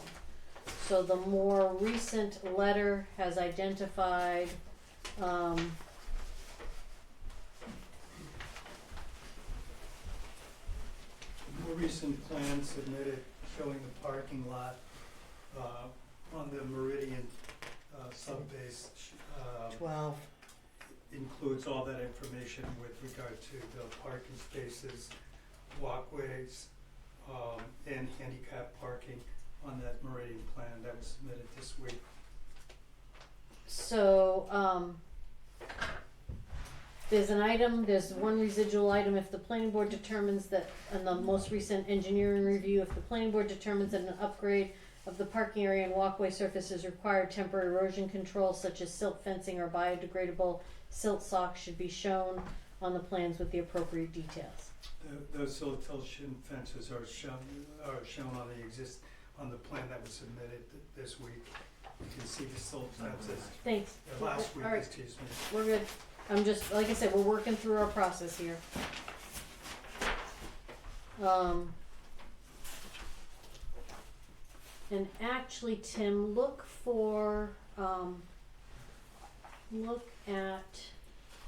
So the more recent letter has identified More recent plan submitted showing the parking lot on the Meridian subbase 12. includes all that information with regard to the parking spaces, walkways, and handicap parking on that Meridian plan that was submitted this week. So there's one residual item if the planning board determines that, in the most recent engineering review, if the planning board determines that an upgrade of the parking area and walkway surfaces require temporary erosion control such as silt fencing or biodegradable silt socks should be shown on the plans with the appropriate details. Those siltation fences are shown on the plan that was submitted this week. You can see the silt fences. Thanks. Last week, All right. excuse me. We're good. I'm just, like I said, we're working through our process here. And actually, Tim, look at,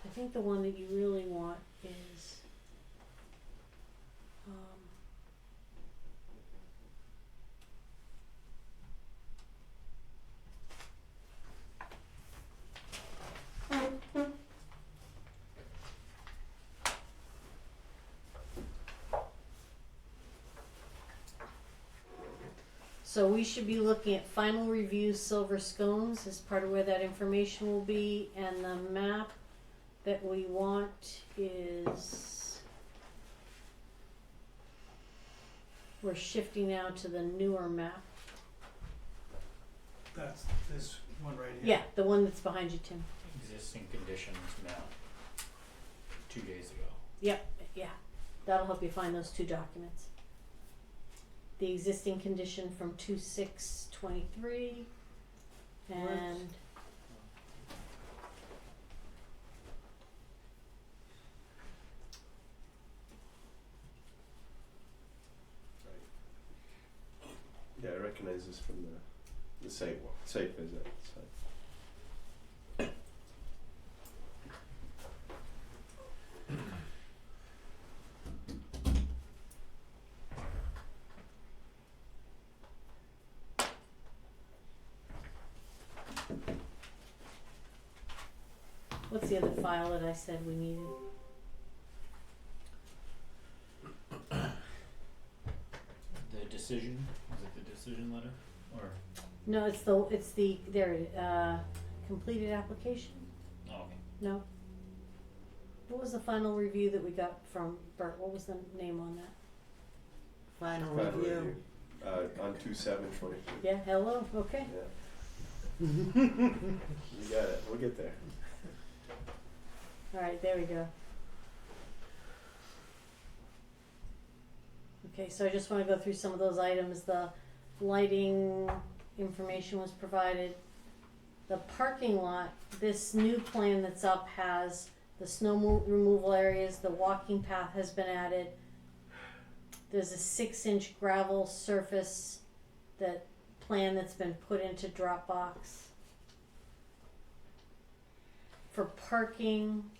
I think the one that you really want is, So we should be looking at final review silver scones as part of where that information will be, and the map that we want is, we're shifting now to the newer map. That's this one right here. Yeah, the one that's behind you, Tim. Existing conditions map 2 days ago. Yep, yeah, that'll help you find those two documents. The existing condition from 2/6/23 and Yeah, I recognize this from the site visit. So. what's the other file that I said we needed? The decision, is it the decision letter, or? No, it's the completed application? Oh, okay. No. What was the final review that we got from Bert? What was the name on that? Final Final review. On 2/7/22. Yeah, hello, okay. Yeah. You got it. We'll get there. Alright, there we go. Okay, so I just wanna go through some of those items. The lighting information was provided. The parking lot, this new plan that's up has the snow removal areas, the walking path has been added. There's a 6-inch gravel surface plan that's been put into Dropbox. For parking,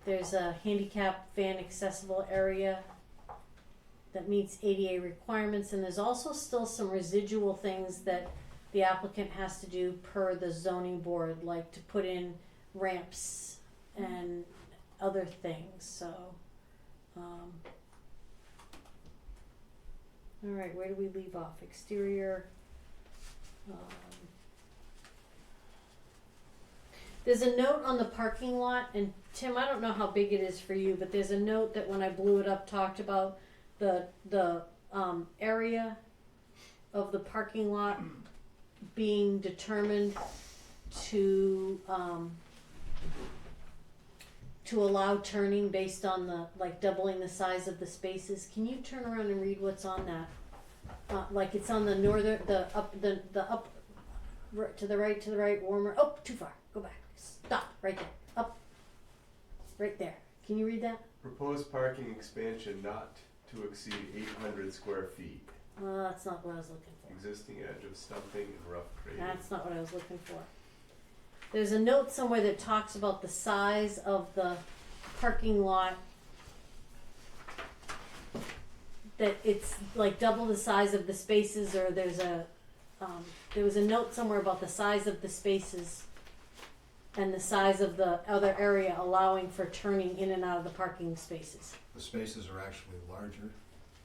there's a handicap van accessible area that meets ADA requirements, and there's also still some residual things that the applicant has to do per the zoning board, like to put in ramps and other things, so, alright, where do we leave off? Exterior, there's a note on the parking lot, and Tim, I don't know how big it is for you, but there's a note that when I blew it up talked about the area of the parking lot being determined to allow turning based on the, like, doubling the size of the spaces. Can you turn around and read what's on that? Like it's on the northern, the up, to the right, warmer, oh, too far, go back, stop, right there, up, right there. Can you read that? Proposed parking expansion not to exceed 800 square feet. That's not what I was looking for. Existing edge of stumping and rough grading. That's not what I was looking for. There's a note somewhere that talks about the size of the parking lot, that it's like double the size of the spaces, or there was a note somewhere about the size of the spaces and the size of the other area allowing for turning in and out of the parking spaces. The spaces are actually larger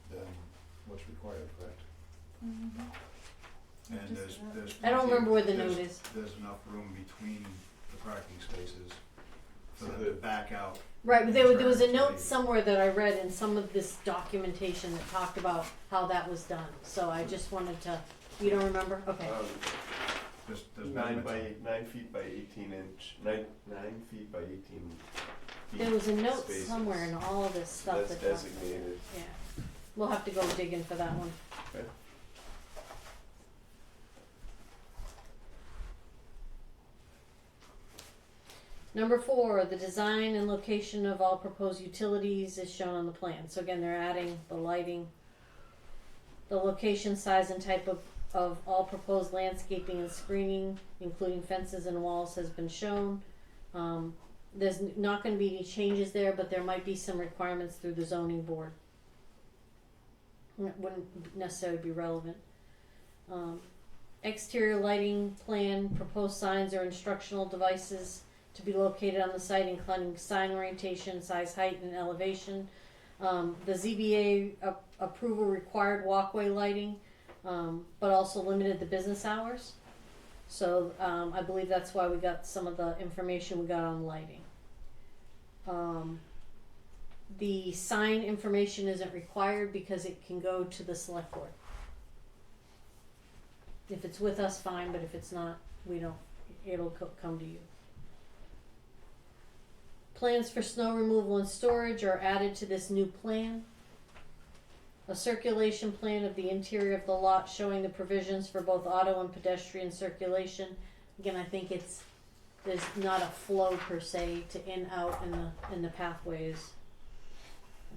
than what's required, correct? Mm-hmm. And there's I don't plenty- remember where the there's- note is. There's enough room between the parking spaces for them to back out. Right, but there was a Turn, note so somewhere that I read in some of this documentation that talked about how that was done. So I just wanted to, you don't remember? Okay. There's 9 feet by 18 inch, 9 feet by 18 feet. There was a note spaces. somewhere in all of this stuff That's that talked- designated. Yeah, we'll have to go digging for that one. Okay. Number 4, the design and location of all proposed utilities is shown on the plan. So again, they're adding the lighting. The location, size, and type of all proposed landscaping and screening, including fences and walls, has been shown. There's not going to be any changes there, but there might be some requirements through the zoning board. It wouldn't necessarily be relevant. Exterior lighting plan, proposed signs or instructional devices to be located on the site, including sign orientation, size, height, and elevation. The ZBA approval required walkway lighting, but also limited the business hours. So I believe that's why we got some of the information we got on lighting. The sign information isn't required because it can go to the select board. If it's with us, fine, but if it's not, it'll come to you. Plans for snow removal and storage are added to this new plan. A circulation plan of the interior of the lot showing the provisions for both auto and pedestrian circulation. Again, I think there's not a flow per se to in, out in the pathways.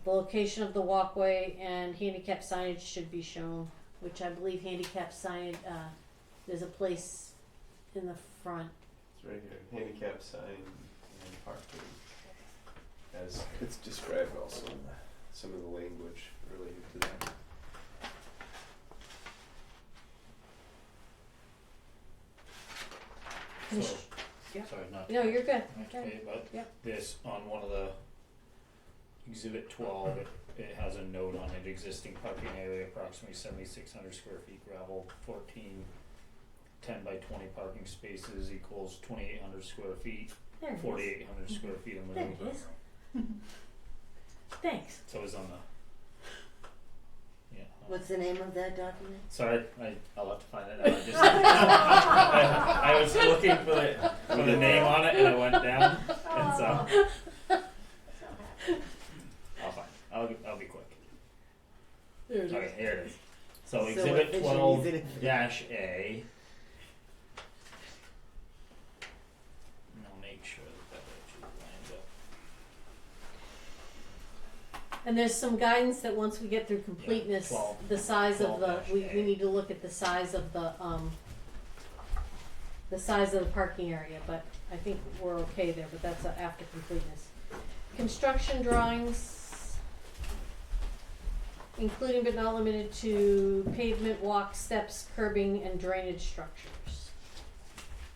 The location of the walkway and handicap signage should be shown, which I believe handicap signage, there's a place in the front. It's right here, handicap sign and parking. As it's described also in some of the language related to that. So, Yeah. sorry, not No, you're good. okay, but Yep. this, on one of the exhibit 12, it has a note on it, existing parking area approximately 7,600 square feet, gravel 14 10 by 20 parking spaces equals 2,800 square feet, There it is. 4,800 square feet of There maneuver. it is. Thanks. So it's on the, yeah. What's the name of that document? Sorry, I'll have to find it out. I was looking for the name on it and I went down, and so I'll find it. I'll be quick. There it is. Okay, here it is. So So exhibit efficient, 12-A. And I'll make sure that actually lines up. And there's some guidance that once we get through completeness, 12 the size of the, we 12-A. need to look at the size of the parking area, but I think we're okay there, but that's after completeness. Construction drawings, including but not limited to pavement, walk, steps, curbing, and drainage structures.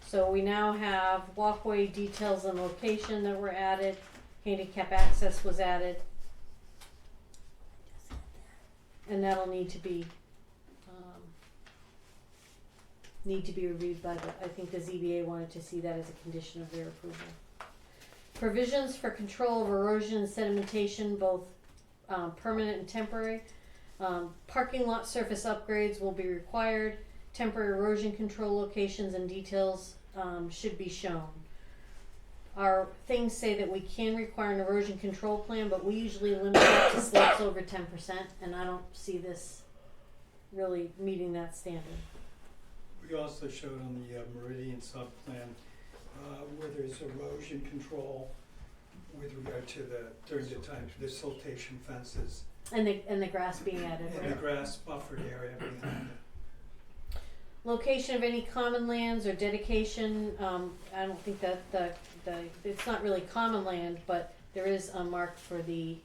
So we now have walkway details and location that were added, handicap access was added. And that'll need to be reviewed by I think the ZBA wanted to see that as a condition of their approval. Provisions for control of erosion and sedimentation, both permanent and temporary. Parking lot surface upgrades will be required. Temporary erosion control locations and details should be shown. Our things say that we can require an erosion control plan, but we usually limit that to slopes over 10%, and I don't see this really meeting that standard. We also showed on the Meridian sub-plan where there's erosion control with regard to during the time, the siltation fences And the grass being added, and right? the grass buffered area behind it. Location of any common lands or dedication, I don't think that it's not really common land, but there is a mark for the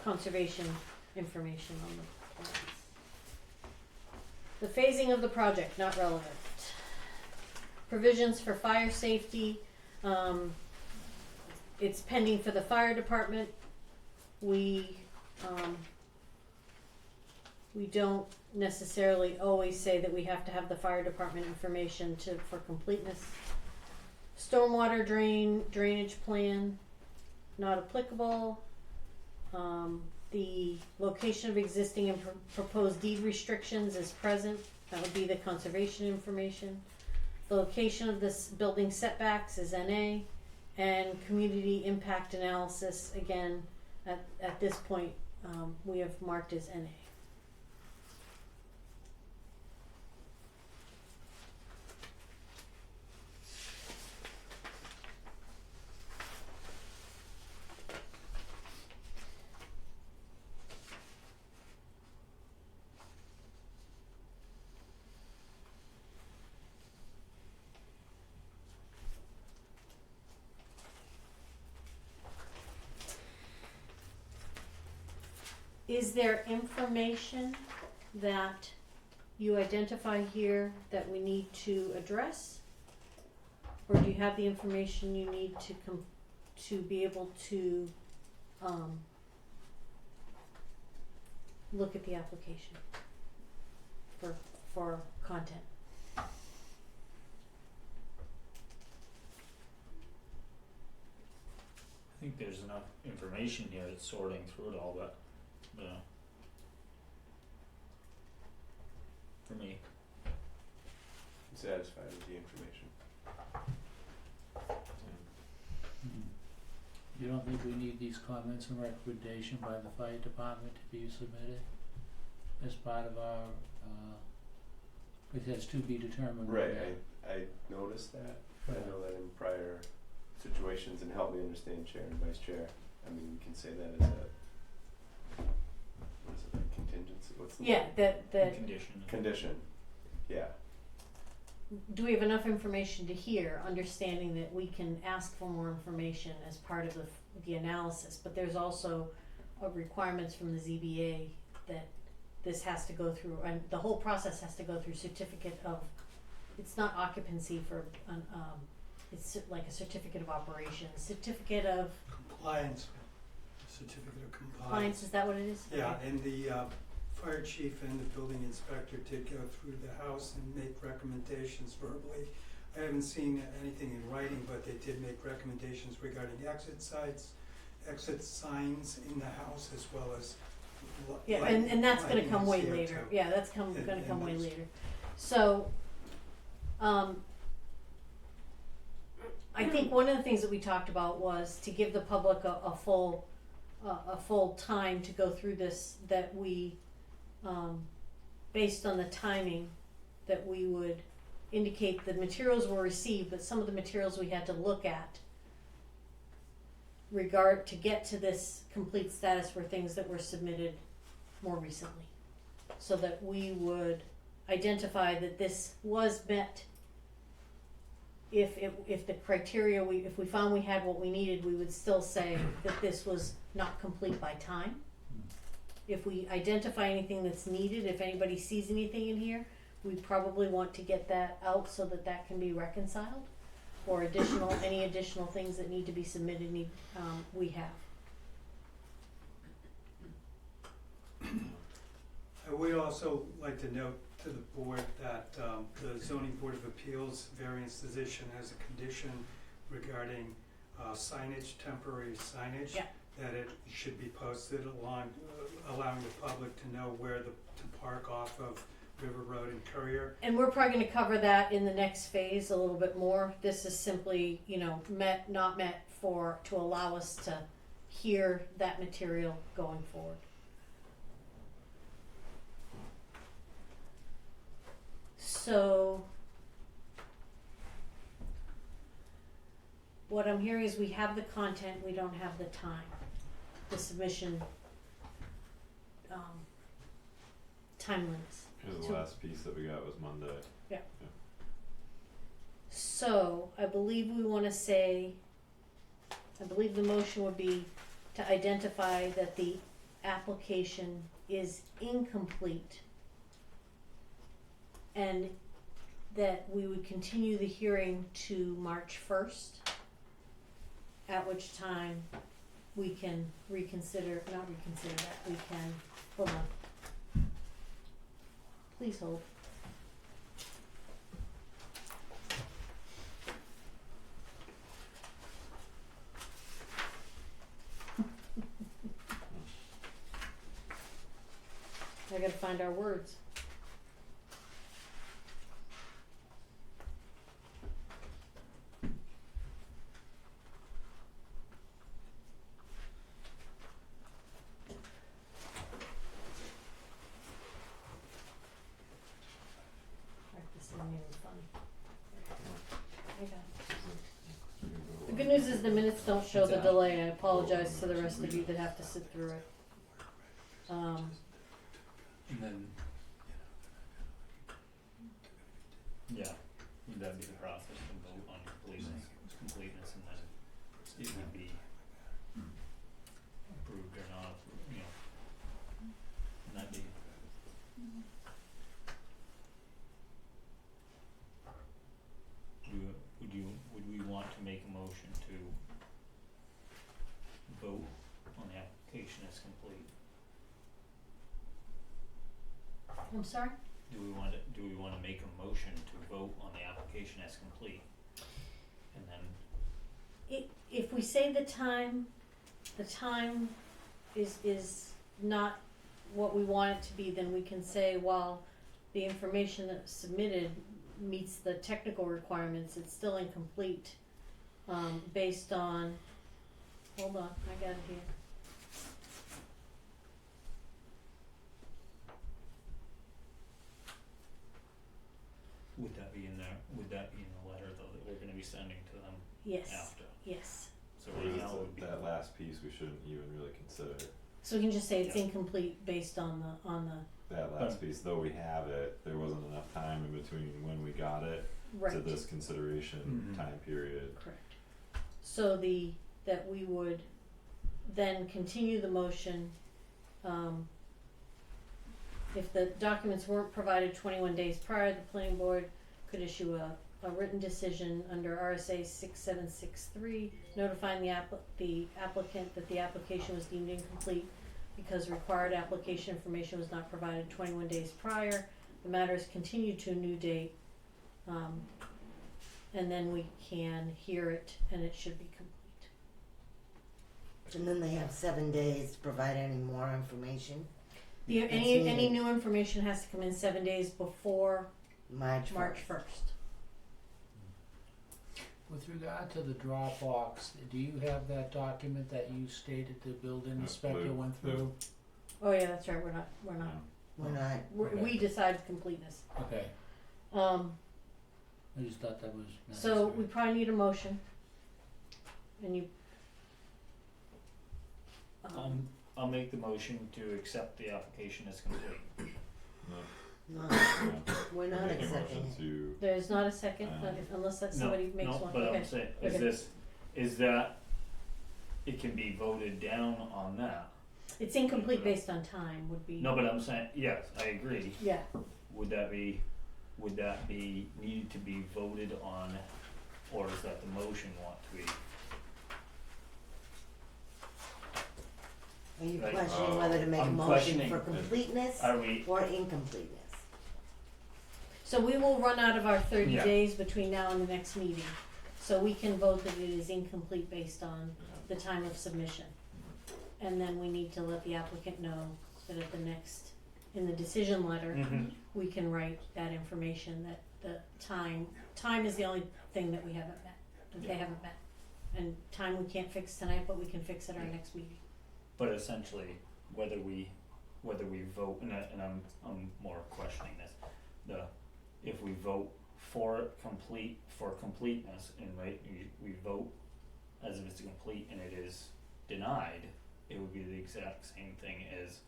conservation information on the plans. The phasing of the project, not relevant. Provisions for fire safety, it's pending for the fire department. We don't necessarily always say that we have to have the fire department information for completeness. Stormwater drainage plan, not applicable. The location of existing and proposed deed restrictions is present. That would be the conservation information. The location of this building setbacks is NA. And community impact analysis, again, at this point, we have marked as NA. Is there information that you identify here that we need to address? Or do you have the information you need to be able to look at the application for content. I think there's enough information here that's sorting through it all, but, yeah. For me. I'm satisfied with the information. You don't think we need these comments and recommendation by the fire department to be submitted as part of our, it has to be determined. Right, I noticed that. I know that in prior situations, and help me understand, Chair and Vice Chair, I mean, we can say that as a, what is it, like contingency, what's the Yeah, word? that Condition, yeah. do we have enough information to hear, understanding that we can ask for more information as part of the analysis, but there's also requirements from the ZBA that this has to go through, and the whole process has to go through certificate of, it's not occupancy for, it's like a certificate of operations, certificate of Compliance, certificate of compliance, compliance. is that what it is? Yeah, Okay. and the fire chief and the building inspector did go through the house and make recommendations verbally. I haven't seen anything in writing, but they did make recommendations regarding exit signs in the house, as well as Yeah, and that's gonna lighting come and way CO2. later, yeah, that's gonna And come way there's- later. So, I think one of the things that we talked about was to give the public a full time to go through this, that we, based on the timing, that we would indicate the materials were received, but some of the materials we had to look at to get to this complete status were things that were submitted more recently. So that we would identify that this was met. If the criteria, if we found we had what we needed, we would still say that this was not complete by time. If we identify anything that's needed, if anybody sees anything in here, we probably want to get that out so that that can be reconciled. Or any additional things that need to be submitted, we have. I would also like to note to the board that the zoning board of appeals variance decision has a condition regarding signage, temporary signage. Yeah. That it should be posted along, allowing the public to know where to park off of River Road and Courier. And we're probably gonna cover that in the next phase a little bit more. This is simply, met, not met to allow us to hear that material going forward. So, what I'm hearing is we have the content, we don't have the time. The submission, time limits. Because the last piece that we got was Monday. So, I believe the motion would be to identify that the application is incomplete and that we would continue the hearing to March 1st, at which time we can hold on. Please hold. I gotta find our words. Practicing is fun. I got it. The good news is the minutes don't show the delay. I apologize to the rest of you that have to sit through it. And then, Yeah, that'd be the process to vote on completeness, and then it would be approved or not approved, and that'd be. Would we want to make a motion to vote on the application as complete? I'm sorry? Do we wanna make a motion to vote on the application as complete? And then, If we say the time is not what we want it to be, then we can say, while the information that's submitted meets the technical requirements, it's still incomplete, based on, hold on, I got it here. would that be in the letter though that we're gonna be sending to them Yes, after? yes. So Or right is now it it would be. that last piece we shouldn't even really consider? So we can just say it's Yeah. incomplete based on the, That last piece, though we have it, there wasn't enough time in between when we got it to right, this consideration Mhm. time period. correct. So that we would then continue the motion, if the documents weren't provided 21 days prior, the planning board could issue a written decision under RSA 6763, notifying the applicant that the application was deemed incomplete because required application information was not provided 21 days prior. The matter is continued to a new date, and then we can hear it, and it should be complete. And then they have 7 days to provide any more information. Any needed. new information has to come in 7 days before March 1st. March 1st. With regard to the Dropbox, do you have that document that you stated the building inspector Lou, went Lou. through? Oh yeah, that's right, we're not, We're not. we decide completeness. Okay, I just thought that was So we probably need a motion. And you. I'll make the motion to accept the application as complete. No, Yeah. we're not Make a accepting motion it. to, There's not a second, unless that somebody makes No, one, but okay. I'm saying, Okay. is that, it can be voted down on that? It's incomplete based on time would be. No, but I'm saying, yes, I agree. Yeah, Would that be needed to be voted on, or is that the motion want to be? Are you Right. questioning whether to make a I'm motion questioning for if- completeness Are we, or incompleteness? so we will run out of our 30 Yeah. days between now and the next meeting. So we can vote that it is incomplete based on the time of submission. And then we need to let the applicant know that at the next, in the decision letter, we can write that information that the time is the only thing that we haven't met, that they haven't met. And time we can't fix tonight, but we can fix at our next meeting. but essentially, whether we vote, and I'm more questioning this, if we vote for completeness, and we vote as if it's complete and it is denied, it would be the exact same thing as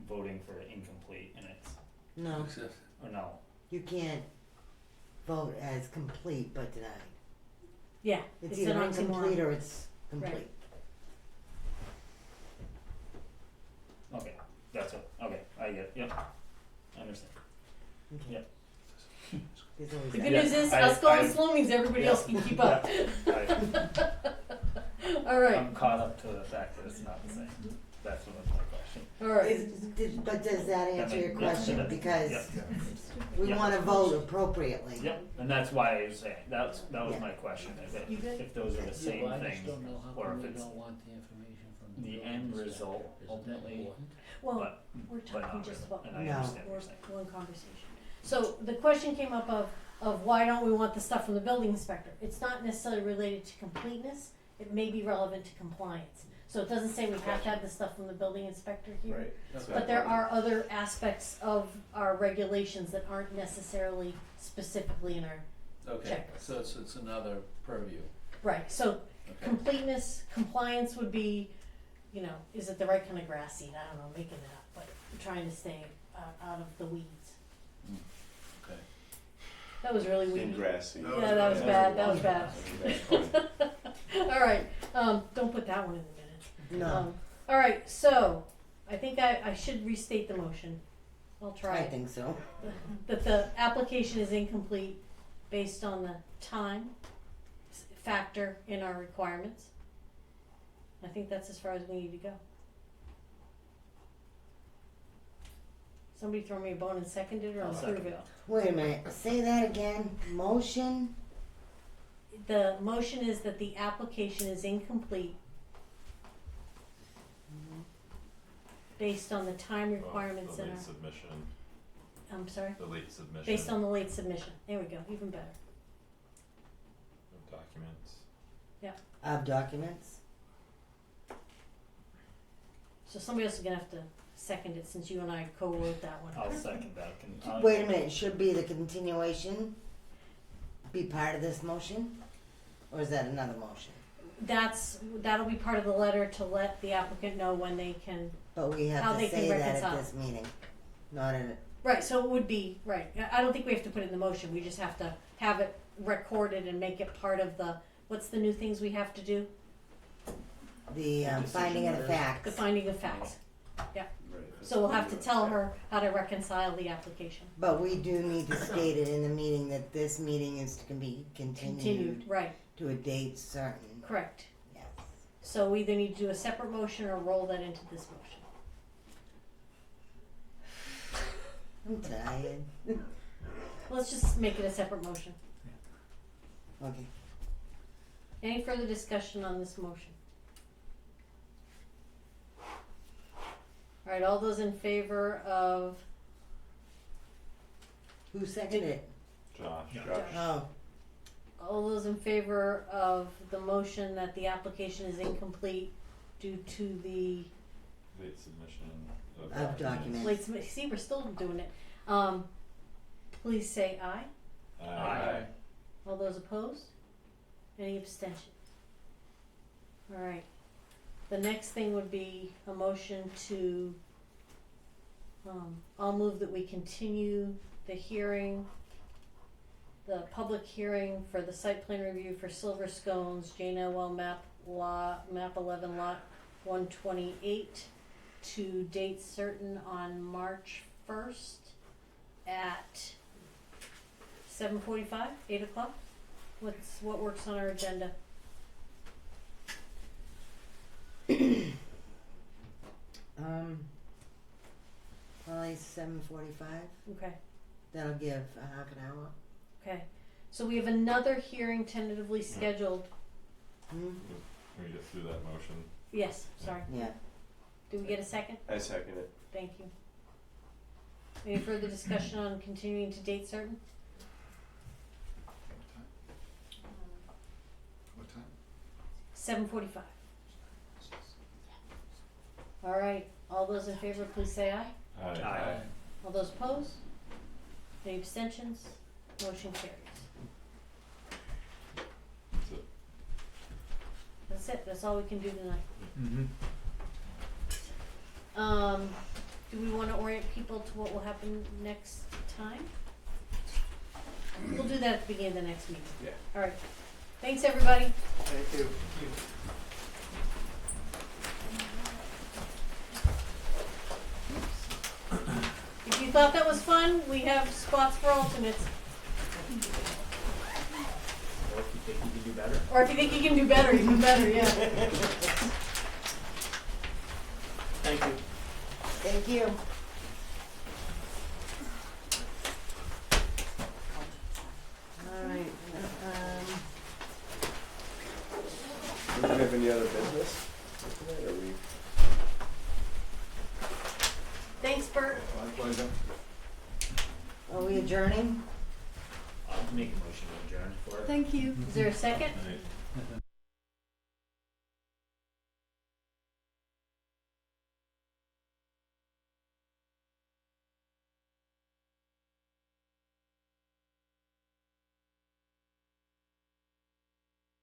voting for incomplete and it's, No, or no, you can't vote as complete but denied. Yeah, It's an either oxymoron. incomplete or it's complete. Right. okay, that's it, okay, I get it, yep, I understand. Okay. Yep. There's always The that. good Yeah, news is, I- us going I- slow means everybody else can keep up. Alright, I'm caught up to the fact that it's not the same, that's what was my question. alright. But does that answer your Yeah, question? that's- Because Yep. we Yeah. wanna vote appropriately. Yep, and that's why I was saying, that was Yeah. my question, is that You good? if those are the same well, I just things, don't know how or come if we it's don't want the information from the the building end inspector. result Isn't that ultimately, important? Well, but, we're but talking not just really, about and I No. understand what you're saying. one conversation. So the question came up of why don't we want the stuff from the building inspector? It's not necessarily related to completeness, it may be relevant to compliance. So it doesn't say we have to have the stuff from the building inspector here. Right. But there are other aspects of our regulations that aren't necessarily specifically in our, Okay, Checklist. so it's another purview, right, so okay. completeness, compliance would be, is it the right kind of grass seed? I don't know, making it up, but trying to stay out of the weeds. Okay. That was really In weedy. grassy. Yeah, that was bad, that was bad. Alright, don't put that one in the minutes. No, Alright, so, I think I should restate the motion. I'll try I it. think so. That the application is incomplete based on the time factor in our requirements. I think that's as far as we need to go. Somebody throw me a bone and seconded or I'll approve second it? that. Wait a minute, say that again, motion, The motion is that the application is incomplete based on the time requirements The in late our, submission, I'm sorry? the late submission. Based on the late submission. There we go, even better. Of documents. of documents. So somebody else is gonna have to second it since you and I co-wrote that one. I'll second that. Wait a minute, should be the continuation be part of this motion? Or is that another motion? That'll be part of the letter to let the applicant know when they can, But we How have they to can say that reconcile. at this meeting, not in it. right, so it would be, right, I don't think we have to put it in the motion, we just have to have it recorded and make it part of the, what's the new things we have to do? The finding of the The facts. finding of facts. Right. So we'll have to tell her how to reconcile the application. But we do need to state it in the meeting that this meeting is to be continued Right, to a date certain. correct. Yes. So we either need to do a separate motion or roll that into this motion. I'm tired. Let's just make it a separate motion. Okay. Any further discussion on this motion? Alright, all those in favor of, Who seconded it? Josh. Oh, all those in favor of the motion that the application is incomplete due to the Late submission of Of documents. late, see, we're still doing it. Please say aye. Aye. All those opposed? Any abstentions? Alright, the next thing would be a motion to, I'll move that we continue the hearing, the public hearing for the site plan review for Silver Scones, Jane Elwell map 11 lot 128 to date certain on March 1st at 7:45, 8 o'clock? What works on our agenda? Probably 7:45. Okay. That'll give a half an hour. Okay, so we have another hearing tentatively scheduled. Hmm? Can we get through that motion? Yes, sorry. Yeah. Do we get a second? I second it. Thank you. Any further discussion on continuing to date certain? What time? 7:45. All right, all those in favor, please say aye. Aye. All those opposed? Any abstentions? Motion carries. That's it. That's it, that's all we can do tonight. Mm-hmm. Do we wanna orient people to what will happen next time? We'll do that at the beginning of the next meeting. Yeah. All right, thanks, everybody. Thank you. If you thought that was fun, we have spots for alternates. Or if you think you can do better. Or if you think you can do better, even better, yeah. Thank you. Thank you. Alright, Do we have any other business for tonight, or we? Thanks, Bert. My pleasure. are we adjourning? I'll make a motion to adjourn for it. Thank you. Is there a second? Aye.